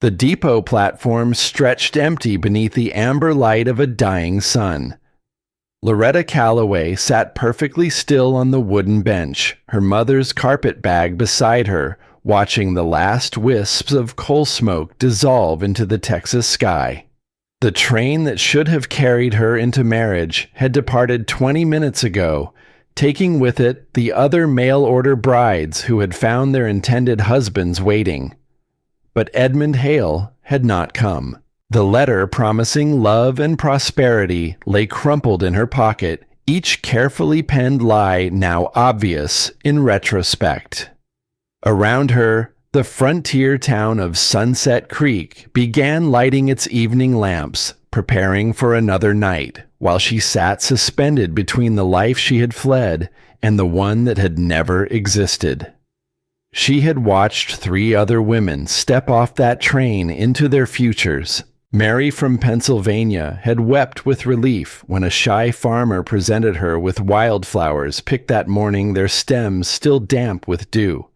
The depot platform stretched empty beneath the amber light of a dying sun. Loretta Calloway sat perfectly still on the wooden bench, her mother's carpet bag beside her, watching the last wisps of coal smoke dissolve into the Texas sky. The train that should have carried her into marriage had departed 20 minutes ago, taking with it the other mail-order brides who had found their intended husbands waiting. But Edmund Hale had not come. The letter promising love and prosperity lay crumpled in her pocket, each carefully penned lie now obvious in retrospect. Around her, the frontier town of Sunset Creek began lighting its evening lamps, preparing for another night, while she sat suspended between the life she had fled and the one that had never existed. She had watched 3 other women step off that train into their futures. Mary from Pennsylvania had wept with relief when a shy farmer presented her with wildflowers picked that morning, their stems still damp with dew.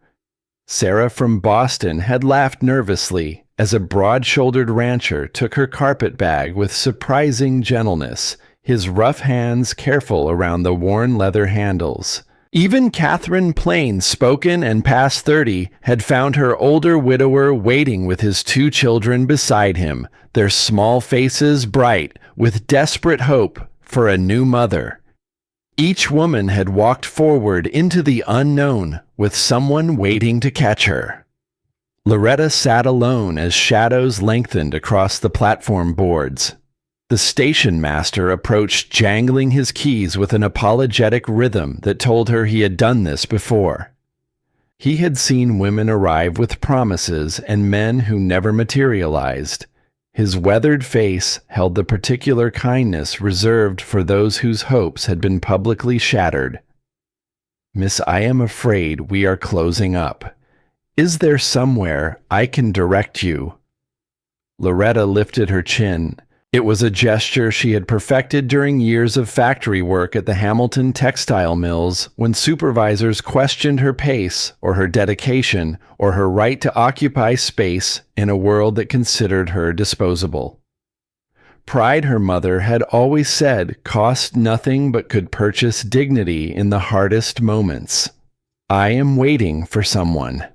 Sarah from Boston had laughed nervously as a broad-shouldered rancher took her carpet bag with surprising gentleness, his rough hands careful around the worn leather handles. Even Catherine Plain, spoken and past 30, had found her older widower waiting with his 2 children beside him, their small faces bright with desperate hope for a new mother. Each woman had walked forward into the unknown with someone waiting to catch her. Loretta sat alone as shadows lengthened across the platform boards. The station master approached, jangling his keys with an apologetic rhythm that told her he had done this before. He had seen women arrive with promises and men who never materialized. His weathered face held the particular kindness reserved for those whose hopes had been publicly shattered. "Miss, I am afraid we are closing up. Is there somewhere I can direct you?" Loretta lifted her chin. It was a gesture she had perfected during years of factory work at the Hamilton textile mills when supervisors questioned her pace or her dedication or her right to occupy space in a world that considered her disposable. Pride, her mother had always said, cost nothing but could purchase dignity in the hardest moments. "I am waiting for someone."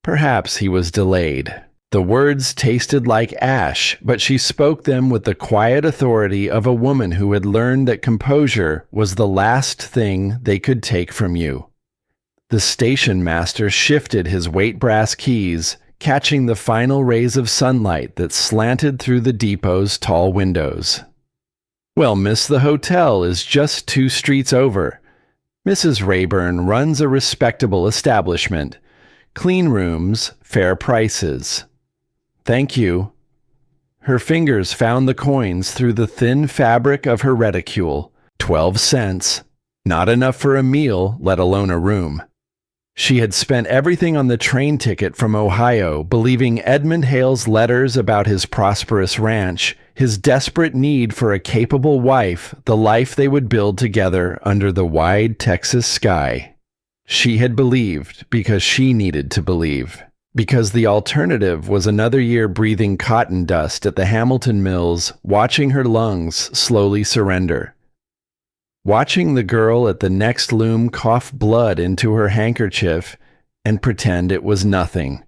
Perhaps he was delayed. The words tasted like ash, but she spoke them with the quiet authority of a woman who had learned that composure was the last thing they could take from you. The station master shifted his weight brass keys, catching the final rays of sunlight that slanted through the depot's tall windows. "Well, miss, the hotel is just 2 streets over. Mrs. Rayburn runs a respectable establishment. Clean rooms, fair prices." "Thank you." Her fingers found the coins through the thin fabric of her reticule. 12 cents. Not enough for a meal, let alone a room. She had spent everything on the train ticket from Ohio, believing Edmund Hale's letters about his prosperous ranch, his desperate need for a capable wife, the life they would build together under the wide Texas sky. She had believed because she needed to believe. Because the alternative was another year breathing cotton dust at the Hamilton mills, watching her lungs slowly surrender. Watching the girl at the next loom cough blood into her handkerchief and pretend it was nothing.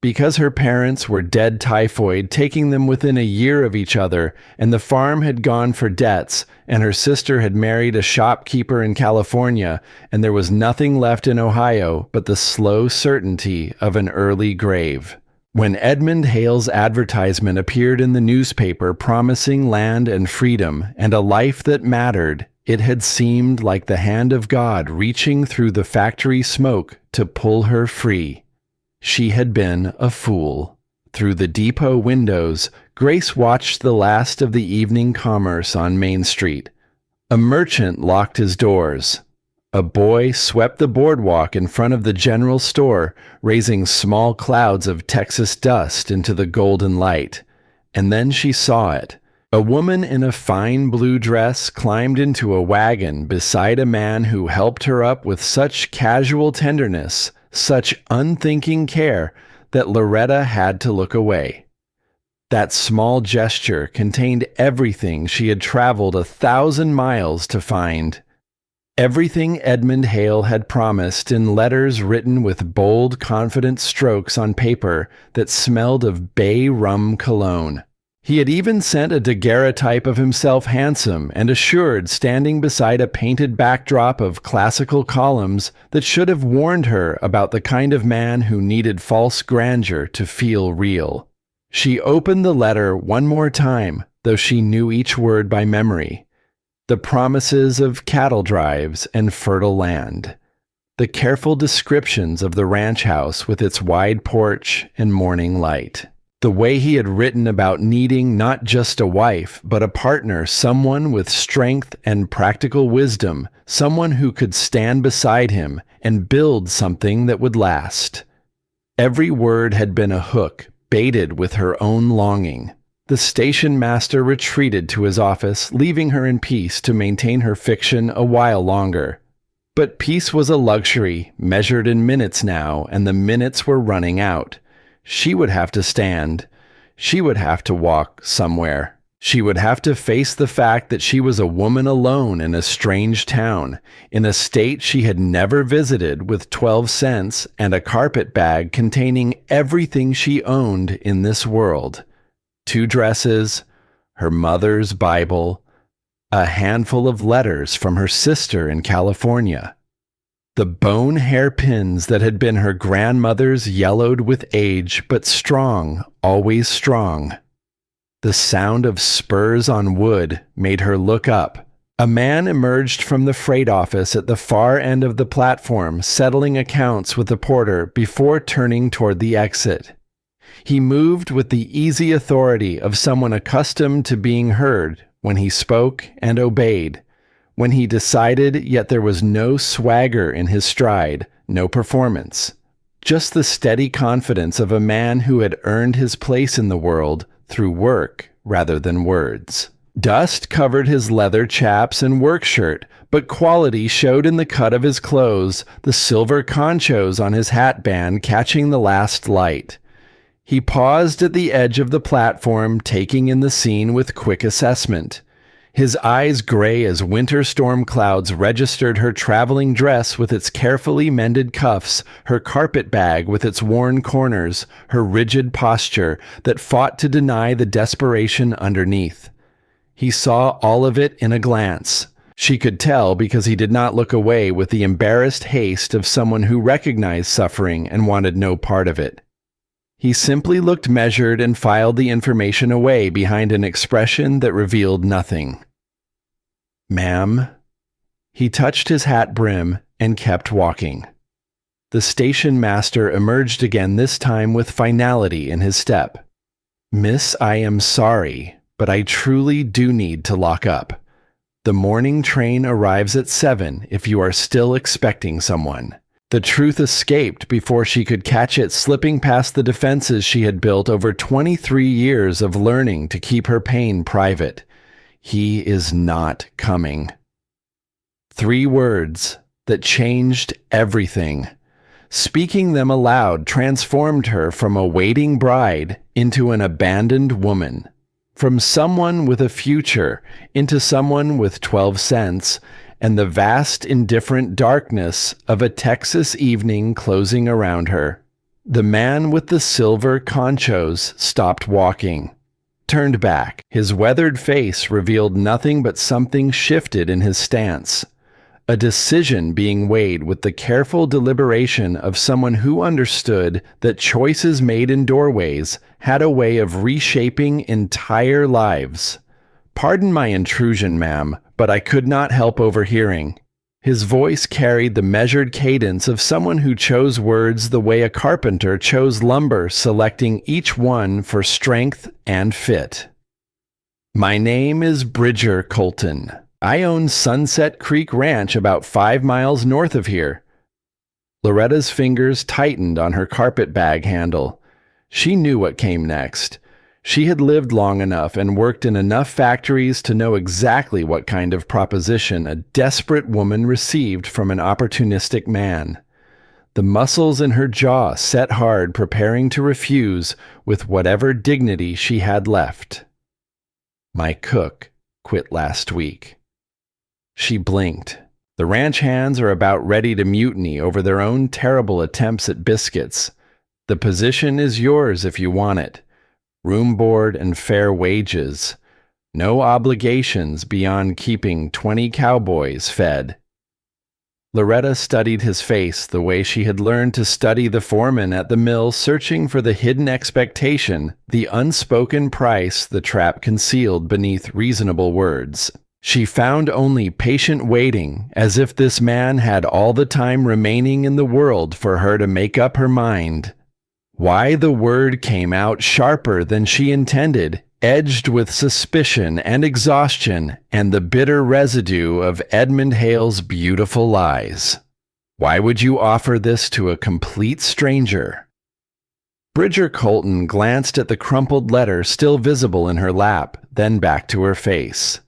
Because her parents were dead typhoid, taking them within a year of each other, and the farm had gone for debts, and her sister had married a shopkeeper in California, and there was nothing left in Ohio but the slow certainty of an early grave. When Edmund Hale's advertisement appeared in the newspaper promising land and freedom and a life that mattered, it had seemed like the hand of God reaching through the factory smoke to pull her free. She had been a fool. Through the depot windows, Grace watched the last of the evening commerce on Main Street. A merchant locked his doors. A boy swept the boardwalk in front of the general store, raising small clouds of Texas dust into the golden light. And then she saw it. A woman in a fine blue dress climbed into a wagon beside a man who helped her up with such casual tenderness, such unthinking care, that Loretta had to look away. That small gesture contained everything she had traveled 1,000 miles to find. Everything Edmund Hale had promised in letters written with bold, confident strokes on paper that smelled of bay rum cologne. He had even sent a daguerreotype of himself handsome and assured, standing beside a painted backdrop of classical columns that should have warned her about the kind of man who needed false grandeur to feel real. She opened the letter one more time, though she knew each word by memory. The promises of cattle drives and fertile land. The careful descriptions of the ranch house with its wide porch and morning light. The way he had written about needing not just a wife, but a partner, someone with strength and practical wisdom, someone who could stand beside him and build something that would last. Every word had been a hook, baited with her own longing. The station master retreated to his office, leaving her in peace to maintain her fiction a while longer. But peace was a luxury, measured in minutes now, and the minutes were running out. She would have to stand. She would have to walk somewhere. She would have to face the fact that she was a woman alone in a strange town, in a state she had never visited, with 12 cents and a carpet bag containing everything she owned in this world. 2 dresses, her mother's Bible, a handful of letters from her sister in California. The bone hairpins that had been her grandmother's yellowed with age, but strong, always strong. The sound of spurs on wood made her look up. A man emerged from the freight office at the far end of the platform, settling accounts with the porter before turning toward the exit. He moved with the easy authority of someone accustomed to being heard when he spoke and obeyed, when he decided, yet there was no swagger in his stride, no performance. Just the steady confidence of a man who had earned his place in the world through work rather than words. Dust covered his leather chaps and work shirt, but quality showed in the cut of his clothes, the silver conchos on his hat band catching the last light. He paused at the edge of the platform, taking in the scene with quick assessment. His eyes gray as winter storm clouds registered her traveling dress with its carefully mended cuffs, her carpet bag with its worn corners, her rigid posture that fought to deny the desperation underneath. He saw all of it in a glance. She could tell because he did not look away with the embarrassed haste of someone who recognized suffering and wanted no part of it. He simply looked measured and filed the information away behind an expression that revealed nothing. "Ma'am?" He touched his hat brim and kept walking. The station master emerged again, this time with finality in his step. "Miss, I am sorry, but I truly do need to lock up. The morning train arrives at 7 if you are still expecting someone." The truth escaped before she could catch it, slipping past the defenses she had built over 23 years of learning to keep her pain private. He is not coming. 3 words that changed everything. Speaking them aloud transformed her from a waiting bride into an abandoned woman. From someone with a future into someone with 12 cents, and the vast indifferent darkness of a Texas evening closing around her. The man with the silver conchos stopped walking, turned back. His weathered face revealed nothing but something shifted in his stance. A decision being weighed with the careful deliberation of someone who understood that choices made in doorways had a way of reshaping entire lives. "Pardon my intrusion, ma'am, but I could not help overhearing." His voice carried the measured cadence of someone who chose words the way a carpenter chose lumber, selecting each one for strength and fit. "My name is Bridger Colton. I own Sunset Creek Ranch about 5 miles north of here." Loretta's fingers tightened on her carpet bag handle. She knew what came next. She had lived long enough and worked in enough factories to know exactly what kind of proposition a desperate woman received from an opportunistic man. the muscles in her jaw set hard, preparing to refuse with whatever dignity she had left. "My cook quit last week." She blinked. The ranch hands are about ready to mutiny over their own terrible attempts at biscuits. The position is yours if you want it. Room board and fair wages. No obligations beyond keeping 20 cowboys fed. Loretta studied his face the way she had learned to study the foreman at the mill, searching for the hidden expectation, the unspoken price the trap concealed beneath reasonable words. She found only patient waiting, as if this man had all the time remaining in the world for her to make up her mind. Why the word came out sharper than she intended, edged with suspicion and exhaustion and the bitter residue of Edmund Hale's beautiful lies. Why would you offer this to a complete stranger? Bridger Colton glanced at the crumpled letter still visible in her lap, then back to her face.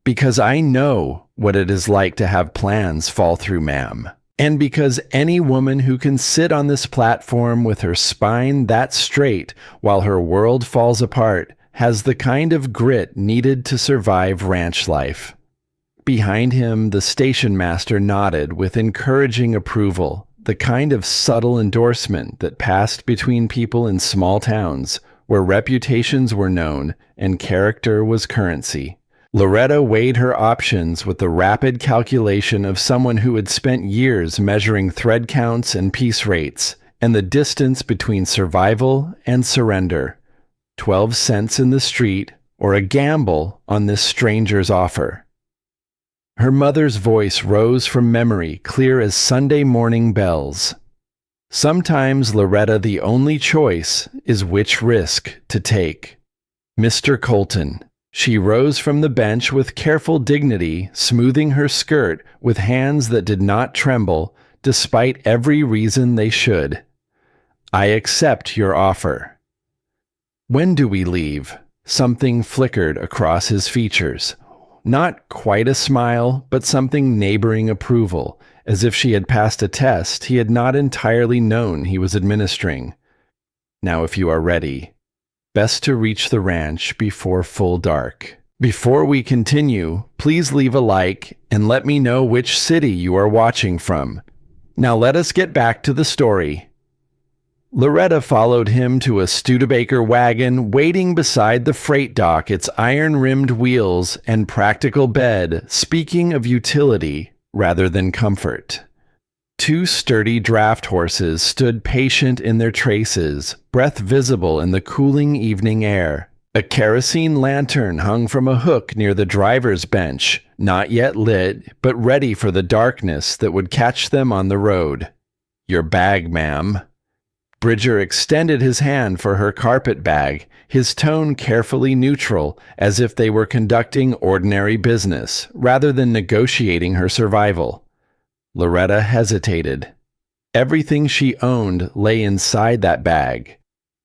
"Because I know what it is like to have plans fall through, ma'am. And because any woman who can sit on this platform with her spine that straight while her world falls apart has the kind of grit needed to survive ranch life." Behind him, the station master nodded with encouraging approval, the kind of subtle endorsement that passed between people in small towns where reputations were known and character was currency. Loretta weighed her options with the rapid calculation of someone who had spent years measuring thread counts and piece rates, and the distance between survival and surrender. 12 cents in the street, or a gamble on this stranger's offer. Her mother's voice rose from memory, clear as Sunday morning bells. Sometimes, Loretta, the only choice is which risk to take. Mr. Colton. She rose from the bench with careful dignity, smoothing her skirt with hands that did not tremble, despite every reason they should. "I accept your offer." "When do we leave?" Something flickered across his features. Not quite a smile, but something neighboring approval, as if she had passed a test he had not entirely known he was administering. "Now if you are ready. Best to reach the ranch before full dark. Before we continue, please leave a like and let me know which city you are watching from. Now let us get back to the story." Loretta followed him to a Studebaker wagon waiting beside the freight dock, its iron-rimmed wheels and practical bed speaking of utility rather than comfort. 2 sturdy draft horses stood patient in their traces, breath visible in the cooling evening air. A kerosene lantern hung from a hook near the driver's bench, not yet lit, but ready for the darkness that would catch them on the road. "Your bag, ma'am." Bridger extended his hand for her carpet bag, his tone carefully neutral, as if they were conducting ordinary business, rather than negotiating her survival. Loretta hesitated. Everything she owned lay inside that bag.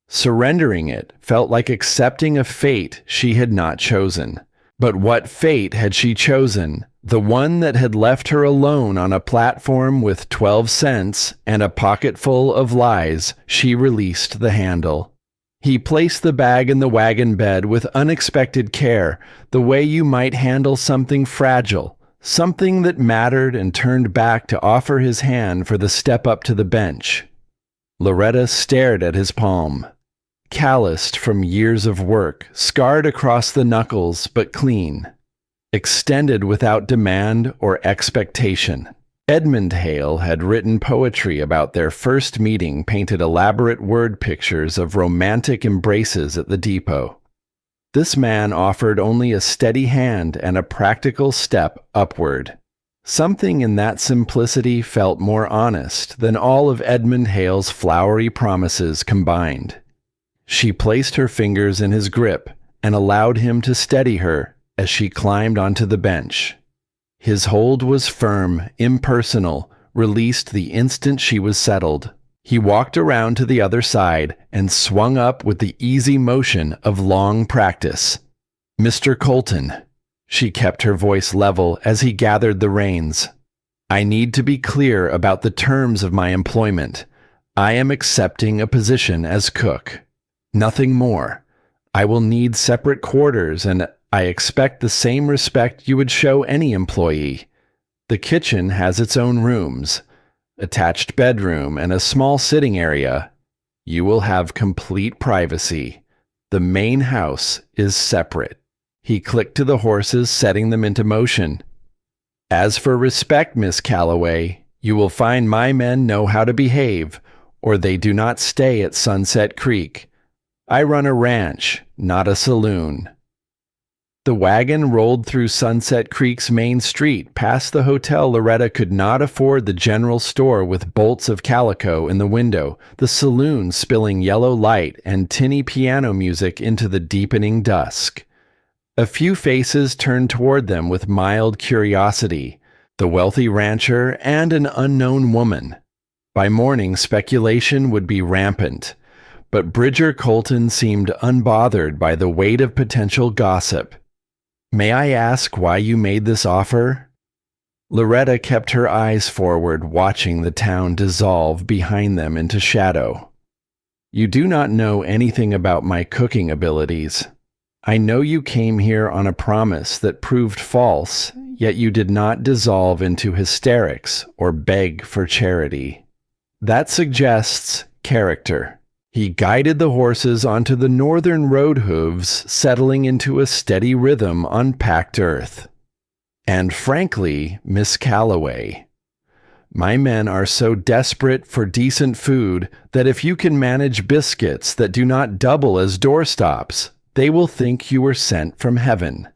Surrendering it felt like accepting a fate she had not chosen. But what fate had she chosen? The one that had left her alone on a platform with 12 cents and a pocketful of lies. She released the handle. He placed the bag in the wagon bed with unexpected care, the way you might handle something fragile. Something that mattered, and turned back to offer his hand for the step up to the bench. Loretta stared at his palm. Calloused from years of work, scarred across the knuckles, but clean. Extended without demand or expectation. Edmund Hale had written poetry about their first meeting, painted elaborate word pictures of romantic embraces at the depot. This man offered only a steady hand and a practical step upward. Something in that simplicity felt more honest than all of Edmund Hale's flowery promises combined. She placed her fingers in his grip and allowed him to steady her as she climbed onto the bench. His hold was firm, impersonal, released the instant she was settled. He walked around to the other side and swung up with the easy motion of long practice. "Mr. Colton." She kept her voice level as he gathered the reins. I need to be clear about the terms of my employment. I am accepting a position as cook. Nothing more. I will need separate quarters, and I expect the same respect you would show any employee. The kitchen has its own rooms, attached bedroom, and a small sitting area. You will have complete privacy. The main house is separate. He clicked to the horses, setting them into motion. As for respect, Miss Calloway, you will find my men know how to behave, or they do not stay at Sunset Creek. I run a ranch, not a saloon. The wagon rolled through Sunset Creek's main street, past the hotel. Loretta could not afford the general store with bolts of calico in the window, the saloon spilling yellow light and tinny piano music into the deepening dusk. A few faces turned toward them with mild curiosity, the wealthy rancher and an unknown woman. By morning, speculation would be rampant, but Bridger Colton seemed unbothered by the weight of potential gossip. May I ask why you made this offer? Loretta kept her eyes forward, watching the town dissolve behind them into shadow. You do not know anything about my cooking abilities. I know you came here on a promise that proved false, yet you did not dissolve into hysterics or beg for charity. That suggests character. He guided the horses onto the northern road hooves, settling into a steady rhythm on packed earth. And frankly, Miss Calloway, my men are so desperate for decent food that if you can manage biscuits that do not double as doorstops, they will think you were sent from heaven.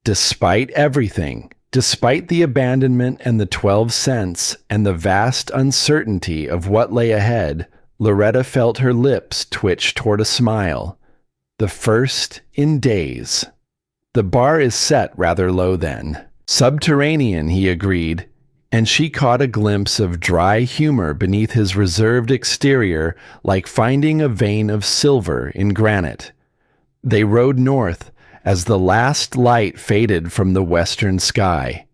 Despite everything, despite the abandonment and the 12 cents and the vast uncertainty of what lay ahead, Loretta felt her lips twitch toward a smile. The first in days. The bar is set rather low then. Subterranean, he agreed, and she caught a glimpse of dry humor beneath his reserved exterior, like finding a vein of silver in granite. They rode north as the last light faded from the western sky.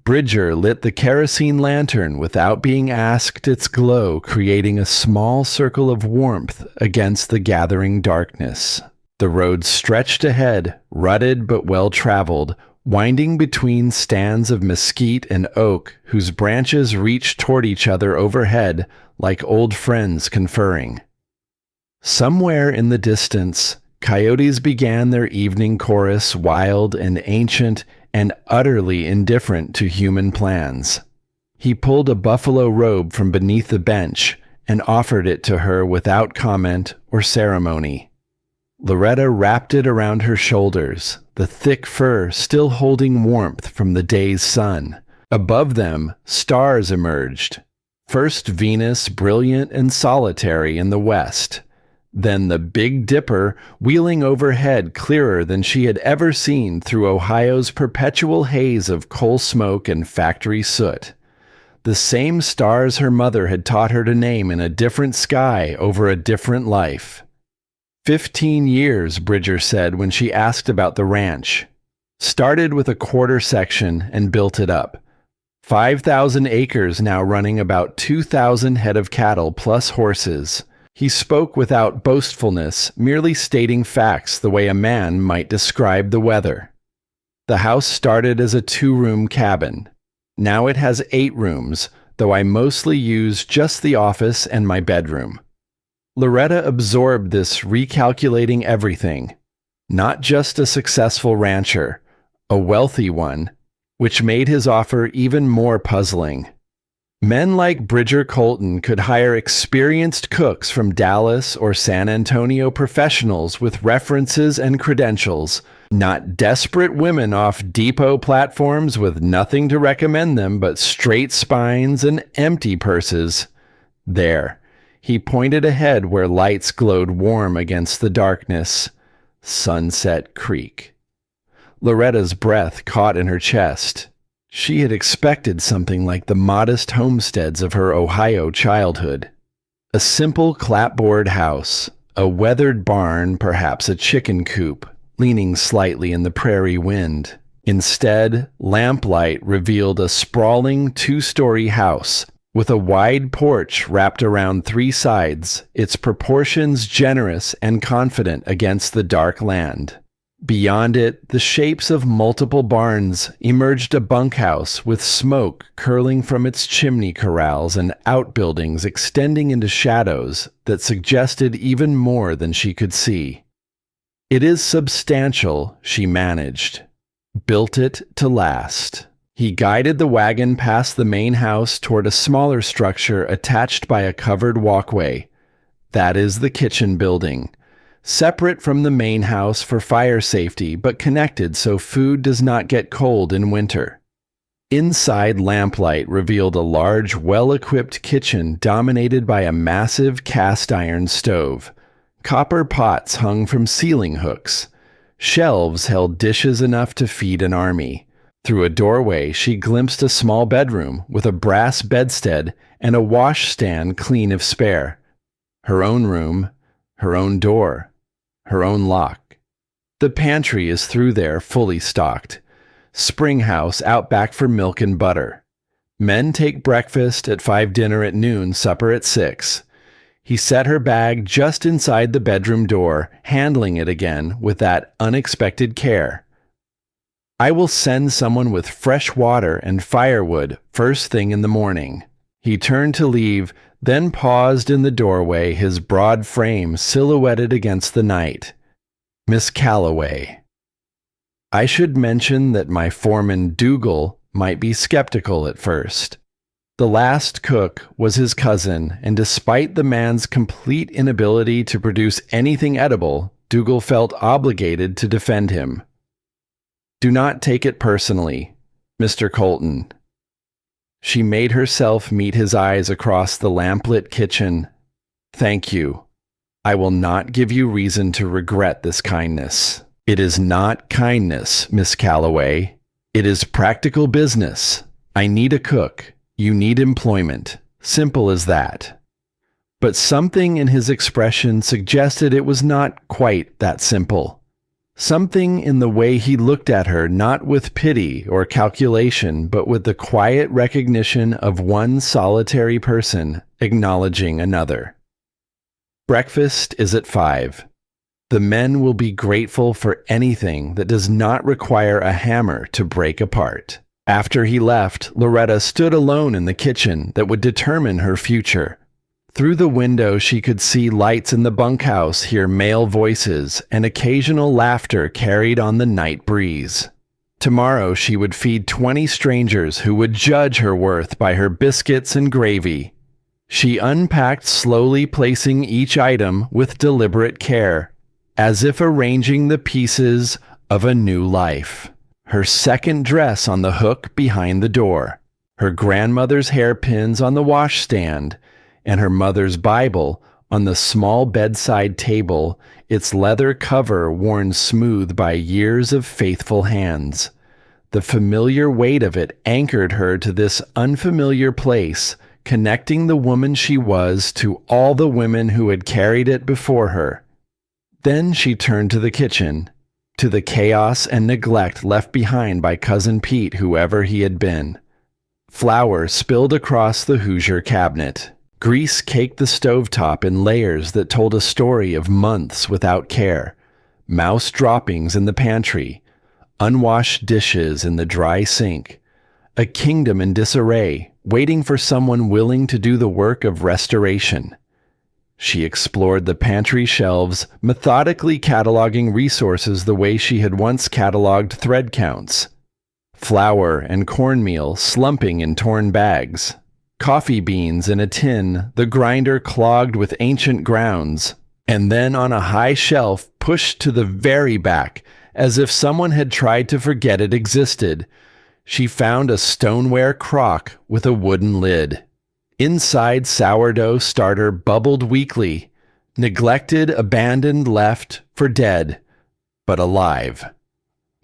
Bridger lit the kerosene lantern without being asked, its glow creating a small circle of warmth against the gathering darkness. The road stretched ahead, rutted but well-traveled, winding between stands of mesquite and oak whose branches reached toward each other overhead like old friends conferring. Somewhere in the distance, coyotes began their evening chorus, wild and ancient and utterly indifferent to human plans. He pulled a buffalo robe from beneath the bench and offered it to her without comment or ceremony. Loretta wrapped it around her shoulders, the thick fur still holding warmth from the day's sun. Above them, stars emerged. First Venus, brilliant and solitary in the west. Then the Big Dipper, wheeling overhead clearer than she had ever seen through Ohio's perpetual haze of coal smoke and factory soot. The same stars her mother had taught her to name in a different sky over a different life. 15 years, Bridger said when she asked about the ranch. Started with a quarter section and built it up. 5,000 acres now, running about 2,000 head of cattle plus horses. He spoke without boastfulness, merely stating facts the way a man might describe the weather. The house started as a 2-room cabin. Now it has 8 rooms, though I mostly use just the office and my bedroom. Loretta absorbed this, recalculating everything. Not just a successful rancher, a wealthy one, which made his offer even more puzzling. Men like Bridger Colton could hire experienced cooks from Dallas or San Antonio, professionals with references and credentials, not desperate women off depot platforms with nothing to recommend them but straight spines and empty purses. There, he pointed ahead where lights glowed warm against the darkness. Sunset Creek. Loretta's breath caught in her chest. She had expected something like the modest homesteads of her Ohio childhood. A simple clapboard house, a weathered barn, perhaps a chicken coop, leaning slightly in the prairie wind. Instead, lamplight revealed a sprawling two-story house with a wide porch wrapped around three sides, its proportions generous and confident against the dark land. Beyond it, the shapes of multiple barns emerged a bunkhouse with smoke curling from its chimney corrals and outbuildings extending into shadows that suggested even more than she could see. It is substantial, she managed. Built it to last. He guided the wagon past the main house toward a smaller structure attached by a covered walkway. That is the kitchen building. Separate from the main house for fire safety, but connected so food does not get cold in winter. Inside, lamplight revealed a large, well-equipped kitchen dominated by a massive cast-iron stove. Copper pots hung from ceiling hooks. Shelves held dishes enough to feed an army. Through a doorway, she glimpsed a small bedroom with a brass bedstead and a washstand clean of spare. Her own room, her own door, her own lock. The pantry is through there, fully stocked. Spring house out back for milk and butter. Men take breakfast at 5, dinner at noon, supper at 6. He set her bag just inside the bedroom door, handling it again with that unexpected care. I will send someone with fresh water and firewood first thing in the morning. He turned to leave, then paused in the doorway, his broad frame silhouetted against the night. Miss Calloway. I should mention that my foreman Dougal might be skeptical at first. The last cook was his cousin, and despite the man's complete inability to produce anything edible, Dougal felt obligated to defend him. Do not take it personally, Mr. Colton. She made herself meet his eyes across the lamplit kitchen. Thank you. I will not give you reason to regret this kindness. It is not kindness, Miss Calloway. It is practical business. I need a cook. You need employment. Simple as that. But something in his expression suggested it was not quite that simple. Something in the way he looked at her, not with pity or calculation, but with the quiet recognition of one solitary person acknowledging another. Breakfast is at 5. The men will be grateful for anything that does not require a hammer to break apart. After he left, Loretta stood alone in the kitchen that would determine her future. Through the window she could see lights in the bunkhouse, hear male voices, and occasional laughter carried on the night breeze. Tomorrow she would feed 20 strangers who would judge her worth by her biscuits and gravy. She unpacked slowly, placing each item with deliberate care, as if arranging the pieces of a new life. Her second dress on the hook behind the door, her grandmother's hairpins on the washstand, and her mother's Bible on the small bedside table, its leather cover worn smooth by years of faithful hands. The familiar weight of it anchored her to this unfamiliar place, connecting the woman she was to all the women who had carried it before her. Then she turned to the kitchen, to the chaos and neglect left behind by Cousin Pete, whoever he had been. Flour spilled across the Hoosier cabinet. Grease caked the stovetop in layers that told a story of months without care. Mouse droppings in the pantry. Unwashed dishes in the dry sink. A kingdom in disarray, waiting for someone willing to do the work of restoration. She explored the pantry shelves, methodically cataloging resources the way she had once cataloged thread counts. Flour and cornmeal slumping in torn bags. Coffee beans in a tin, the grinder clogged with ancient grounds. And then on a high shelf pushed to the very back, as if someone had tried to forget it existed, she found a stoneware crock with a wooden lid. Inside, sourdough starter bubbled weakly, neglected, abandoned, left for dead, but alive.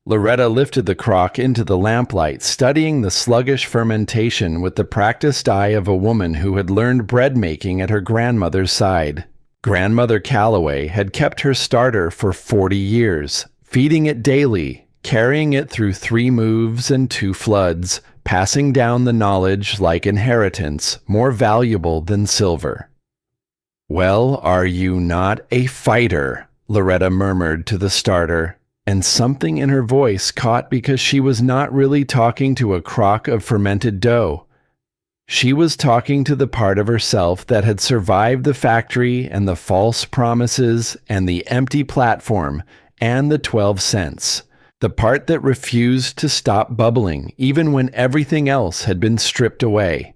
Loretta lifted the crock into the lamplight, studying the sluggish fermentation with the practiced eye of a woman who had learned bread making at her grandmother's side. Grandmother Calloway had kept her starter for 40 years, feeding it daily, carrying it through 3 moves and 2 floods, passing down the knowledge like inheritance, more valuable than silver. "Well, are you not a fighter?" Loretta murmured to the starter, and something in her voice caught because she was not really talking to a crock of fermented dough. She was talking to the part of herself that had survived the factory and the false promises and the empty platform and the 12 cents. The part that refused to stop bubbling even when everything else had been stripped away.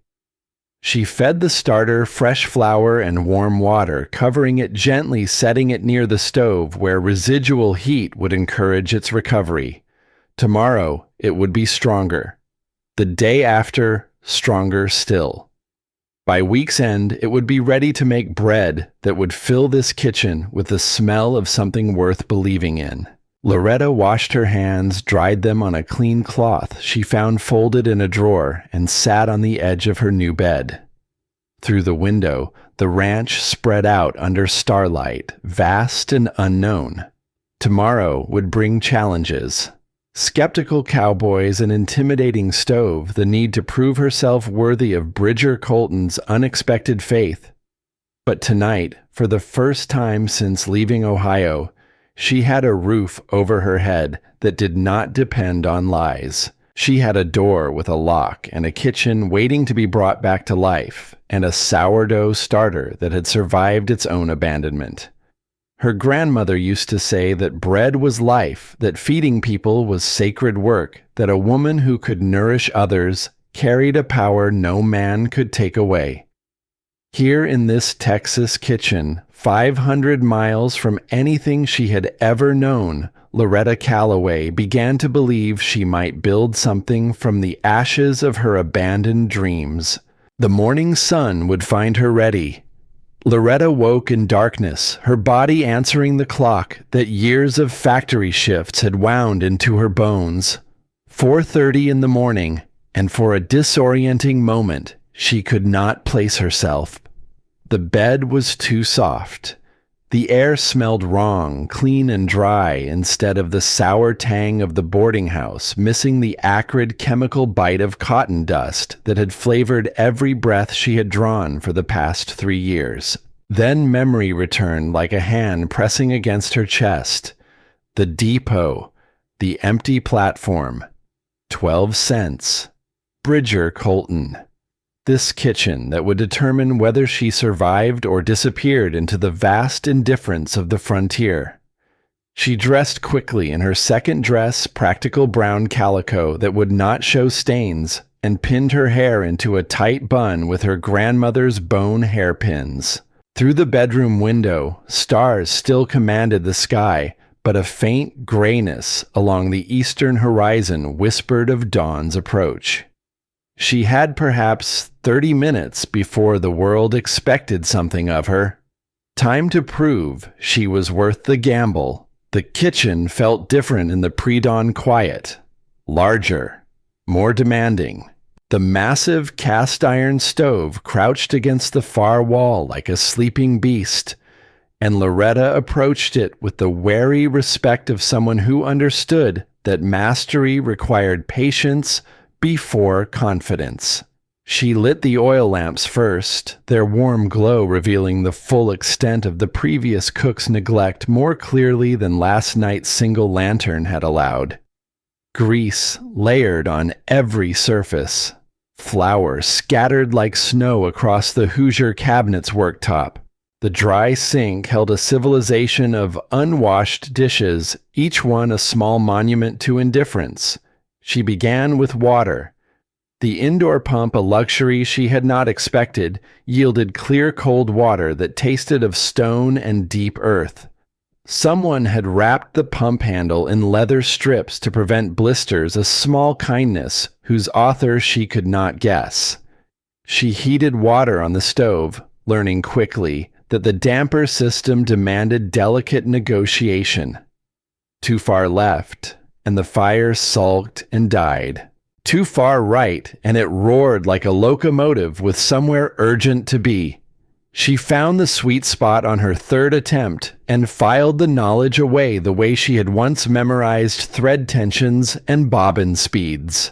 She fed the starter fresh flour and warm water, covering it gently, setting it near the stove where residual heat would encourage its recovery. Tomorrow, it would be stronger. The day after, stronger still. By week's end, it would be ready to make bread that would fill this kitchen with the smell of something worth believing in. Loretta washed her hands, dried them on a clean cloth she found folded in a drawer, and sat on the edge of her new bed. Through the window, the ranch spread out under starlight, vast and unknown. Tomorrow would bring challenges. Skeptical cowboys, an intimidating stove, the need to prove herself worthy of Bridger Colton's unexpected faith. But tonight, for the first time since leaving Ohio, she had a roof over her head that did not depend on lies. She had a door with a lock and a kitchen waiting to be brought back to life, and a sourdough starter that had survived its own abandonment. Her grandmother used to say that bread was life, that feeding people was sacred work, that a woman who could nourish others carried a power no man could take away. Here in this Texas kitchen, 500 miles from anything she had ever known, Loretta Calloway began to believe she might build something from the ashes of her abandoned dreams. The morning sun would find her ready. Loretta woke in darkness, her body answering the clock that years of factory shifts had wound into her bones. 4:30 in the morning, and for a disorienting moment, she could not place herself. The bed was too soft. The air smelled wrong, clean and dry, instead of the sour tang of the boarding house, missing the acrid chemical bite of cotton dust that had flavored every breath she had drawn for the past 3 years. Then memory returned like a hand pressing against her chest. The depot, the empty platform, 12 cents, Bridger Colton. This kitchen that would determine whether she survived or disappeared into the vast indifference of the frontier. She dressed quickly in her second dress, practical brown calico that would not show stains, and pinned her hair into a tight bun with her grandmother's bone hairpins. Through the bedroom window, stars still commanded the sky, but a faint grayness along the eastern horizon whispered of dawn's approach. She had perhaps 30 minutes before the world expected something of her. Time to prove she was worth the gamble. The kitchen felt different in the pre-dawn quiet. Larger, more demanding. The massive cast-iron stove crouched against the far wall like a sleeping beast, and Loretta approached it with the wary respect of someone who understood that mastery required patience before confidence. She lit the oil lamps first, their warm glow revealing the full extent of the previous cook's neglect more clearly than last night's single lantern had allowed. Grease layered on every surface. Flour scattered like snow across the Hoosier cabinet's worktop. The dry sink held a civilization of unwashed dishes, each one a small monument to indifference. She began with water. The indoor pump, a luxury she had not expected, yielded clear cold water that tasted of stone and deep earth. Someone had wrapped the pump handle in leather strips to prevent blisters, a small kindness whose author she could not guess. She heated water on the stove, learning quickly that the damper system demanded delicate negotiation. Too far left, and the fire sulked and died. Too far right, and it roared like a locomotive with somewhere urgent to be. She found the sweet spot on her third attempt and filed the knowledge away the way she had once memorized thread tensions and bobbin speeds.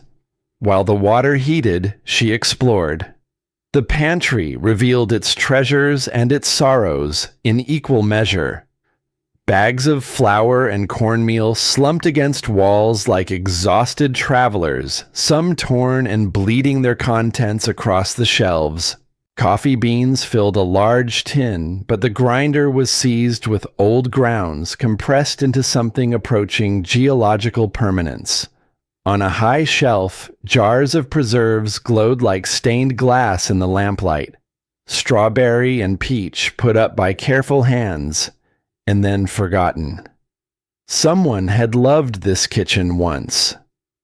While the water heated, she explored. The pantry revealed its treasures and its sorrows in equal measure. Bags of flour and cornmeal slumped against walls like exhausted travelers, some torn and bleeding their contents across the shelves. Coffee beans filled a large tin, but the grinder was seized with old grounds compressed into something approaching geological permanence. On a high shelf, jars of preserves glowed like stained glass in the lamplight. Strawberry and peach put up by careful hands, and then forgotten. Someone had loved this kitchen once.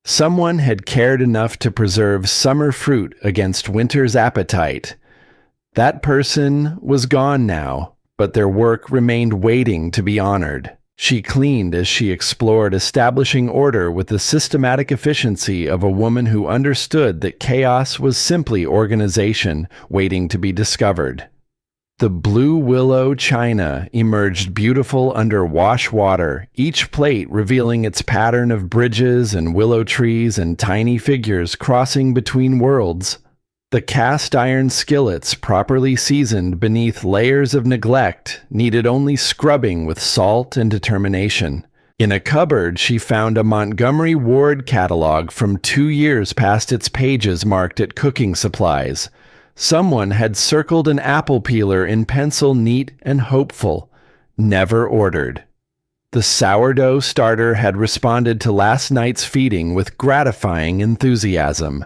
Someone had cared enough to preserve summer fruit against winter's appetite. That person was gone now, but their work remained waiting to be honored. She cleaned as she explored, establishing order with the systematic efficiency of a woman who understood that chaos was simply organization waiting to be discovered. The blue willow china emerged beautiful under wash water, each plate revealing its pattern of bridges and willow trees and tiny figures crossing between worlds. The cast iron skillets, properly seasoned beneath layers of neglect, needed only scrubbing with salt and determination. In a cupboard, she found a Montgomery Ward catalog from 2 years past its pages marked at cooking supplies. Someone had circled an apple peeler in pencil neat and hopeful. Never ordered. The sourdough starter had responded to last night's feeding with gratifying enthusiasm.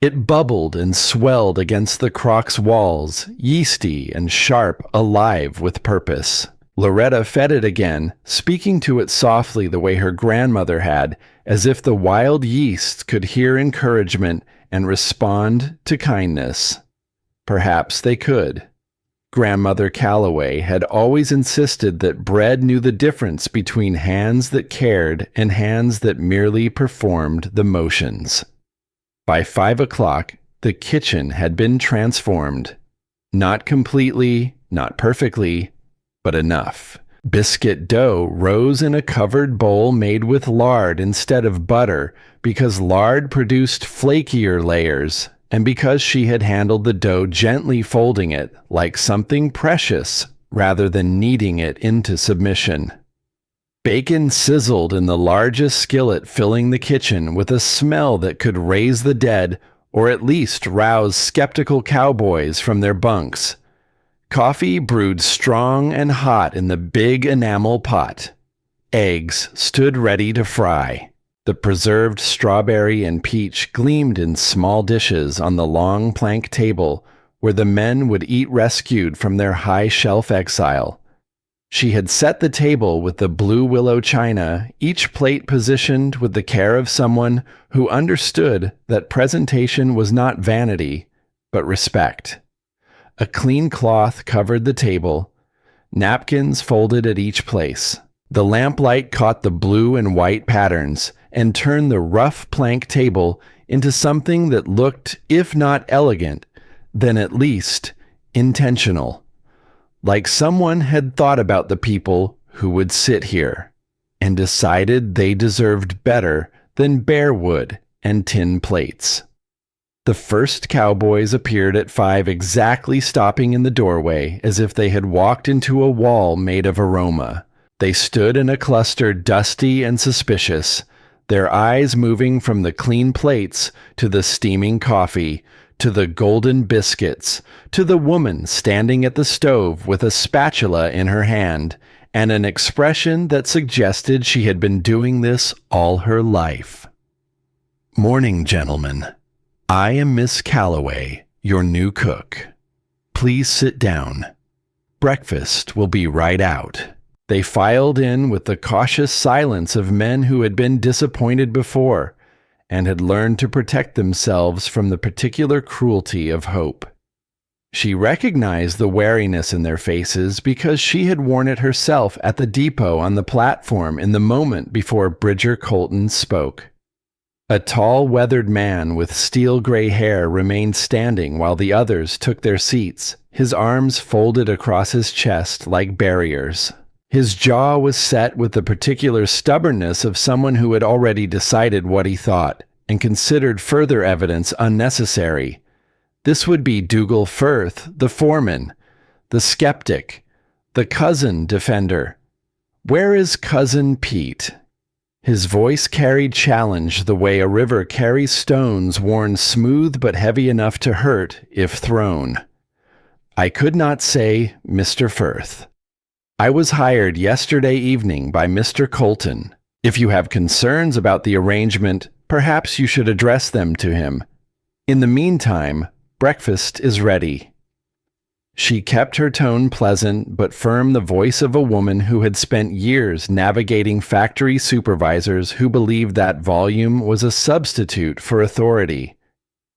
It bubbled and swelled against the crock's walls, yeasty and sharp, alive with purpose. Loretta fed it again, speaking to it softly the way her grandmother had, as if the wild yeasts could hear encouragement and respond to kindness. Perhaps they could. Grandmother Calloway had always insisted that bread knew the difference between hands that cared and hands that merely performed the motions. By 5 o'clock, the kitchen had been transformed. Not completely, not perfectly, but enough. Biscuit dough rose in a covered bowl made with lard instead of butter because lard produced flakier layers and because she had handled the dough gently folding it like something precious rather than kneading it into submission. Bacon sizzled in the largest skillet filling the kitchen with a smell that could raise the dead or at least rouse skeptical cowboys from their bunks. Coffee brewed strong and hot in the big enamel pot. Eggs stood ready to fry. The preserved strawberry and peach gleamed in small dishes on the long plank table where the men would eat rescued from their high-shelf exile. She had set the table with the blue willow china, each plate positioned with the care of someone who understood that presentation was not vanity, but respect. A clean cloth covered the table, napkins folded at each place. The lamplight caught the blue and white patterns and turned the rough plank table into something that looked, if not elegant, then at least intentional. Like someone had thought about the people who would sit here and decided they deserved better than bare wood and tin plates. The first cowboys appeared at 5 exactly, stopping in the doorway as if they had walked into a wall made of aroma. They stood in a cluster, dusty and suspicious, their eyes moving from the clean plates to the steaming coffee, to the golden biscuits, to the woman standing at the stove with a spatula in her hand, and an expression that suggested she had been doing this all her life. "Morning, gentlemen. I am Miss Calloway, your new cook. Please sit down. Breakfast will be right out." They filed in with the cautious silence of men who had been disappointed before, and had learned to protect themselves from the particular cruelty of hope. She recognized the wariness in their faces because she had worn it herself at the depot on the platform in the moment before Bridger Colton spoke. A tall, weathered man with steel-gray hair remained standing while the others took their seats, his arms folded across his chest like barriers. His jaw was set with the particular stubbornness of someone who had already decided what he thought and considered further evidence unnecessary. This would be Dougal Firth, the foreman, the skeptic, the cousin defender. Where is Cousin Pete? His voice carried challenge the way a river carries stones worn smooth but heavy enough to hurt if thrown. I could not say Mr. Firth. I was hired yesterday evening by Mr. Colton. If you have concerns about the arrangement, perhaps you should address them to him. In the meantime, breakfast is ready. She kept her tone pleasant but firm, the voice of a woman who had spent years navigating factory supervisors who believed that volume was a substitute for authority.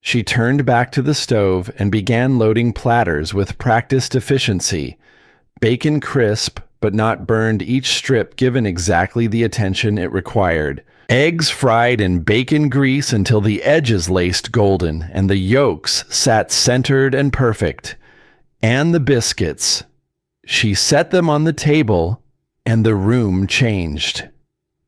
She turned back to the stove and began loading platters with practiced efficiency. Bacon crisp but not burned, each strip given exactly the attention it required. Eggs fried in bacon grease until the edges laced golden and the yolks sat centered and perfect. And the biscuits. She set them on the table, and the room changed.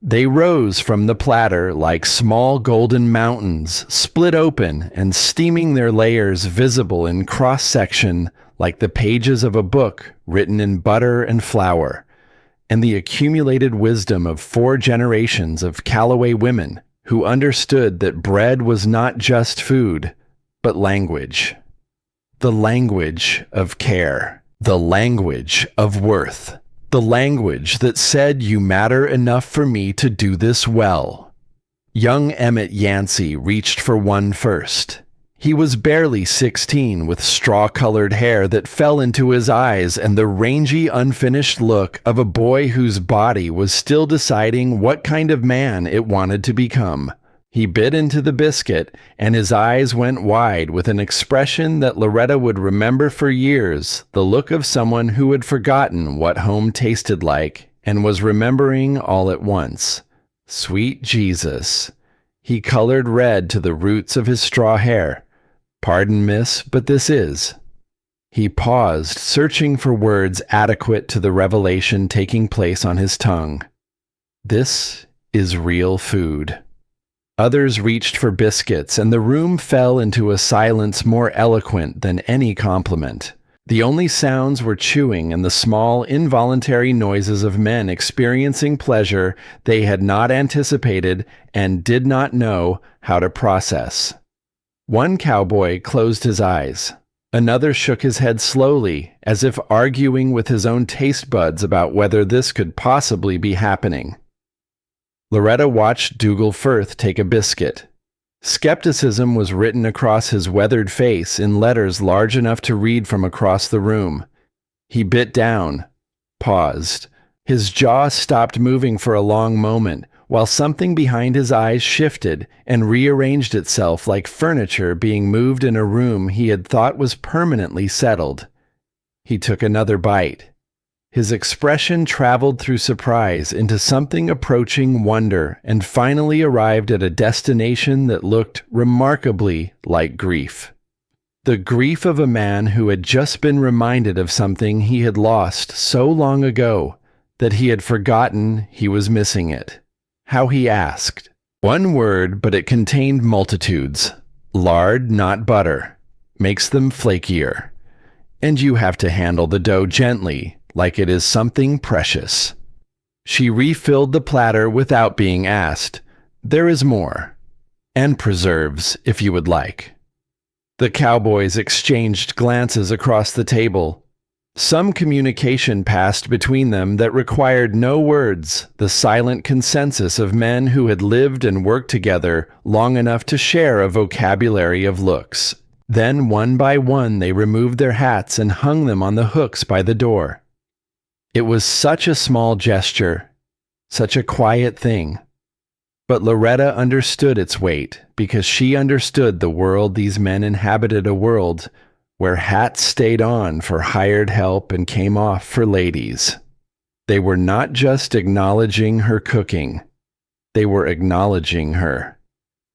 They rose from the platter like small golden mountains, split open and steaming, their layers visible in cross-section like the pages of a book written in butter and flour, and the accumulated wisdom of 4 generations of Calloway women who understood that bread was not just food, but language. The language of care, the language of worth, the language that said you matter enough for me to do this well. Young Emmett Yancey reached for one first. He was barely 16 with straw-colored hair that fell into his eyes and the rangy, unfinished look of a boy whose body was still deciding what kind of man it wanted to become. He bit into the biscuit, and his eyes went wide with an expression that Loretta would remember for years, the look of someone who had forgotten what home tasted like and was remembering all at once. Sweet Jesus. He colored red to the roots of his straw hair. Pardon, miss, but this is. He paused, searching for words adequate to the revelation taking place on his tongue. This is real food. Others reached for biscuits, and the room fell into a silence more eloquent than any compliment. The only sounds were chewing and the small, involuntary noises of men experiencing pleasure they had not anticipated and did not know how to process. One cowboy closed his eyes. Another shook his head slowly, as if arguing with his own taste buds about whether this could possibly be happening. Loretta watched Dougal Firth take a biscuit. Skepticism was written across his weathered face in letters large enough to read from across the room. He bit down, paused. His jaw stopped moving for a long moment, while something behind his eyes shifted and rearranged itself like furniture being moved in a room he had thought was permanently settled. He took another bite. His expression traveled through surprise into something approaching wonder and finally arrived at a destination that looked remarkably like grief. The grief of a man who had just been reminded of something he had lost so long ago that he had forgotten he was missing it. How he asked. One word, but it contained multitudes. Lard, not butter. Makes them flakier. And you have to handle the dough gently, like it is something precious. She refilled the platter without being asked. There is more. And preserves, if you would like. The cowboys exchanged glances across the table. Some communication passed between them that required no words, the silent consensus of men who had lived and worked together long enough to share a vocabulary of looks. Then, one by one, they removed their hats and hung them on the hooks by the door. It was such a small gesture, such a quiet thing. But Loretta understood its weight because she understood the world these men inhabited, a world where hats stayed on for hired help and came off for ladies. They were not just acknowledging her cooking. They were acknowledging her.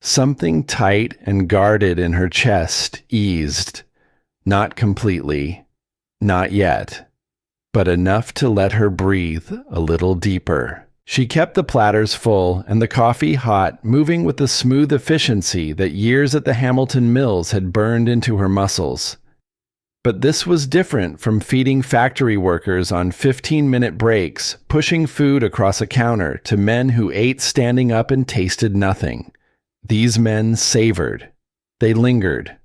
Something tight and guarded in her chest eased. Not completely. Not yet. But enough to let her breathe a little deeper. She kept the platters full and the coffee hot, moving with the smooth efficiency that years at the Hamilton Mills had burned into her muscles. But this was different from feeding factory workers on 15-minute breaks, pushing food across a counter to men who ate standing up and tasted nothing. These men savored. They lingered.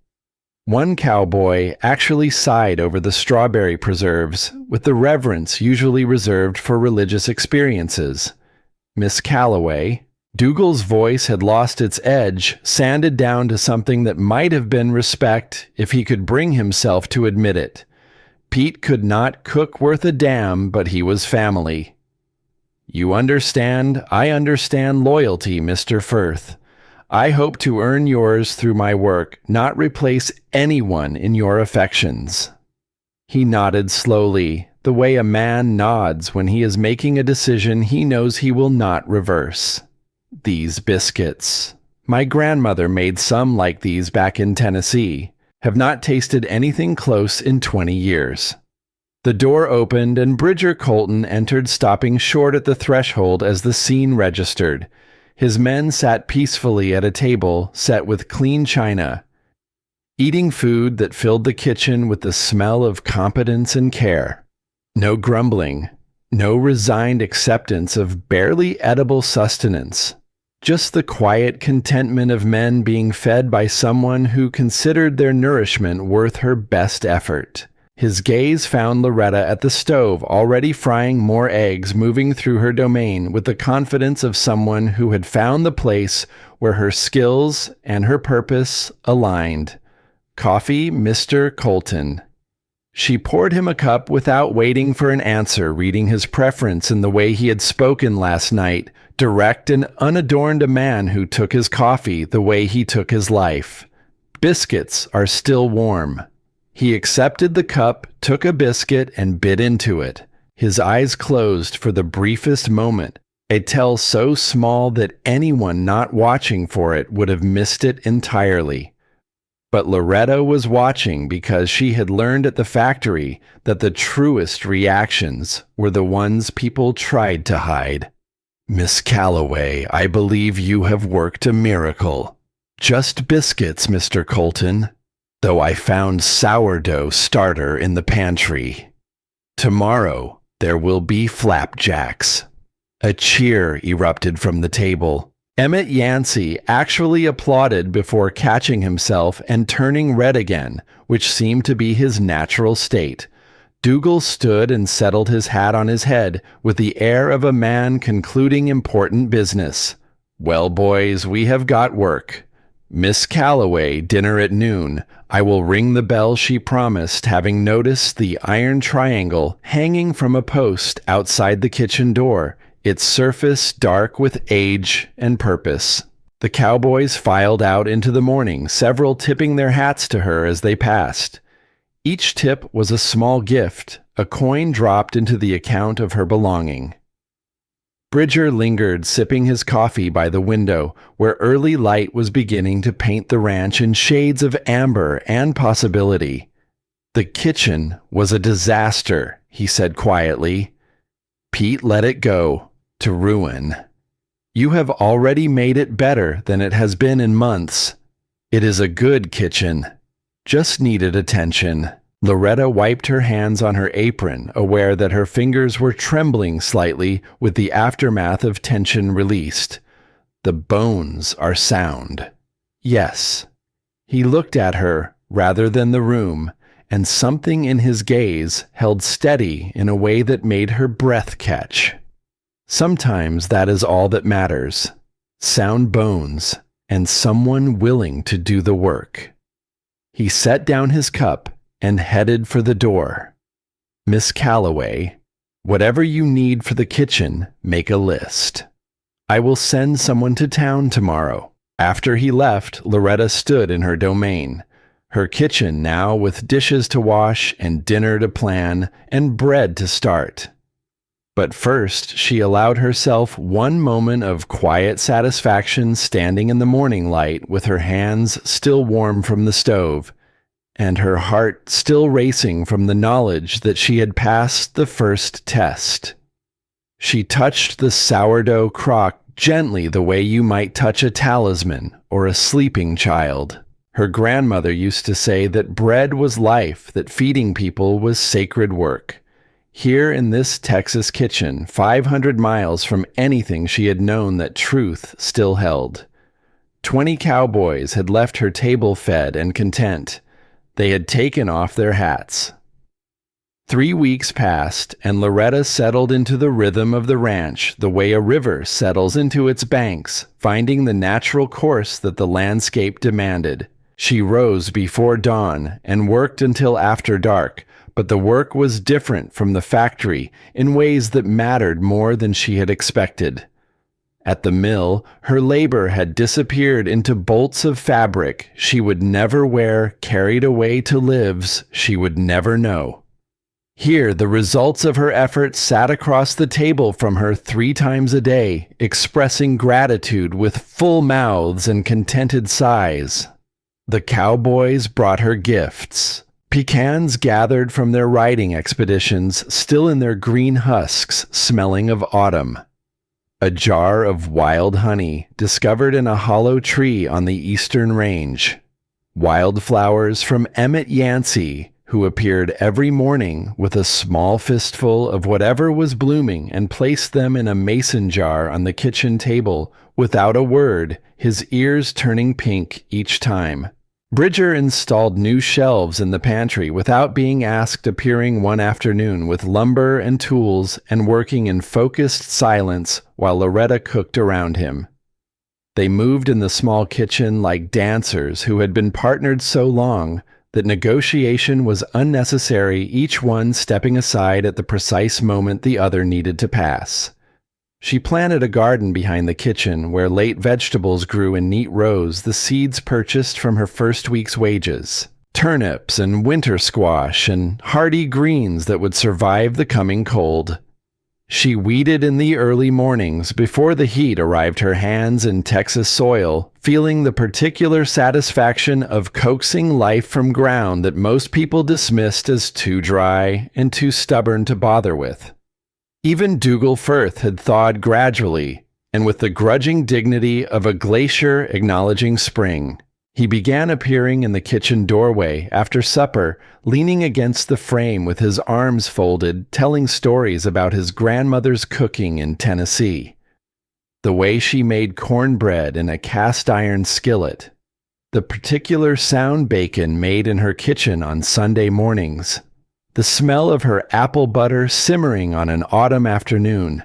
One cowboy actually sighed over the strawberry preserves with the reverence usually reserved for religious experiences. Miss Calloway, Dougal's voice had lost its edge, sanded down to something that might have been respect if he could bring himself to admit it. Pete could not cook worth a damn, but he was family. You understand, I understand loyalty, Mr. Firth. I hope to earn yours through my work, not replace anyone in your affections. He nodded slowly, the way a man nods when he is making a decision he knows he will not reverse. These biscuits. My grandmother made some like these back in Tennessee. Have not tasted anything close in 20 years. The door opened and Bridger Colton entered, stopping short at the threshold as the scene registered. His men sat peacefully at a table set with clean china, eating food that filled the kitchen with the smell of competence and care. No grumbling, no resigned acceptance of barely edible sustenance. Just the quiet contentment of men being fed by someone who considered their nourishment worth her best effort. His gaze found Loretta at the stove, already frying more eggs, moving through her domain with the confidence of someone who had found the place where her skills and her purpose aligned. Coffee, Mr. Colton. She poured him a cup without waiting for an answer, reading his preference in the way he had spoken last night, direct and unadorned, a man who took his coffee the way he took his life. Biscuits are still warm. He accepted the cup, took a biscuit, and bit into it. His eyes closed for the briefest moment, a tell so small that anyone not watching for it would have missed it entirely. But Loretta was watching because she had learned at the factory that the truest reactions were the ones people tried to hide. Miss Calloway, I believe you have worked a miracle. Just biscuits, Mr. Colton. Though I found sourdough starter in the pantry. Tomorrow there will be flapjacks. A cheer erupted from the table. Emmett Yancey actually applauded before catching himself and turning red again, which seemed to be his natural state. Dougal stood and settled his hat on his head with the air of a man concluding important business. Well, boys, we have got work. Miss Calloway, dinner at noon. I will ring the bell she promised, having noticed the iron triangle hanging from a post outside the kitchen door, its surface dark with age and purpose. The cowboys filed out into the morning, several tipping their hats to her as they passed. Each tip was a small gift, a coin dropped into the account of her belonging. Bridger lingered, sipping his coffee by the window, where early light was beginning to paint the ranch in shades of amber and possibility. The kitchen was a disaster, he said quietly. Pete let it go, to ruin. You have already made it better than it has been in months. It is a good kitchen. Just needed attention. Loretta wiped her hands on her apron, aware that her fingers were trembling slightly with the aftermath of tension released. The bones are sound. Yes. He looked at her rather than the room, and something in his gaze held steady in a way that made her breath catch. Sometimes that is all that matters. Sound bones, and someone willing to do the work. He set down his cup and headed for the door. Miss Calloway, whatever you need for the kitchen, make a list. I will send someone to town tomorrow. After he left, Loretta stood in her domain. Her kitchen now with dishes to wash and dinner to plan and bread to start. But first, she allowed herself one moment of quiet satisfaction standing in the morning light with her hands still warm from the stove, and her heart still racing from the knowledge that she had passed the first test. She touched the sourdough crock gently the way you might touch a talisman or a sleeping child. Her grandmother used to say that bread was life, that feeding people was sacred work. Here in this Texas kitchen, 500 miles from anything she had known that truth still held. 20 cowboys had left her table fed and content. They had taken off their hats. 3 weeks passed, and Loretta settled into the rhythm of the ranch the way a river settles into its banks, finding the natural course that the landscape demanded. She rose before dawn and worked until after dark, but the work was different from the factory in ways that mattered more than she had expected. At the mill, her labor had disappeared into bolts of fabric she would never wear, carried away to lives she would never know. Here, the results of her efforts sat across the table from her 3 times a day, expressing gratitude with full mouths and contented sighs. The cowboys brought her gifts. Pecans gathered from their riding expeditions, still in their green husks, smelling of autumn. A jar of wild honey, discovered in a hollow tree on the eastern range. Wildflowers from Emmett Yancey, who appeared every morning with a small fistful of whatever was blooming and placed them in a mason jar on the kitchen table without a word, his ears turning pink each time. Bridger installed new shelves in the pantry without being asked, appearing one afternoon with lumber and tools and working in focused silence while Loretta cooked around him. They moved in the small kitchen like dancers who had been partnered so long that negotiation was unnecessary, each one stepping aside at the precise moment the other needed to pass. She planted a garden behind the kitchen where late vegetables grew in neat rows, the seeds purchased from her first week's wages. Turnips and winter squash and hardy greens that would survive the coming cold. She weeded in the early mornings before the heat arrived her hands in Texas soil, feeling the particular satisfaction of coaxing life from ground that most people dismissed as too dry and too stubborn to bother with. Even Dougal Firth had thawed gradually, and with the grudging dignity of a glacier acknowledging spring. He began appearing in the kitchen doorway after supper, leaning against the frame with his arms folded, telling stories about his grandmother's cooking in Tennessee. The way she made cornbread in a cast-iron skillet. The particular sound bacon made in her kitchen on Sunday mornings. The smell of her apple butter simmering on an autumn afternoon.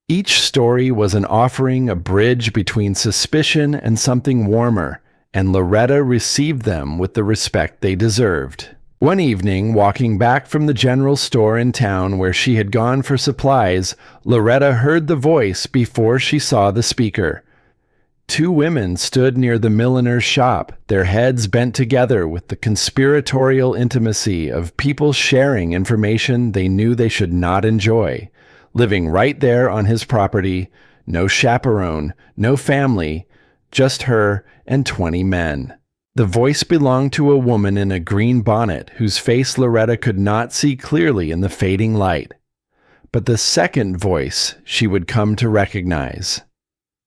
Each story was an offering, a bridge between suspicion and something warmer, and Loretta received them with the respect they deserved. One evening, walking back from the general store in town where she had gone for supplies, Loretta heard the voice before she saw the speaker. 2 women stood near the milliner's shop, their heads bent together with the conspiratorial intimacy of people sharing information they knew they should not enjoy, living right there on his property, no chaperone, no family, just her and 20 men. The voice belonged to a woman in a green bonnet whose face Loretta could not see clearly in the fading light. But the second voice she would come to recognize.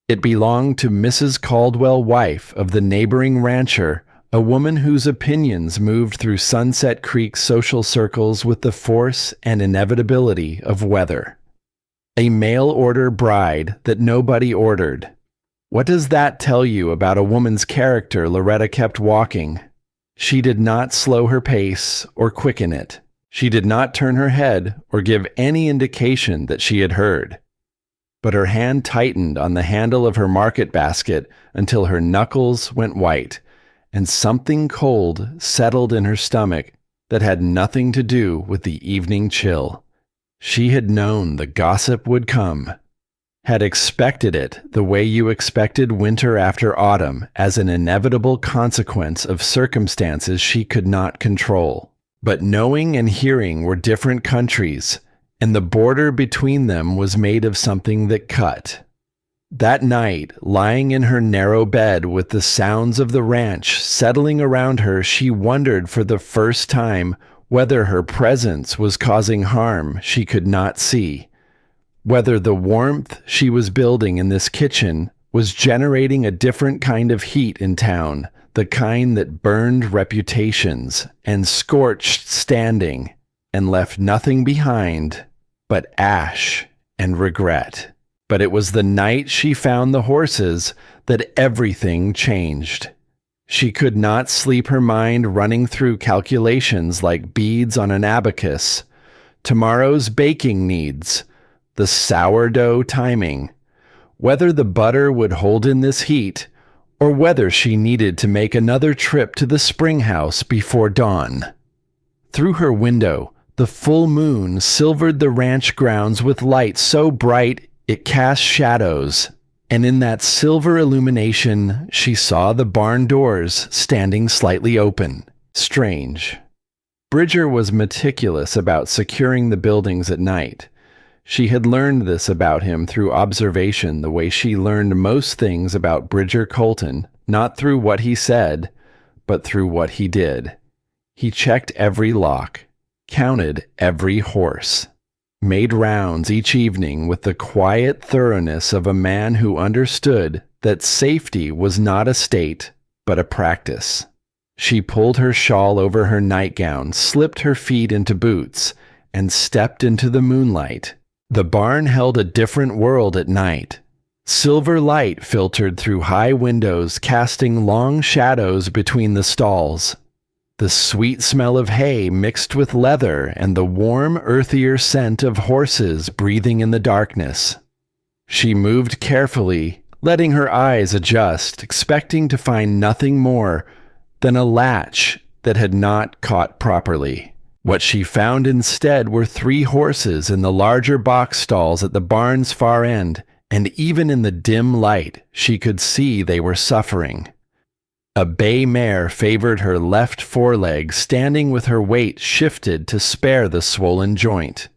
It belonged to Mrs. Caldwell, wife of the neighboring rancher, a woman whose opinions moved through Sunset Creek social circles with the force and inevitability of weather. A mail-order bride that nobody ordered. What does that tell you about a woman's character? Loretta kept walking. She did not slow her pace or quicken it. She did not turn her head or give any indication that she had heard. But her hand tightened on the handle of her market basket until her knuckles went white, and something cold settled in her stomach that had nothing to do with the evening chill. She had known the gossip would come, had expected it the way you expected winter after autumn, as an inevitable consequence of circumstances she could not control. But knowing and hearing were different countries, and the border between them was made of something that cut. That night, lying in her narrow bed with the sounds of the ranch settling around her, she wondered for the first time whether her presence was causing harm she could not see, whether the warmth she was building in this kitchen was generating a different kind of heat in town, the kind that burned reputations and scorched standing and left nothing behind but ash and regret. But it was the night she found the horses that everything changed. She could not sleep, her mind running through calculations like beads on an abacus. Tomorrow's baking needs, the sourdough timing, whether the butter would hold in this heat, or whether she needed to make another trip to the spring house before dawn. Through her window, the full moon silvered the ranch grounds with light so bright it cast shadows, and in that silver illumination she saw the barn doors standing slightly open. Strange. Bridger was meticulous about securing the buildings at night. She had learned this about him through observation, the way she learned most things about Bridger Colton, not through what he said, but through what he did. He checked every lock, counted every horse, made rounds each evening with the quiet thoroughness of a man who understood that safety was not a state, but a practice. She pulled her shawl over her nightgown, slipped her feet into boots, and stepped into the moonlight. The barn held a different world at night. Silver light filtered through high windows, casting long shadows between the stalls. The sweet smell of hay mixed with leather and the warm, earthier scent of horses breathing in the darkness. She moved carefully, letting her eyes adjust, expecting to find nothing more than a latch that had not caught properly. What she found instead were 3 horses in the larger box stalls at the barn's far end, and even in the dim light, she could see they were suffering. A bay mare favored her left foreleg, standing with her weight shifted to spare the swollen joint.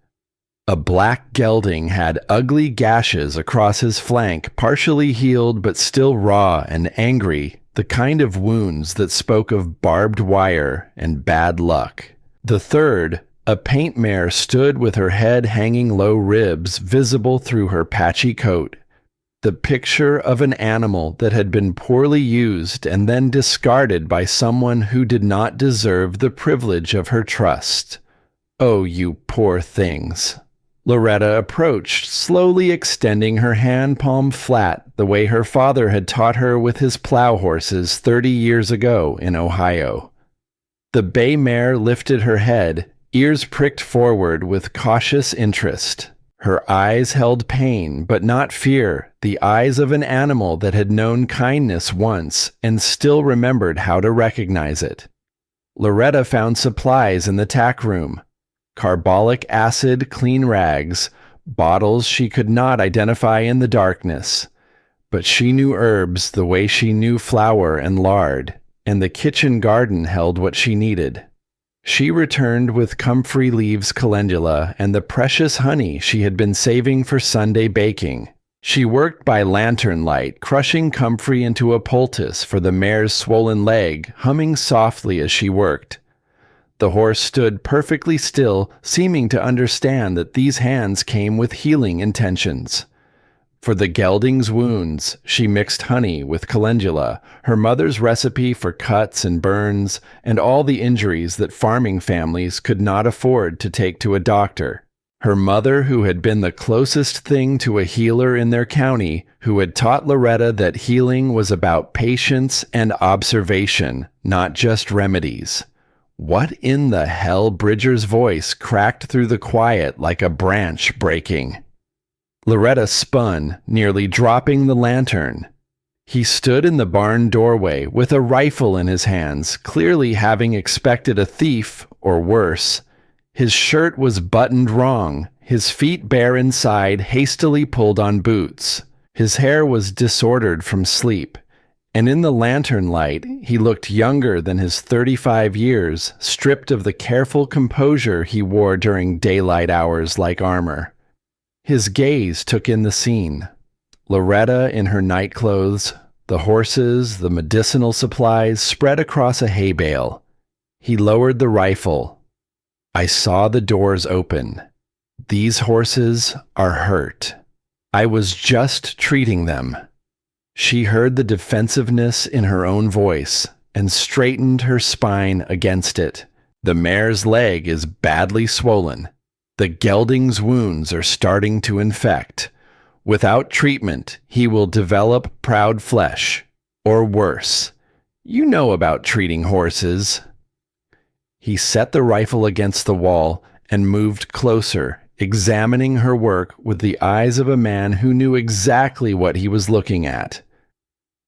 A black gelding had ugly gashes across his flank, partially healed but still raw and angry, the kind of wounds that spoke of barbed wire and bad luck. The third, a paint mare, stood with her head hanging low, ribs visible through her patchy coat. The picture of an animal that had been poorly used and then discarded by someone who did not deserve the privilege of her trust. Oh, you poor things. Loretta approached, slowly extending her hand palm flat the way her father had taught her with his plow horses 30 years ago in Ohio. The bay mare lifted her head, ears pricked forward with cautious interest. Her eyes held pain, but not fear, the eyes of an animal that had known kindness once and still remembered how to recognize it. Loretta found supplies in the tack room. Carbolic acid clean rags, bottles she could not identify in the darkness. But she knew herbs the way she knew flour and lard, and the kitchen garden held what she needed. She returned with comfrey leaves calendula and the precious honey she had been saving for Sunday baking. She worked by lantern light, crushing comfrey into a poultice for the mare's swollen leg, humming softly as she worked. The horse stood perfectly still, seeming to understand that these hands came with healing intentions. For the gelding's wounds, she mixed honey with calendula, her mother's recipe for cuts and burns, and all the injuries that farming families could not afford to take to a doctor. Her mother, who had been the closest thing to a healer in their county, who had taught Loretta that healing was about patience and observation, not just remedies. What in the hell? Bridger's voice cracked through the quiet like a branch breaking. Loretta spun, nearly dropping the lantern. He stood in the barn doorway with a rifle in his hands, clearly having expected a thief, or worse. His shirt was buttoned wrong, his feet bare inside, hastily pulled on boots. His hair was disordered from sleep, And in the lantern light, he looked younger than his 35 years, stripped of the careful composure he wore during daylight hours like armor. His gaze took in the scene. Loretta in her night clothes, the horses, the medicinal supplies spread across a hay bale. He lowered the rifle. I saw the doors open. These horses are hurt. I was just treating them. She heard the defensiveness in her own voice and straightened her spine against it. The mare's leg is badly swollen. The gelding's wounds are starting to infect. Without treatment, he will develop proud flesh, or worse. You know about treating horses. He set the rifle against the wall and moved closer, examining her work with the eyes of a man who knew exactly what he was looking at.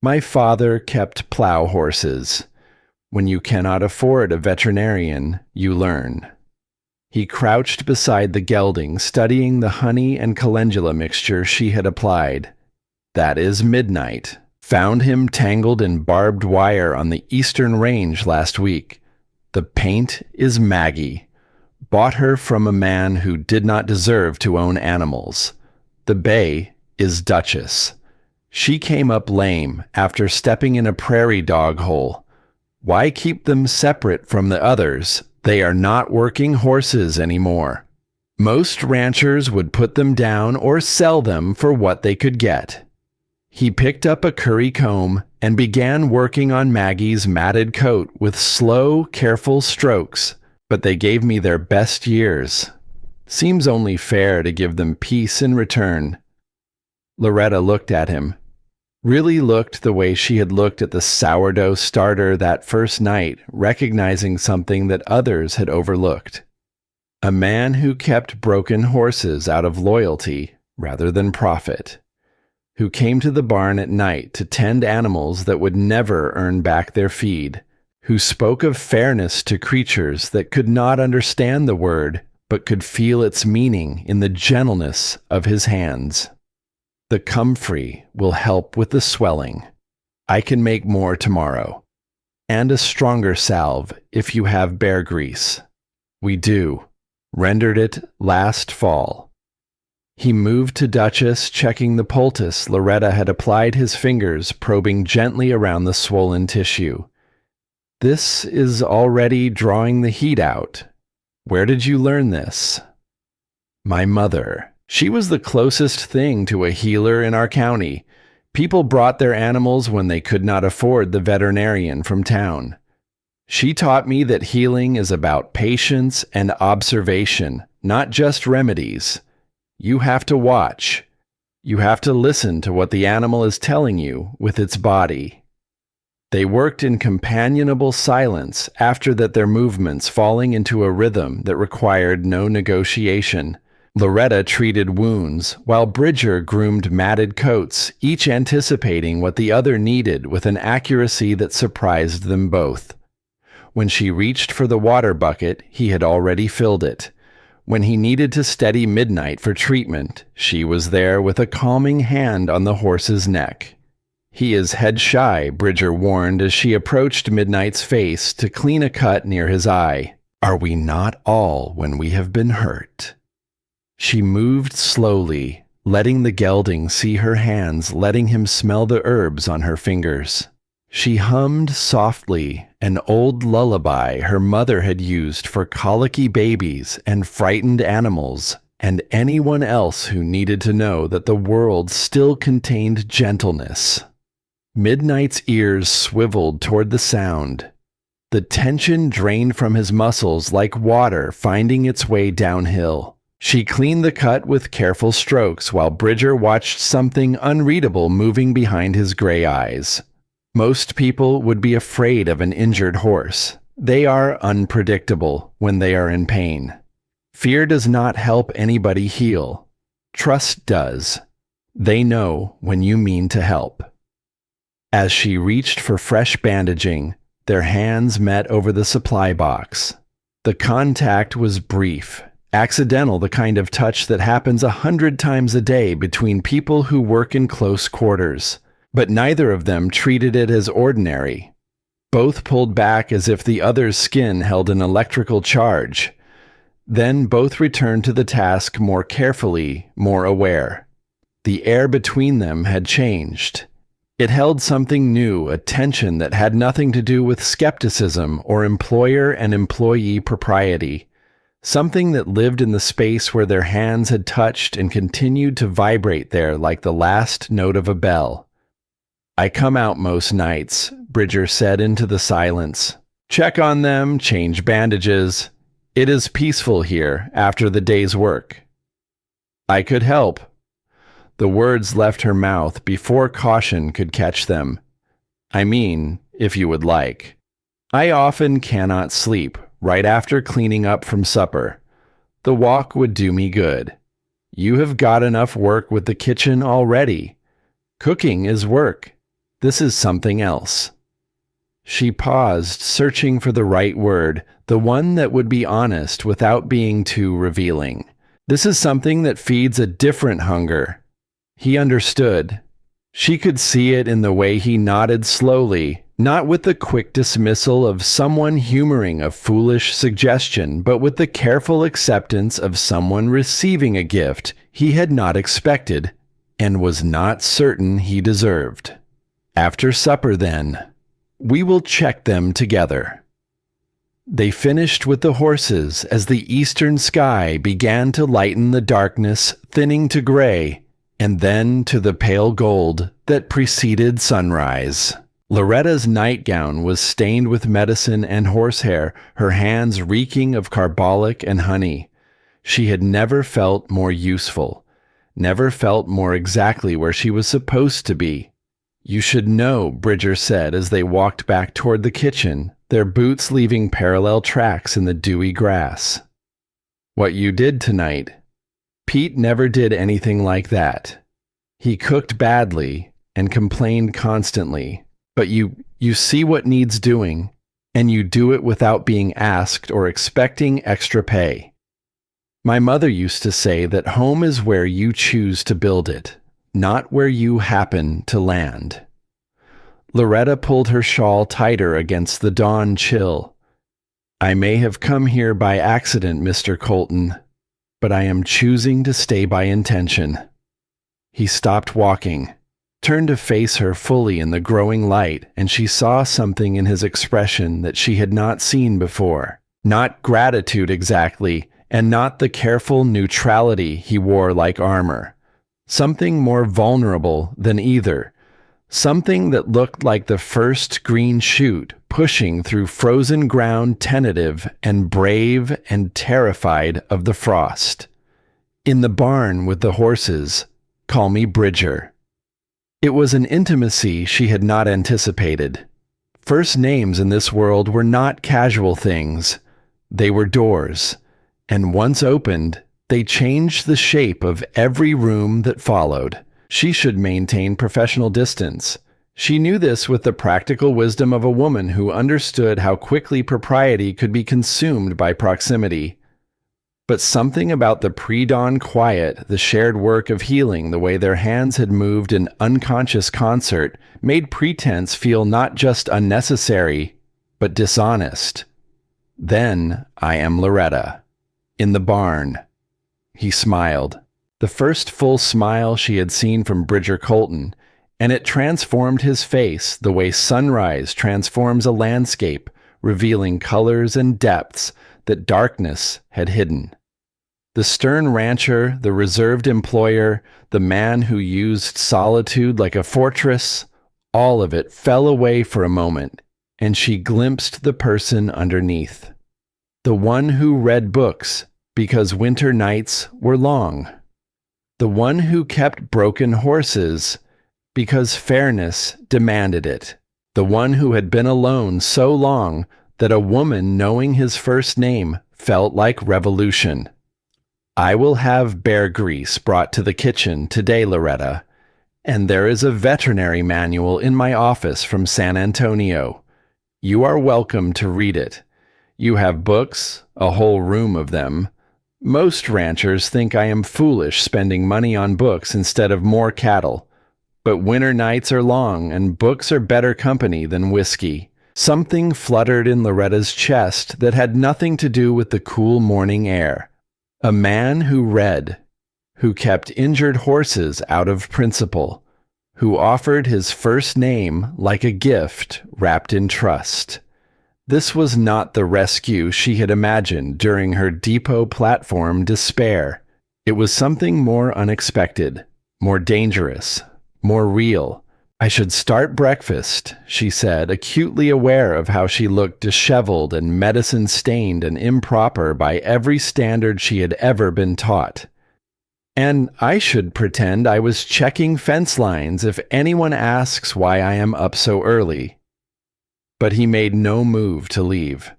My father kept plow horses. When you cannot afford a veterinarian, you learn. He crouched beside the gelding, studying the honey and calendula mixture she had applied. That is Midnight. Found him tangled in barbed wire on the eastern range last week. The paint is Maggie. Bought her from a man who did not deserve to own animals. The bay is Duchess. She came up lame after stepping in a prairie dog hole. Why keep them separate from the others? They are not working horses anymore. Most ranchers would put them down or sell them for what they could get. He picked up a curry comb and began working on Maggie's matted coat with slow, careful strokes, but they gave me their best years. Seems only fair to give them peace in return. Loretta looked at him. Really looked the way she had looked at the sourdough starter that first night, recognizing something that others had overlooked. A man who kept broken horses out of loyalty rather than profit. Who came to the barn at night to tend animals that would never earn back their feed. Who spoke of fairness to creatures that could not understand the word, but could feel its meaning in the gentleness of his hands. The comfrey will help with the swelling. I can make more tomorrow. And a stronger salve if you have bear grease. We do. Rendered it last fall. He moved to Duchess, checking the poultice Loretta had applied, his fingers probing gently around the swollen tissue. This is already drawing the heat out. Where did you learn this? My mother. She was the closest thing to a healer in our county. People brought their animals when they could not afford the veterinarian from town. She taught me that healing is about patience and observation, not just remedies. You have to watch. You have to listen to what the animal is telling you with its body. They worked in companionable silence after that, their movements falling into a rhythm that required no negotiation. Loretta treated wounds, while Bridger groomed matted coats, each anticipating what the other needed with an accuracy that surprised them both. When she reached for the water bucket, he had already filled it. When he needed to steady Midnight for treatment, she was there with a calming hand on the horse's neck. He is head shy, Bridger warned as she approached Midnight's face to clean a cut near his eye. Are we not all when we have been hurt? She moved slowly, letting the gelding see her hands, letting him smell the herbs on her fingers. She hummed softly an old lullaby her mother had used for colicky babies and frightened animals, and anyone else who needed to know that the world still contained gentleness. Midnight's ears swiveled toward the sound. The tension drained from his muscles like water finding its way downhill. She cleaned the cut with careful strokes while Bridger watched something unreadable moving behind his gray eyes. Most people would be afraid of an injured horse. They are unpredictable when they are in pain. Fear does not help anybody heal. Trust does. They know when you mean to help. As she reached for fresh bandaging, their hands met over the supply box. The contact was brief. Accidental, the kind of touch that happens 100 times a day between people who work in close quarters. But neither of them treated it as ordinary. Both pulled back as if the other's skin held an electrical charge. Then both returned to the task more carefully, more aware. The air between them had changed. It held something new, a tension that had nothing to do with skepticism or employer and employee propriety. Something that lived in the space where their hands had touched and continued to vibrate there like the last note of a bell. "I come out most nights," Bridger said into the silence. "Check on them, change bandages. It is peaceful here after the day's work." "I could help." The words left her mouth before caution could catch them. "I mean, if you would like. I often cannot sleep right after cleaning up from supper. The walk would do me good. You have got enough work with the kitchen already. Cooking is work. This is something else." She paused, searching for the right word, the one that would be honest without being too revealing. "This is something that feeds a different hunger." He understood. She could see it in the way he nodded slowly, not with the quick dismissal of someone humoring a foolish suggestion, but with the careful acceptance of someone receiving a gift he had not expected and was not certain he deserved. "After supper, then. We will check them together." They finished with the horses as the eastern sky began to lighten the darkness, thinning to gray, and then to the pale gold that preceded sunrise. Loretta's nightgown was stained with medicine and horsehair, her hands reeking of carbolic and honey. She had never felt more useful, never felt more exactly where she was supposed to be. "You should know," Bridger said as they walked back toward the kitchen, their boots leaving parallel tracks in the dewy grass. "What you did tonight. Pete never did anything like that. He cooked badly and complained constantly, but you see what needs doing, and you do it without being asked or expecting extra pay. My mother used to say that home is where you choose to build it, not where you happen to land." Loretta pulled her shawl tighter against the dawn chill. "I may have come here by accident, Mr. Colton, but I am choosing to stay by intention." He stopped walking, turned to face her fully in the growing light, and she saw something in his expression that she had not seen before. Not gratitude exactly, and not the careful neutrality he wore like armor. Something more vulnerable than either. Something that looked like the first green shoot pushing through frozen ground, tentative and brave and terrified of the frost. "In the barn with the horses. Call me Bridger." It was an intimacy she had not anticipated. First names in this world were not casual things. They were doors, and once opened, they changed the shape of every room that followed. She should maintain professional distance. She knew this with the practical wisdom of a woman who understood how quickly propriety could be consumed by proximity. But something about the pre-dawn quiet, the shared work of healing, the way their hands had moved in unconscious concert, made pretense feel not just unnecessary, but dishonest. "Then I am Loretta. In the barn." He smiled. The first full smile she had seen from Bridger Colton, and it transformed his face the way sunrise transforms a landscape, revealing colors and depths that darkness had hidden. The stern rancher, the reserved employer, the man who used solitude like a fortress, all of it fell away for a moment, and she glimpsed the person underneath. The one who read books because winter nights were long. The one who kept broken horses because fairness demanded it. The one who had been alone so long that a woman knowing his first name felt like revolution. "I will have bear grease brought to the kitchen today, Loretta, and there is a veterinary manual in my office from San Antonio. You are welcome to read it. You have books, a whole room of them. Most ranchers think I am foolish spending money on books instead of more cattle. But winter nights are long, and books are better company than whiskey. Something fluttered in Loretta's chest that had nothing to do with the cool morning air. A man who read, who kept injured horses out of principle, who offered his first name like a gift wrapped in trust. This was not the rescue she had imagined during her depot platform despair. It was something more unexpected, more dangerous, more real. "I should start breakfast," she said, acutely aware of how she looked disheveled and medicine-stained and improper by every standard she had ever been taught. "And I should pretend I was checking fence lines if anyone asks why I am up so early." But he made no move to leave.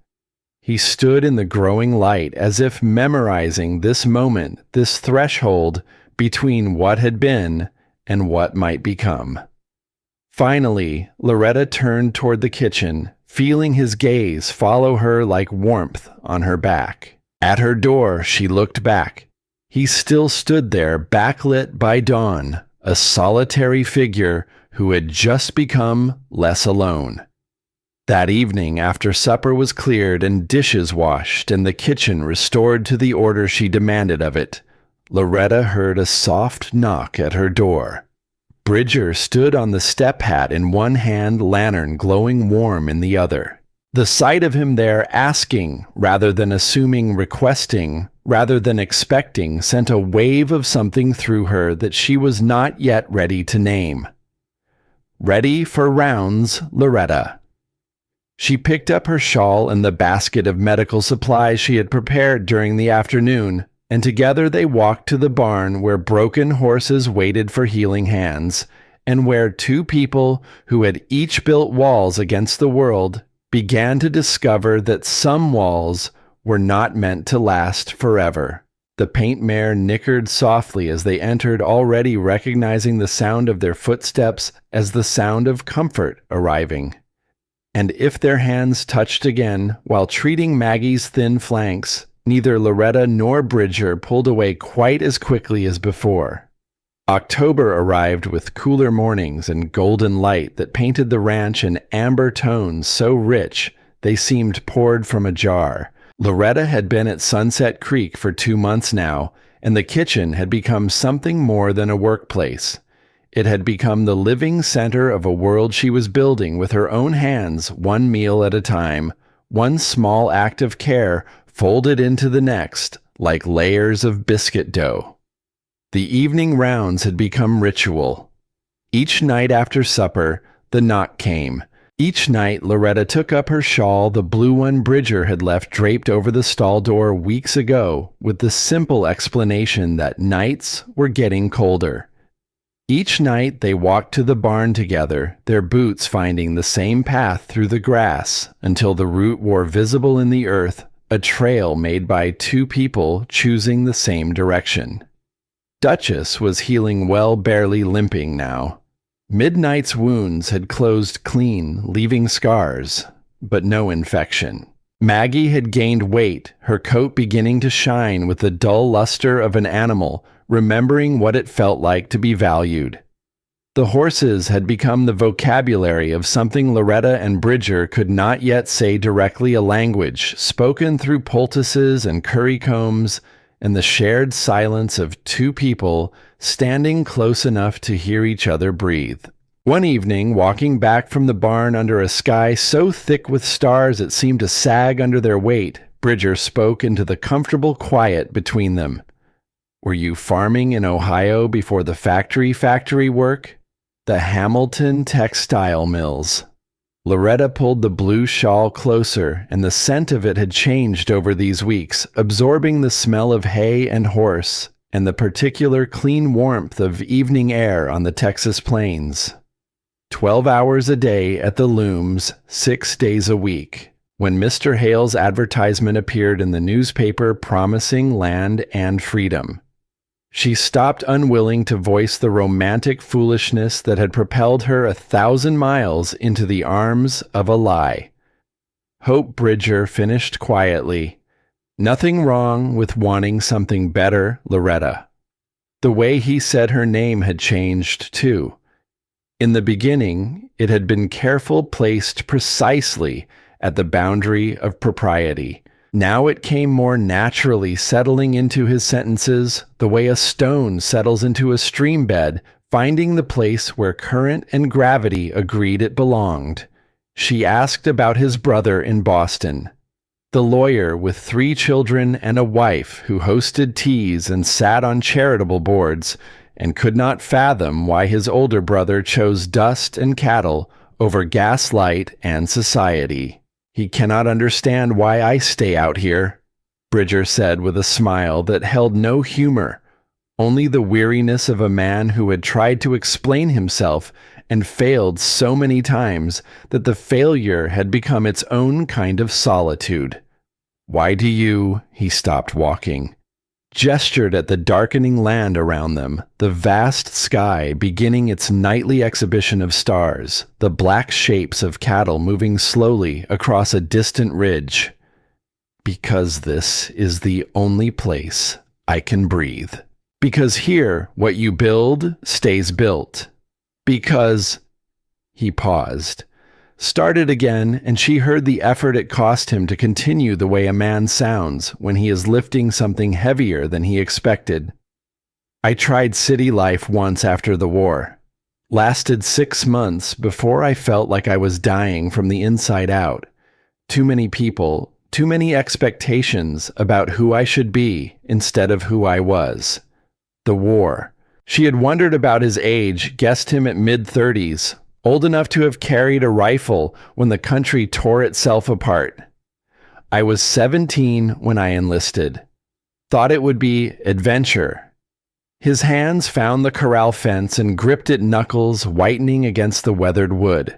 He stood in the growing light as if memorizing this moment, this threshold between what had been and what might become. Finally, Loretta turned toward the kitchen, feeling his gaze follow her like warmth on her back. At her door, she looked back. He still stood there, backlit by dawn, a solitary figure who had just become less alone. That evening, after supper was cleared and dishes washed and the kitchen restored to the order she demanded of it, Loretta heard a soft knock at her door. Bridger stood on the step hat in one hand, lantern glowing warm in the other. The sight of him there asking, rather than assuming, requesting, rather than expecting, sent a wave of something through her that she was not yet ready to name. Ready for rounds, Loretta. She picked up her shawl and the basket of medical supplies she had prepared during the afternoon, and together they walked to the barn where broken horses waited for healing hands, and where two people who had each built walls against the world began to discover that some walls were not meant to last forever. The paint mare nickered softly as they entered, already recognizing the sound of their footsteps as the sound of comfort arriving. And if their hands touched again, while treating Maggie's thin flanks, neither Loretta nor Bridger pulled away quite as quickly as before. October arrived with cooler mornings and golden light that painted the ranch in amber tones so rich they seemed poured from a jar. Loretta had been at Sunset Creek for 2 months now, and the kitchen had become something more than a workplace. It had become the living center of a world she was building with her own hands, one meal at a time, one small act of care folded into the next, like layers of biscuit dough. The evening rounds had become ritual. Each night after supper, the knock came. Each night, Loretta took up her shawl, the blue one Bridger had left draped over the stall door weeks ago, with the simple explanation that nights were getting colder. Each night they walked to the barn together, their boots finding the same path through the grass until the root wore visible in the earth, a trail made by two people choosing the same direction. Duchess was healing well, barely limping now. Midnight's wounds had closed clean, leaving scars, but no infection. Maggie had gained weight, her coat beginning to shine with the dull luster of an animal, remembering what it felt like to be valued. The horses had become the vocabulary of something Loretta and Bridger could not yet say directly, a language spoken through poultices and currycombs and the shared silence of two people standing close enough to hear each other breathe. One evening, walking back from the barn under a sky so thick with stars it seemed to sag under their weight, Bridger spoke into the comfortable quiet between them. "Were you farming in Ohio before the factory work? The Hamilton textile mills." Loretta pulled the blue shawl closer, and the scent of it had changed over these weeks, absorbing the smell of hay and horse, and the particular clean warmth of evening air on the Texas plains. 12 hours a day at the looms, 6 days a week. When Mr. Hale's advertisement appeared in the newspaper promising land and freedom, she stopped, unwilling to voice the romantic foolishness that had propelled her 1,000 miles into the arms of a lie. Hope Bridger finished quietly. "Nothing wrong with wanting something better, Loretta." The way he said her name had changed, too. In the beginning, it had been careful placed precisely at the boundary of propriety. Now it came more naturally, settling into his sentences the way a stone settles into a stream bed, finding the place where current and gravity agreed it belonged. She asked about his brother in Boston, the lawyer with 3 children and a wife who hosted teas and sat on charitable boards, and could not fathom why his older brother chose dust and cattle over gaslight and society. "He cannot understand why I stay out here," Bridger said with a smile that held no humor, only the weariness of a man who had tried to explain himself and failed so many times that the failure had become its own kind of solitude. "Why do you—" He stopped walking, gestured at the darkening land around them, the vast sky beginning its nightly exhibition of stars, the black shapes of cattle moving slowly across a distant ridge. "Because this is the only place I can breathe. Because here, what you build stays built. Because—" He paused, started again, and she heard the effort it cost him to continue the way a man sounds when he is lifting something heavier than he expected. "I tried city life once after the war. Lasted 6 months before I felt like I was dying from the inside out. Too many people, too many expectations about who I should be instead of who I was. The war." She had wondered about his age, guessed him at mid-30s, old enough to have carried a rifle when the country tore itself apart. "I was 17 when I enlisted. Thought it would be adventure." His hands found the corral fence and gripped it, knuckles whitening against the weathered wood.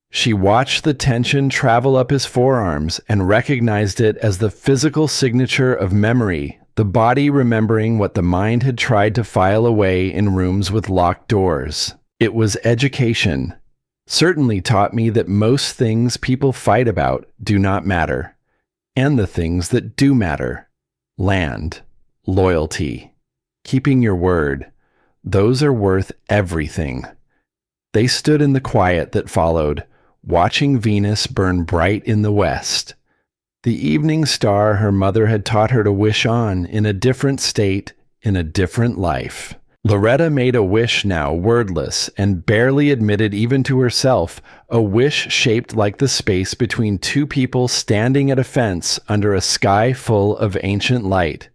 She watched the tension travel up his forearms and recognized it as the physical signature of memory, the body remembering what the mind had tried to file away in rooms with locked doors. It was education. Certainly taught me that most things people fight about do not matter, and the things that do matter. Land, loyalty, keeping your word, those are worth everything. They stood in the quiet that followed, watching Venus burn bright in the west. The evening star her mother had taught her to wish on in a different state, in a different life. Loretta made a wish now, wordless, and barely admitted even to herself, a wish shaped like the space between 2 people standing at a fence under a sky full of ancient light.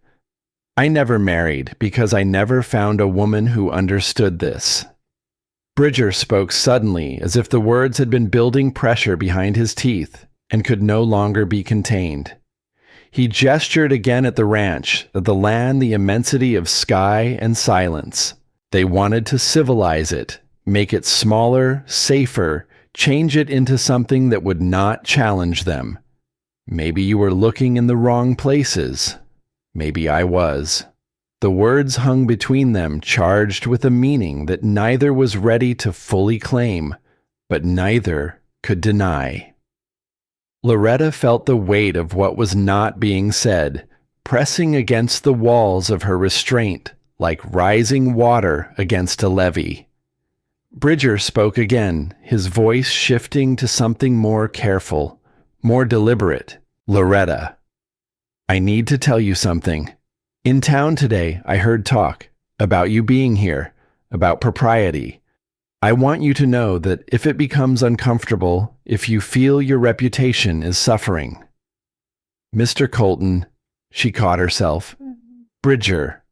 "I never married because I never found a woman who understood this." Bridger spoke suddenly, as if the words had been building pressure behind his teeth and could no longer be contained. He gestured again at the ranch, at the land, the immensity of sky and silence. They wanted to civilize it, make it smaller, safer, change it into something that would not challenge them. "Maybe you were looking in the wrong places. Maybe I was." The words hung between them, charged with a meaning that neither was ready to fully claim, but neither could deny. Loretta felt the weight of what was not being said, pressing against the walls of her restraint, like rising water against a levee. Bridger spoke again, his voice shifting to something more careful, more deliberate. "Loretta, I need to tell you something. In town today, I heard talk about you being here, about propriety. I want you to know that if it becomes uncomfortable, if you feel your reputation is suffering." "Mr. Colton," she caught herself. "Bridger,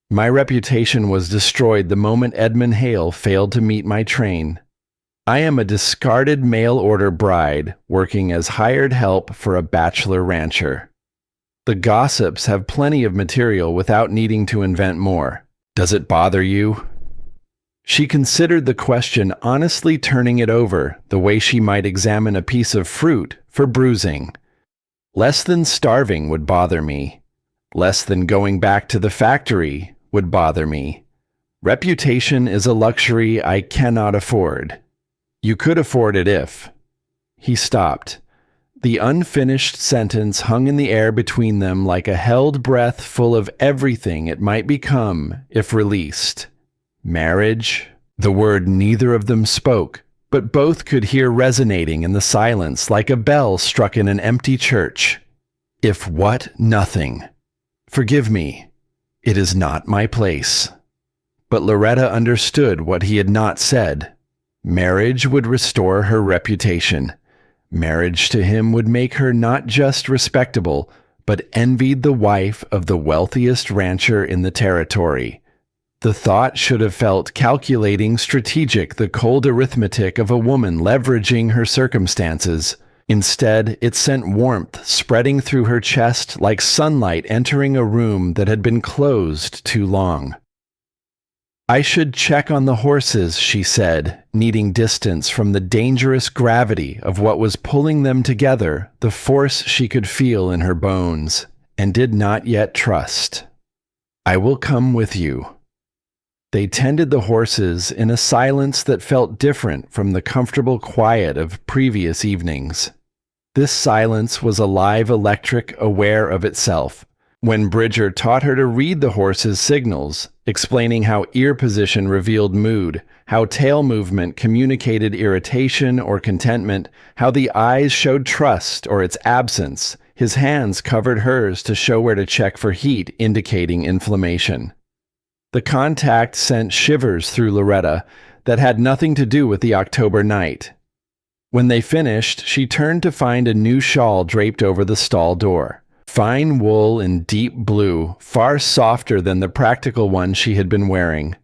my reputation was destroyed the moment Edmund Hale failed to meet my train. I am a discarded mail-order bride working as hired help for a bachelor rancher. The gossips have plenty of material without needing to invent more. Does it bother you?" She considered the question, honestly turning it over the way she might examine a piece of fruit for bruising. "Less than starving would bother me. Less than going back to the factory would bother me. Reputation is a luxury I cannot afford. You could afford it if—" He stopped. The unfinished sentence hung in the air between them like a held breath full of everything it might become if released. Marriage, The word neither of them spoke, but both could hear resonating in the silence like a bell struck in an empty church. If what, nothing. Forgive me. It is not my place. But Loretta understood what he had not said. Marriage would restore her reputation. Marriage to him would make her not just respectable, but envied the wife of the wealthiest rancher in the territory. The thought should have felt calculating, strategic, the cold arithmetic of a woman leveraging her circumstances. Instead, it sent warmth spreading through her chest like sunlight entering a room that had been closed too long. I should check on the horses, she said, needing distance from the dangerous gravity of what was pulling them together, the force she could feel in her bones, and did not yet trust. I will come with you. They tended the horses in a silence that felt different from the comfortable quiet of previous evenings. This silence was alive, electric, aware of itself. When Bridger taught her to read the horse's signals, explaining how ear position revealed mood, how tail movement communicated irritation or contentment, how the eyes showed trust or its absence, his hands covered hers to show where to check for heat, indicating inflammation. The contact sent shivers through Loretta that had nothing to do with the October night. When they finished, she turned to find a new shawl draped over the stall door. Fine wool in deep blue, far softer than the practical one she had been wearing.